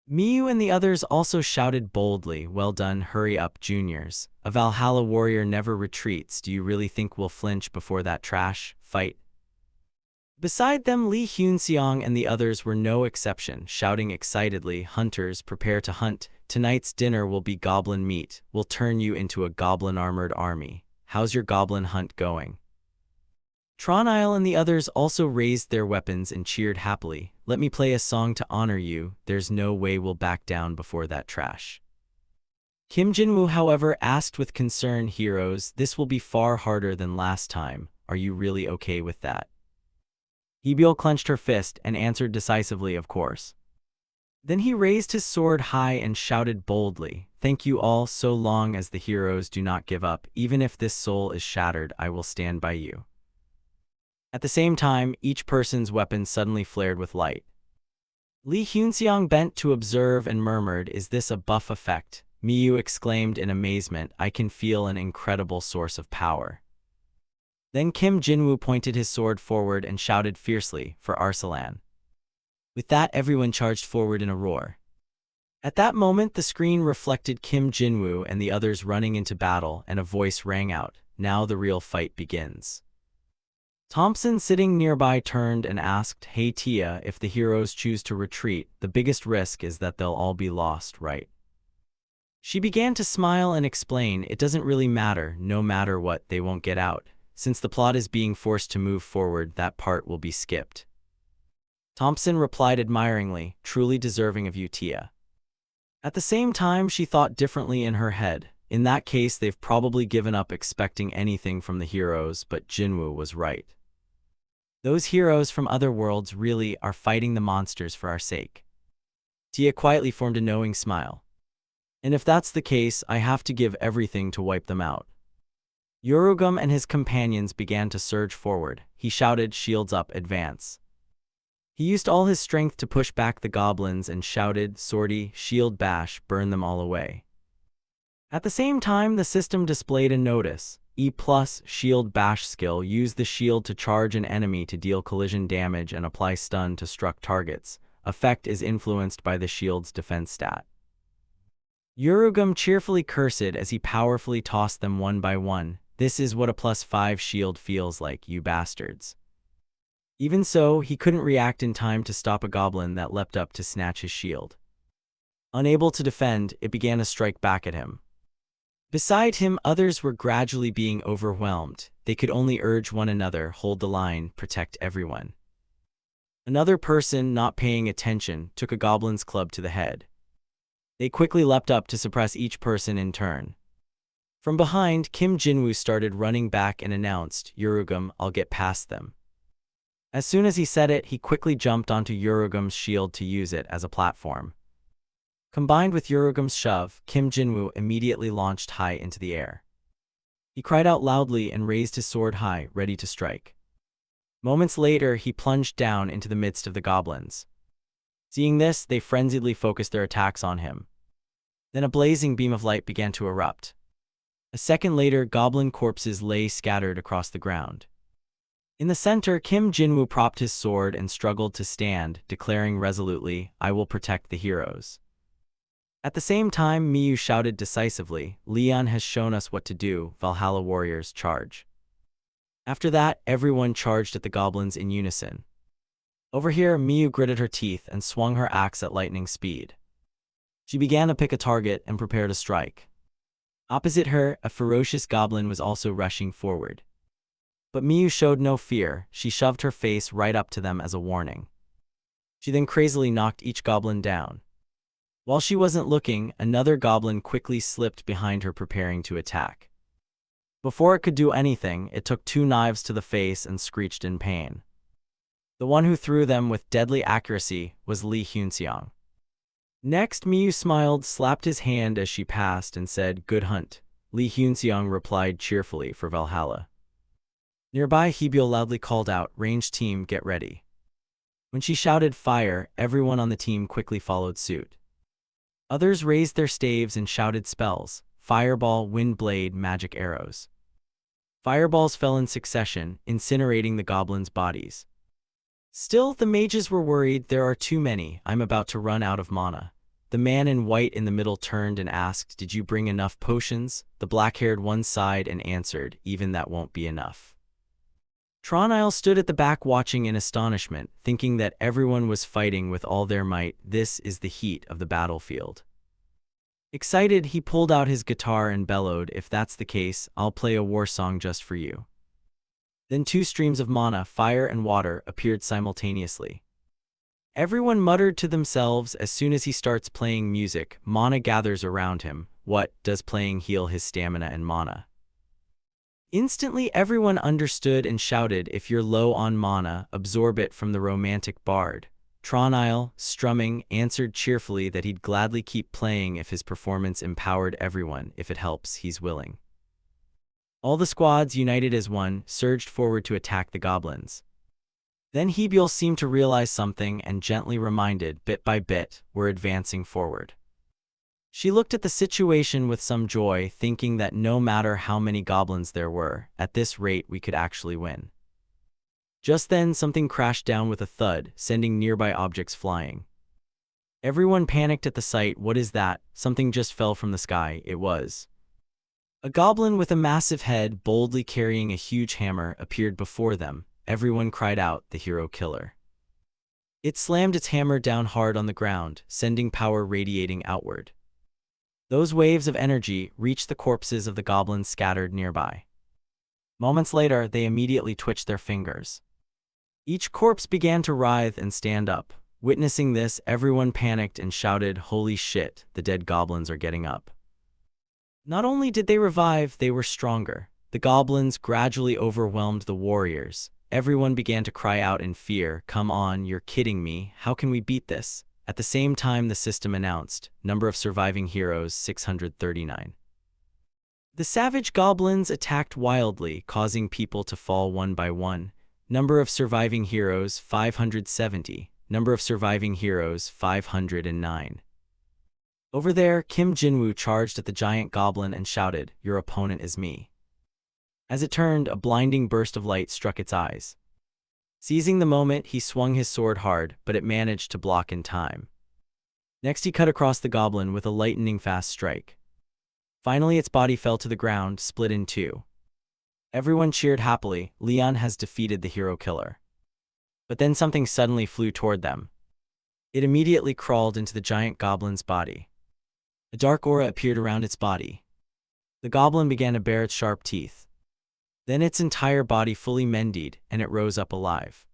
Miyu and the others also shouted boldly, well done, hurry up, juniors. A Valhalla warrior never retreats. Do you really think we'll flinch before that trash? Fight. Beside them, Lee Hyun-seong and the others were no exception, shouting excitedly, hunters, prepare to hunt. Tonight's dinner will be goblin meat. We'll turn you into a goblin-armored army. How's your goblin hunt going? Tronile and the others also raised their weapons and cheered happily. Let me play a song to honor you. There's no way we'll back down before that trash. Kim Jinwoo, however, asked with concern, heroes, this will be far harder than last time. Are you really okay with that? Hibyo clenched her fist and answered decisively, of course. Then he raised his sword high and shouted boldly, thank you all, so long as the heroes do not give up. Even if this soul is shattered, I will stand by you. At the same time, each person's weapon suddenly flared with light. Lee Hyun-seong bent to observe and murmured, is this a buff effect? Miyu exclaimed in amazement, I can feel an incredible source of power. Then Kim Jinwoo pointed his sword forward and shouted fiercely, for Arsalan. With that, everyone charged forward in a roar. At that moment, the screen reflected Kim Jinwoo and the others running into battle, and a voice rang out, now the real fight begins. Thompson, sitting nearby, turned and asked, hey Tia, if the heroes choose to retreat, the biggest risk is that they'll all be lost, right? She began to smile and explain, it doesn't really matter, no matter what, they won't get out. Since the plot is being forced to move forward, that part will be skipped. Thompson replied admiringly, truly deserving of you, Tia. At the same time, she thought differently in her head. In that case, they've probably given up expecting anything from the heroes, but Jinwoo was right. Those heroes from other worlds really are fighting the monsters for our sake. Tia quietly formed a knowing smile. And if that's the case, I have to give everything to wipe them out. Yorugum and his companions began to surge forward. He shouted, shields up, advance. He used all his strength to push back the goblins and shouted, sortie, shield bash, burn them all away. At the same time, the system displayed a notice. E+ shield bash skill, use the shield to charge an enemy to deal collision damage and apply stun to struck targets. Effect is influenced by the shield's defense stat. Yorugum cheerfully cursed as he powerfully tossed them one by one. This is what a +5 shield feels like, you bastards. Even so, he couldn't react in time to stop a goblin that leapt up to snatch his shield. Unable to defend, it began to strike back at him. Beside him, others were gradually being overwhelmed. They could only urge one another, hold the line, protect everyone. Another person, not paying attention, took a goblin's club to the head. They quickly leapt up to suppress each person in turn. From behind, Kim Jinwoo started running back and announced, Yorugum, I'll get past them. As soon as he said it, he quickly jumped onto Yorugum's shield to use it as a platform. Combined with Yorugum's shove, Kim Jinwoo immediately launched high into the air. He cried out loudly and raised his sword high, ready to strike. Moments later, he plunged down into the midst of the goblins. Seeing this, they frenziedly focused their attacks on him. Then a blazing beam of light began to erupt. A second later, goblin corpses lay scattered across the ground. In the center, Kim Jinwoo propped his sword and struggled to stand, declaring resolutely, I will protect the heroes. At the same time, Miyu shouted decisively, Leon has shown us what to do, Valhalla warriors, charge. After that, everyone charged at the goblins in unison. Over here, Miyu gritted her teeth and swung her axe at lightning speed. She began to pick a target and prepare to strike. Opposite her, a ferocious goblin was also rushing forward. But Miyu showed no fear. She shoved her face right up to them as a warning. She then crazily knocked each goblin down. While she wasn't looking, another goblin quickly slipped behind her, preparing to attack. Before it could do anything, it took 2 knives to the face and screeched in pain. The one who threw them with deadly accuracy was Lee Hyun-seong. Next, Miyu smiled, slapped his hand as she passed, and said, good hunt. Lee Hyun-seong replied cheerfully, for Valhalla. Nearby, Hibyo loudly called out, range team, get ready. When she shouted fire, everyone on the team quickly followed suit. Others raised their staves and shouted spells. fireball, wind blade, magic arrows. Fireballs fell in succession, incinerating the goblins' bodies. Still, the mages were worried. There are too many. I'm about to run out of mana. The man in white in the middle turned and asked, "Did you bring enough potions?" The black-haired one sighed and answered, "Even that won't be enough." Tronile stood at the back watching in astonishment, thinking that everyone was fighting with all their might. This is the heat of the battlefield. Excited, he pulled out his guitar and bellowed, "If that's the case, I'll play a war song just for you." Then two streams of mana, fire and water, appeared simultaneously. Everyone muttered to themselves. As soon as he starts playing music, mana gathers around him. What, does playing heal his stamina and mana? Instantly everyone understood and shouted, "If you're low on mana, absorb it from the romantic bard." Tronile, strumming, answered cheerfully that he'd gladly keep playing if his performance empowered everyone. If it helps, he's willing. All the squads, united as one, surged forward to attack the goblins. Then Hebiel seemed to realize something and gently reminded, "Bit by bit, we're advancing forward." She looked at the situation with some joy, thinking that no matter how many goblins there were, at this rate we could actually win. Just then something crashed down with a thud, sending nearby objects flying. Everyone panicked at the sight. "What is that?" Something just fell from the sky. It was a goblin with a massive head, boldly carrying a huge hammer, appeared before them. Everyone cried out, "The hero killer." It slammed its hammer down hard on the ground, sending power radiating outward. Those waves of energy reached the corpses of the goblins scattered nearby. Moments later, they immediately twitched their fingers. Each corpse began to writhe and stand up. Witnessing this, everyone panicked and shouted, "Holy shit, the dead goblins are getting up." Not only did they revive, they were stronger. The goblins gradually overwhelmed the warriors. Everyone began to cry out in fear, "Come on, you're kidding me. How can we beat this?" At the same time, the system announced, number of surviving heroes 639. The savage goblins attacked wildly, causing people to fall one by one. Number of surviving heroes 570. Number of surviving heroes 509. Over there, Kim Jinwoo charged at the giant goblin and shouted, "Your opponent is me." As it turned, a blinding burst of light struck its eyes. Seizing the moment, he swung his sword hard, but it managed to block in time. Next, he cut across the goblin with a lightning-fast strike. Finally, its body fell to the ground, split in two. Everyone cheered happily. Leon has defeated the hero killer. But then something suddenly flew toward them. It immediately crawled into the giant goblin's body. A dark aura appeared around its body. The goblin began to bare its sharp teeth. Then its entire body fully mended, and it rose up alive.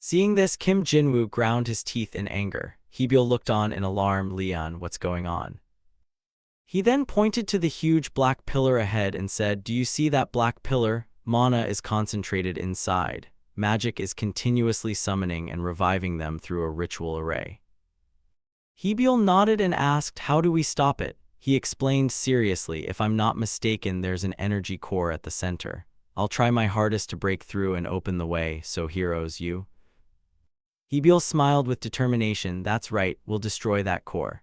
Seeing this, Kim Jinwoo ground his teeth in anger. Hebiel looked on in alarm. "Leon, what's going on?" He then pointed to the huge black pillar ahead and said, "Do you see that black pillar? Mana is concentrated inside. Magic is continuously summoning and reviving them through a ritual array." Hebiel nodded and asked, "How do we stop it?" He explained seriously, "If I'm not mistaken, there's an energy core at the center. I'll try my hardest to break through and open the way, so heroes, you." Hebiel smiled with determination. "That's right, we'll destroy that core."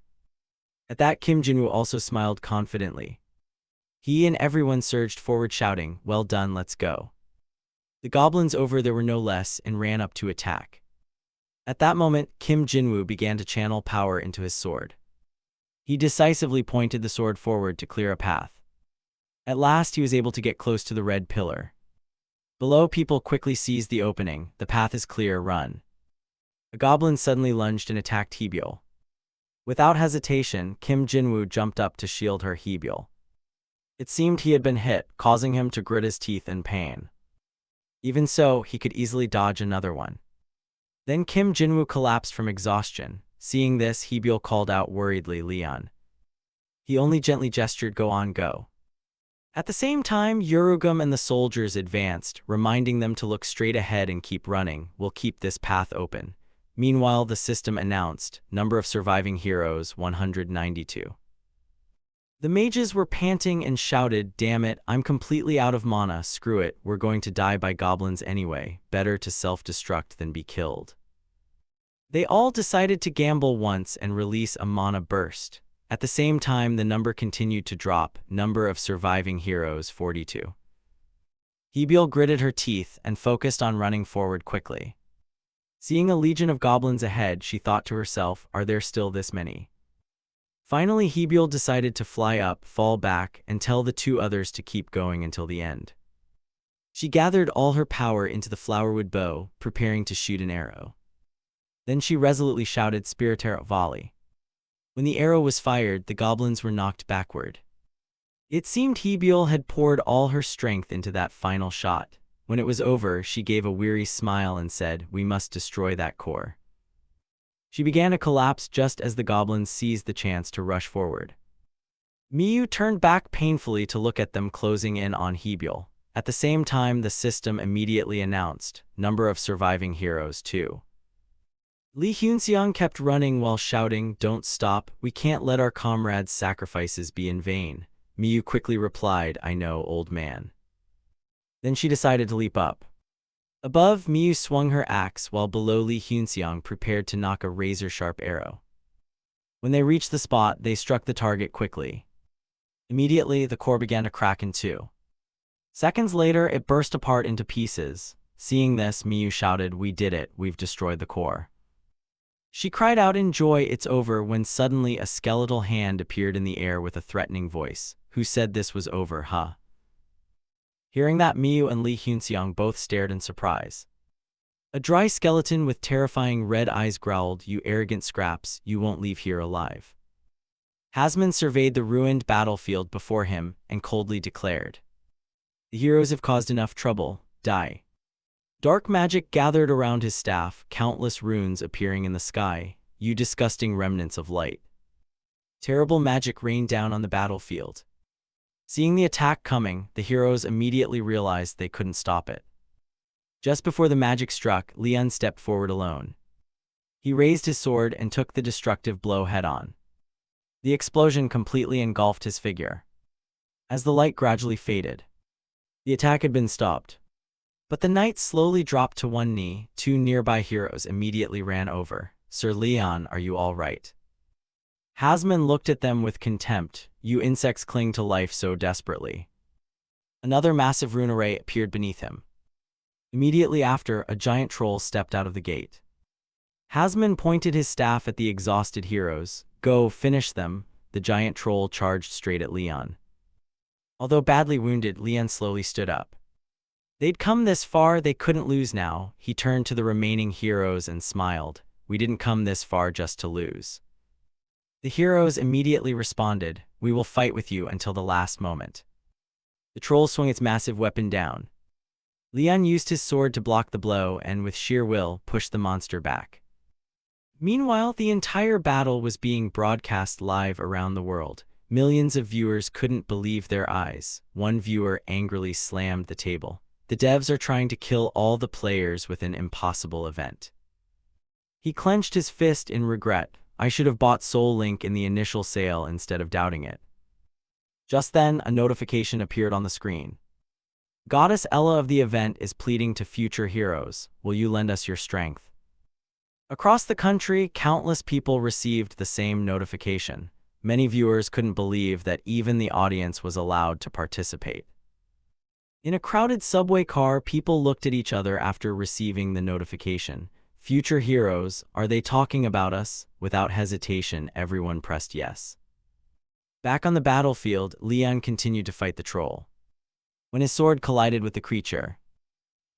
At that, Kim Jinwoo also smiled confidently. He and everyone surged forward shouting, "Well done, let's go." The goblins over there were no less and ran up to attack. At that moment, Kim Jinwoo began to channel power into his sword. He decisively pointed the sword forward to clear a path. At last, he was able to get close to the red pillar. Below, people quickly seized the opening. "The path is clear, run." A goblin suddenly lunged and attacked Hebiel. Without hesitation, Kim Jinwoo jumped up to shield her Hebiel. It seemed he had been hit, causing him to grit his teeth in pain. Even so, he could easily dodge another one. Then Kim Jinwoo collapsed from exhaustion. Seeing this, Hebiel called out worriedly, "Leon." He only gently gestured, "Go on, go." At the same time, Urugum and the soldiers advanced, reminding them to look straight ahead and keep running. "We'll keep this path open." Meanwhile, the system announced, number of surviving heroes 192. The mages were panting and shouted, "Damn it, I'm completely out of mana, screw it, we're going to die by goblins anyway, better to self-destruct than be killed." They all decided to gamble once and release a mana burst. At the same time, the number continued to drop, number of surviving heroes 42. Hebiel gritted her teeth and focused on running forward quickly. Seeing a legion of goblins ahead, she thought to herself, are there still this many? Finally, Hebiel decided to fly up, fall back, and tell the two others to keep going until the end. She gathered all her power into the flowerwood bow, preparing to shoot an arrow. Then she resolutely shouted, Spiritarra volley. When the arrow was fired, the goblins were knocked backward. It seemed Hebiel had poured all her strength into that final shot. When it was over, she gave a weary smile and said, we must destroy that core. She began to collapse just as the goblins seized the chance to rush forward. Miyu turned back painfully to look at them closing in on Hebiel. At the same time, the system immediately announced, number of surviving heroes 2. Li Hunxiang kept running while shouting, don't stop, we can't let our comrades' sacrifices be in vain. Miyu quickly replied, I know, old man. Then she decided to leap up. Above, Miyu swung her axe while below Li Hunxiang prepared to knock a razor-sharp arrow. When they reached the spot, they struck the target quickly. Immediately, the core began to crack in two. Seconds later, it burst apart into pieces. Seeing this, Miyu shouted, we did it, we've destroyed the core. She cried out in joy, it's over, when suddenly a skeletal hand appeared in the air with a threatening voice. Who said this was over, huh? Hearing that, Miyu and Li Hunxiang both stared in surprise. A dry skeleton with terrifying red eyes growled, you arrogant scraps, you won't leave here alive. Hasman surveyed the ruined battlefield before him and coldly declared, the heroes have caused enough trouble, die. Dark magic gathered around his staff, countless runes appearing in the sky, you disgusting remnants of light. Terrible magic rained down on the battlefield. Seeing the attack coming, the heroes immediately realized they couldn't stop it. Just before the magic struck, Lian stepped forward alone. He raised his sword and took the destructive blow head-on. The explosion completely engulfed his figure. As the light gradually faded, the attack had been stopped. But the knight slowly dropped to one knee. Two nearby heroes immediately ran over. Sir Lian, are you all right? Hasman looked at them with contempt. You insects cling to life so desperately. Another massive rune array appeared beneath him. Immediately after, a giant troll stepped out of the gate. Hasman pointed his staff at the exhausted heroes. Go, finish them. The giant troll charged straight at Lian. Although badly wounded, Lian slowly stood up. They'd come this far, they couldn't lose now. He turned to the remaining heroes and smiled. We didn't come this far just to lose. The heroes immediately responded, we will fight with you until the last moment. The troll swung its massive weapon down. Lian used his sword to block the blow and, with sheer will, pushed the monster back. Meanwhile, the entire battle was being broadcast live around the world. Millions of viewers couldn't believe their eyes. One viewer angrily slammed the table. The devs are trying to kill all the players with an impossible event. He clenched his fist in regret. I should have bought Soul Link in the initial sale instead of doubting it. Just then, a notification appeared on the screen. Goddess Ella of the event is pleading to future heroes. Will you lend us your strength? Across the country, countless people received the same notification. Many viewers couldn't believe that even the audience was allowed to participate. In a crowded subway car, people looked at each other after receiving the notification. Future heroes, are they talking about us? Without hesitation, everyone pressed yes. Back on the battlefield, Lian continued to fight the troll. When his sword collided with the creature,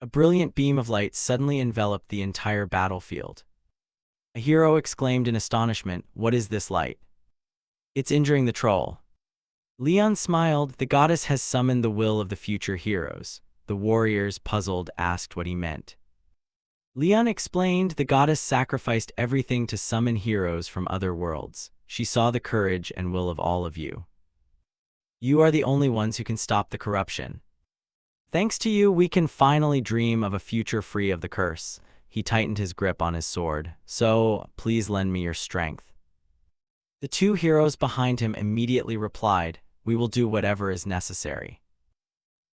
a brilliant beam of light suddenly enveloped the entire battlefield. A hero exclaimed in astonishment, what is this light? It's injuring the troll. Lian smiled. The goddess has summoned the will of the future heroes. The warriors, puzzled, asked what he meant. Lian explained the goddess sacrificed everything to summon heroes from other worlds. She saw the courage and will of all of you. You are the only ones who can stop the corruption. Thanks to you, we can finally dream of a future free of the curse. He tightened his grip on his sword. So, please lend me your strength. The two heroes behind him immediately replied, we will do whatever is necessary.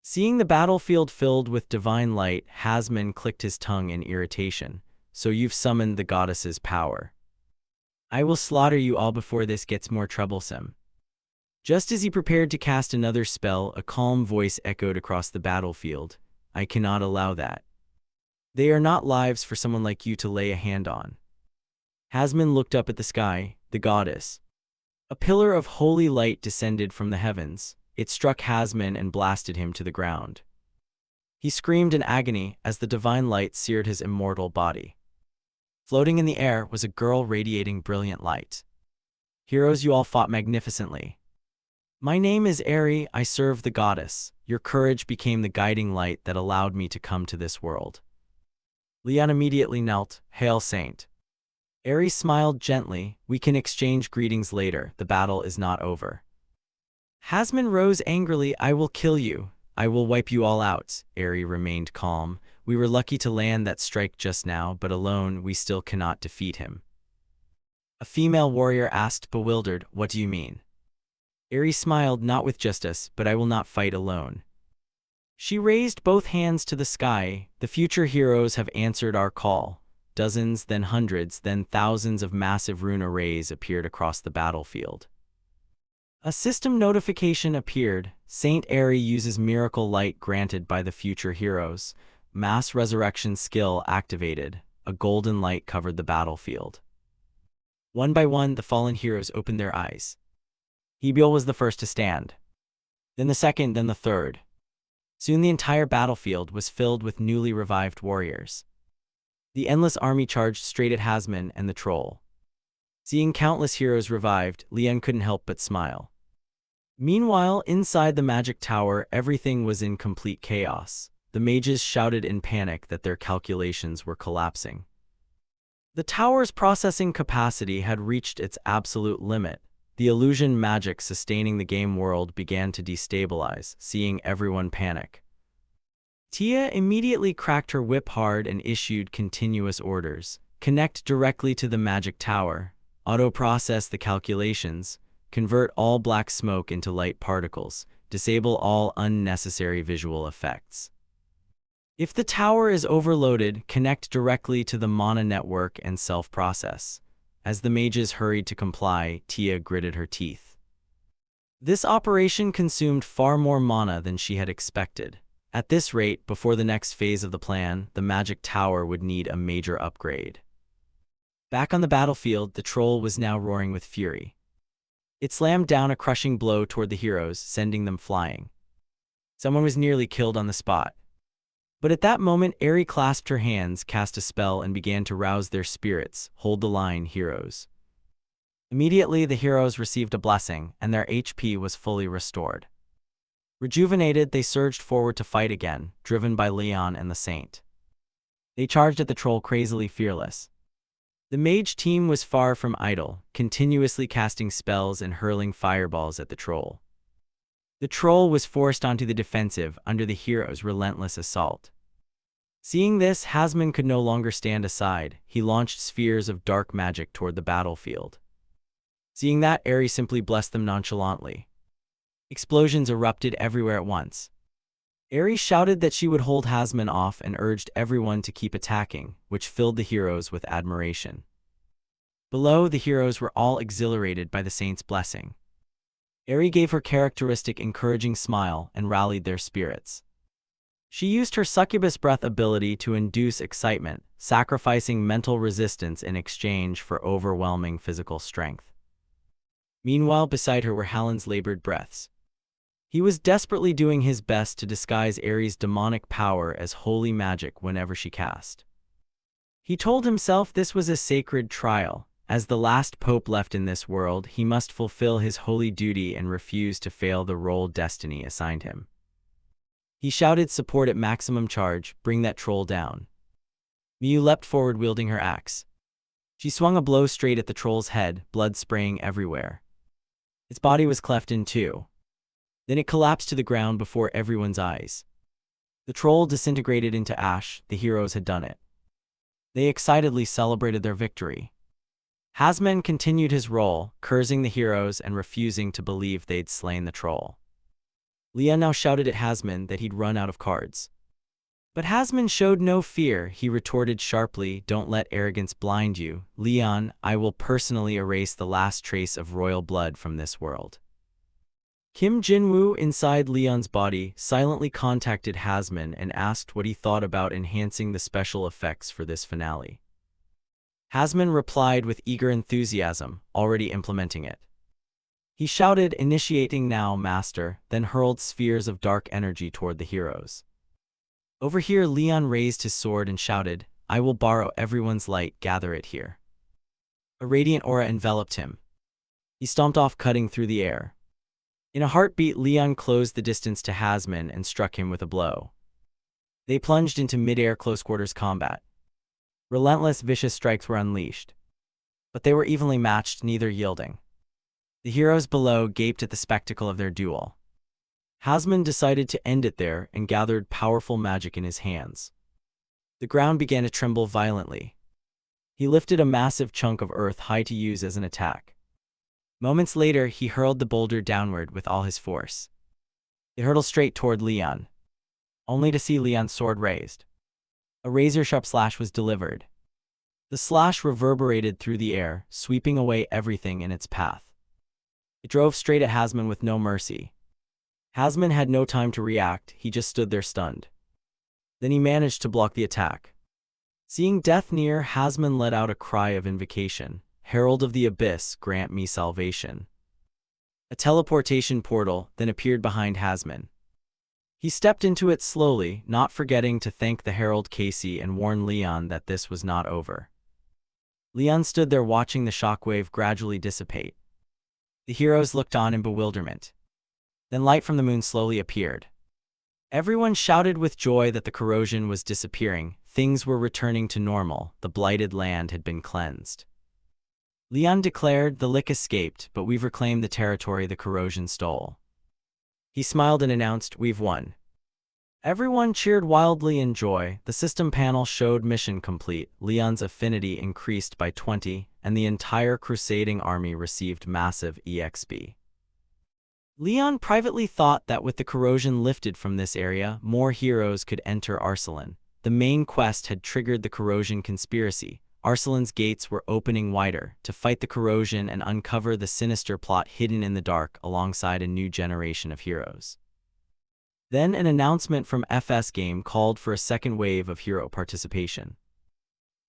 Seeing the battlefield filled with divine light, Hasman clicked his tongue in irritation. So you've summoned the goddess's power. I will slaughter you all before this gets more troublesome. Just as he prepared to cast another spell, a calm voice echoed across the battlefield. I cannot allow that. They are not lives for someone like you to lay a hand on. Hasman looked up at the sky, the goddess. A pillar of holy light descended from the heavens. It struck Hasman and blasted him to the ground. He screamed in agony as the divine light seared his immortal body. Floating in the air was a girl radiating brilliant light. Heroes, you all fought magnificently. My name is Eri, I serve the goddess. Your courage became the guiding light that allowed me to come to this world. Leon immediately knelt, Hail Saint. Eri smiled gently, we can exchange greetings later, the battle is not over. Hasman rose angrily, I will kill you. I will wipe you all out. Eri remained calm. We were lucky to land that strike just now, but alone we still cannot defeat him. A female warrior asked, bewildered, what do you mean? Eri smiled, not with justice, but I will not fight alone. She raised both hands to the sky. The future heroes have answered our call. Dozens, then hundreds, then thousands of massive rune arrays appeared across the battlefield. A system notification appeared. Saint Eri uses miracle light granted by the future heroes. Mass resurrection skill activated. A golden light covered the battlefield. One by one, the fallen heroes opened their eyes. Hebiel was the first to stand. Then the second, then the third. Soon the entire battlefield was filled with newly revived warriors. The endless army charged straight at Hasman and the troll. Seeing countless heroes revived, Leon couldn't help but smile. Meanwhile, inside the magic tower, everything was in complete chaos. The mages shouted in panic that their calculations were collapsing. The tower's processing capacity had reached its absolute limit. The illusion magic sustaining the game world began to destabilize, seeing everyone panic. Tia immediately cracked her whip hard and issued continuous orders. Connect directly to the magic tower. Auto-process the calculations. Convert all black smoke into light particles. Disable all unnecessary visual effects. If the tower is overloaded, connect directly to the mana network and self-process. As the mages hurried to comply, Tia gritted her teeth. This operation consumed far more mana than she had expected. At this rate, before the next phase of the plan, the magic tower would need a major upgrade. Back on the battlefield, the troll was now roaring with fury. It slammed down a crushing blow toward the heroes, sending them flying. Someone was nearly killed on the spot. But at that moment, Eri clasped her hands, cast a spell, and began to rouse their spirits. Hold the line, heroes. Immediately, the heroes received a blessing, and their HP was fully restored. Rejuvenated, they surged forward to fight again, driven by Leon and the Saint. They charged at the troll crazily fearless. The mage team was far from idle, continuously casting spells and hurling fireballs at the troll. The troll was forced onto the defensive under the heroes' relentless assault. Seeing this, Hasman could no longer stand aside. He launched spheres of dark magic toward the battlefield. Seeing that, Eri simply blessed them nonchalantly. Explosions erupted everywhere at once. Eri shouted that she would hold Hasman off and urged everyone to keep attacking, which filled the heroes with admiration. Below, the heroes were all exhilarated by the Saint's blessing. Eri gave her characteristic encouraging smile and rallied their spirits. She used her succubus breath ability to induce excitement, sacrificing mental resistance in exchange for overwhelming physical strength. Meanwhile, beside her were Hallin's labored breaths. He was desperately doing his best to disguise Eri's demonic power as holy magic whenever she cast. He told himself this was a sacred trial. As the last pope left in this world, he must fulfill his holy duty and refuse to fail the role destiny assigned him. He shouted support at maximum charge, bring that troll down. Miyu leapt forward wielding her axe. She swung a blow straight at the troll's head, blood spraying everywhere. Its body was cleft in two. Then it collapsed to the ground before everyone's eyes. The troll disintegrated into ash. The heroes had done it. They excitedly celebrated their victory. Hasman continued his role, cursing the heroes and refusing to believe they'd slain the troll. Leon now shouted at Hasman that he'd run out of cards. But Hasman showed no fear. He retorted sharply, "Don't let arrogance blind you, Leon. I will personally erase the last trace of royal blood from this world." Kim Jinwoo, inside Leon's body, silently contacted Hasman and asked what he thought about enhancing the special effects for this finale. Hasman replied with eager enthusiasm, already implementing it. He shouted, "Initiating now, master," then hurled spheres of dark energy toward the heroes. Over here, Leon raised his sword and shouted, "I will borrow everyone's light, gather it here." A radiant aura enveloped him. He stomped off, cutting through the air. In a heartbeat, Leon closed the distance to Hasman and struck him with a blow. They plunged into mid-air close-quarters combat. Relentless, vicious strikes were unleashed. But they were evenly matched, neither yielding. The heroes below gaped at the spectacle of their duel. Hasman decided to end it there and gathered powerful magic in his hands. The ground began to tremble violently. He lifted a massive chunk of earth high to use as an attack. Moments later, he hurled the boulder downward with all his force. It hurtled straight toward Leon, only to see Leon's sword raised. A razor-sharp slash was delivered. The slash reverberated through the air, sweeping away everything in its path. It drove straight at Hasman with no mercy. Hasman had no time to react, he just stood there stunned. Then he managed to block the attack. Seeing death near, Hasman let out a cry of invocation. "Herald of the Abyss, grant me salvation." A teleportation portal then appeared behind Hasman. He stepped into it slowly, not forgetting to thank the Herald Casey and warn Leon that this was not over. Leon stood there watching the shockwave gradually dissipate. The heroes looked on in bewilderment. Then light from the moon slowly appeared. Everyone shouted with joy that the corrosion was disappearing, things were returning to normal, the blighted land had been cleansed. Leon declared, "The lick escaped, but we've reclaimed the territory the corrosion stole." He smiled and announced, "We've won." Everyone cheered wildly in joy. The system panel showed mission complete, Leon's affinity increased by 20, and the entire crusading army received massive EXP. Leon privately thought that with the corrosion lifted from this area, more heroes could enter Arsalan. The main quest had triggered the corrosion conspiracy. Arsalan's gates were opening wider to fight the corrosion and uncover the sinister plot hidden in the dark alongside a new generation of heroes. Then an announcement from FS Game called for a second wave of hero participation.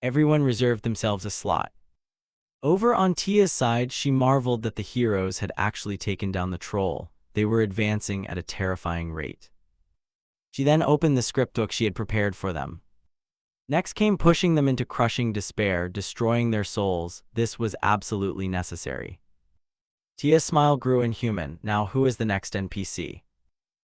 Everyone reserved themselves a slot. Over on Tia's side, she marveled that the heroes had actually taken down the troll. They were advancing at a terrifying rate. She then opened the script book she had prepared for them. Next came pushing them into crushing despair, destroying their souls. This was absolutely necessary. Tia's smile grew inhuman. Now who is the next NPC?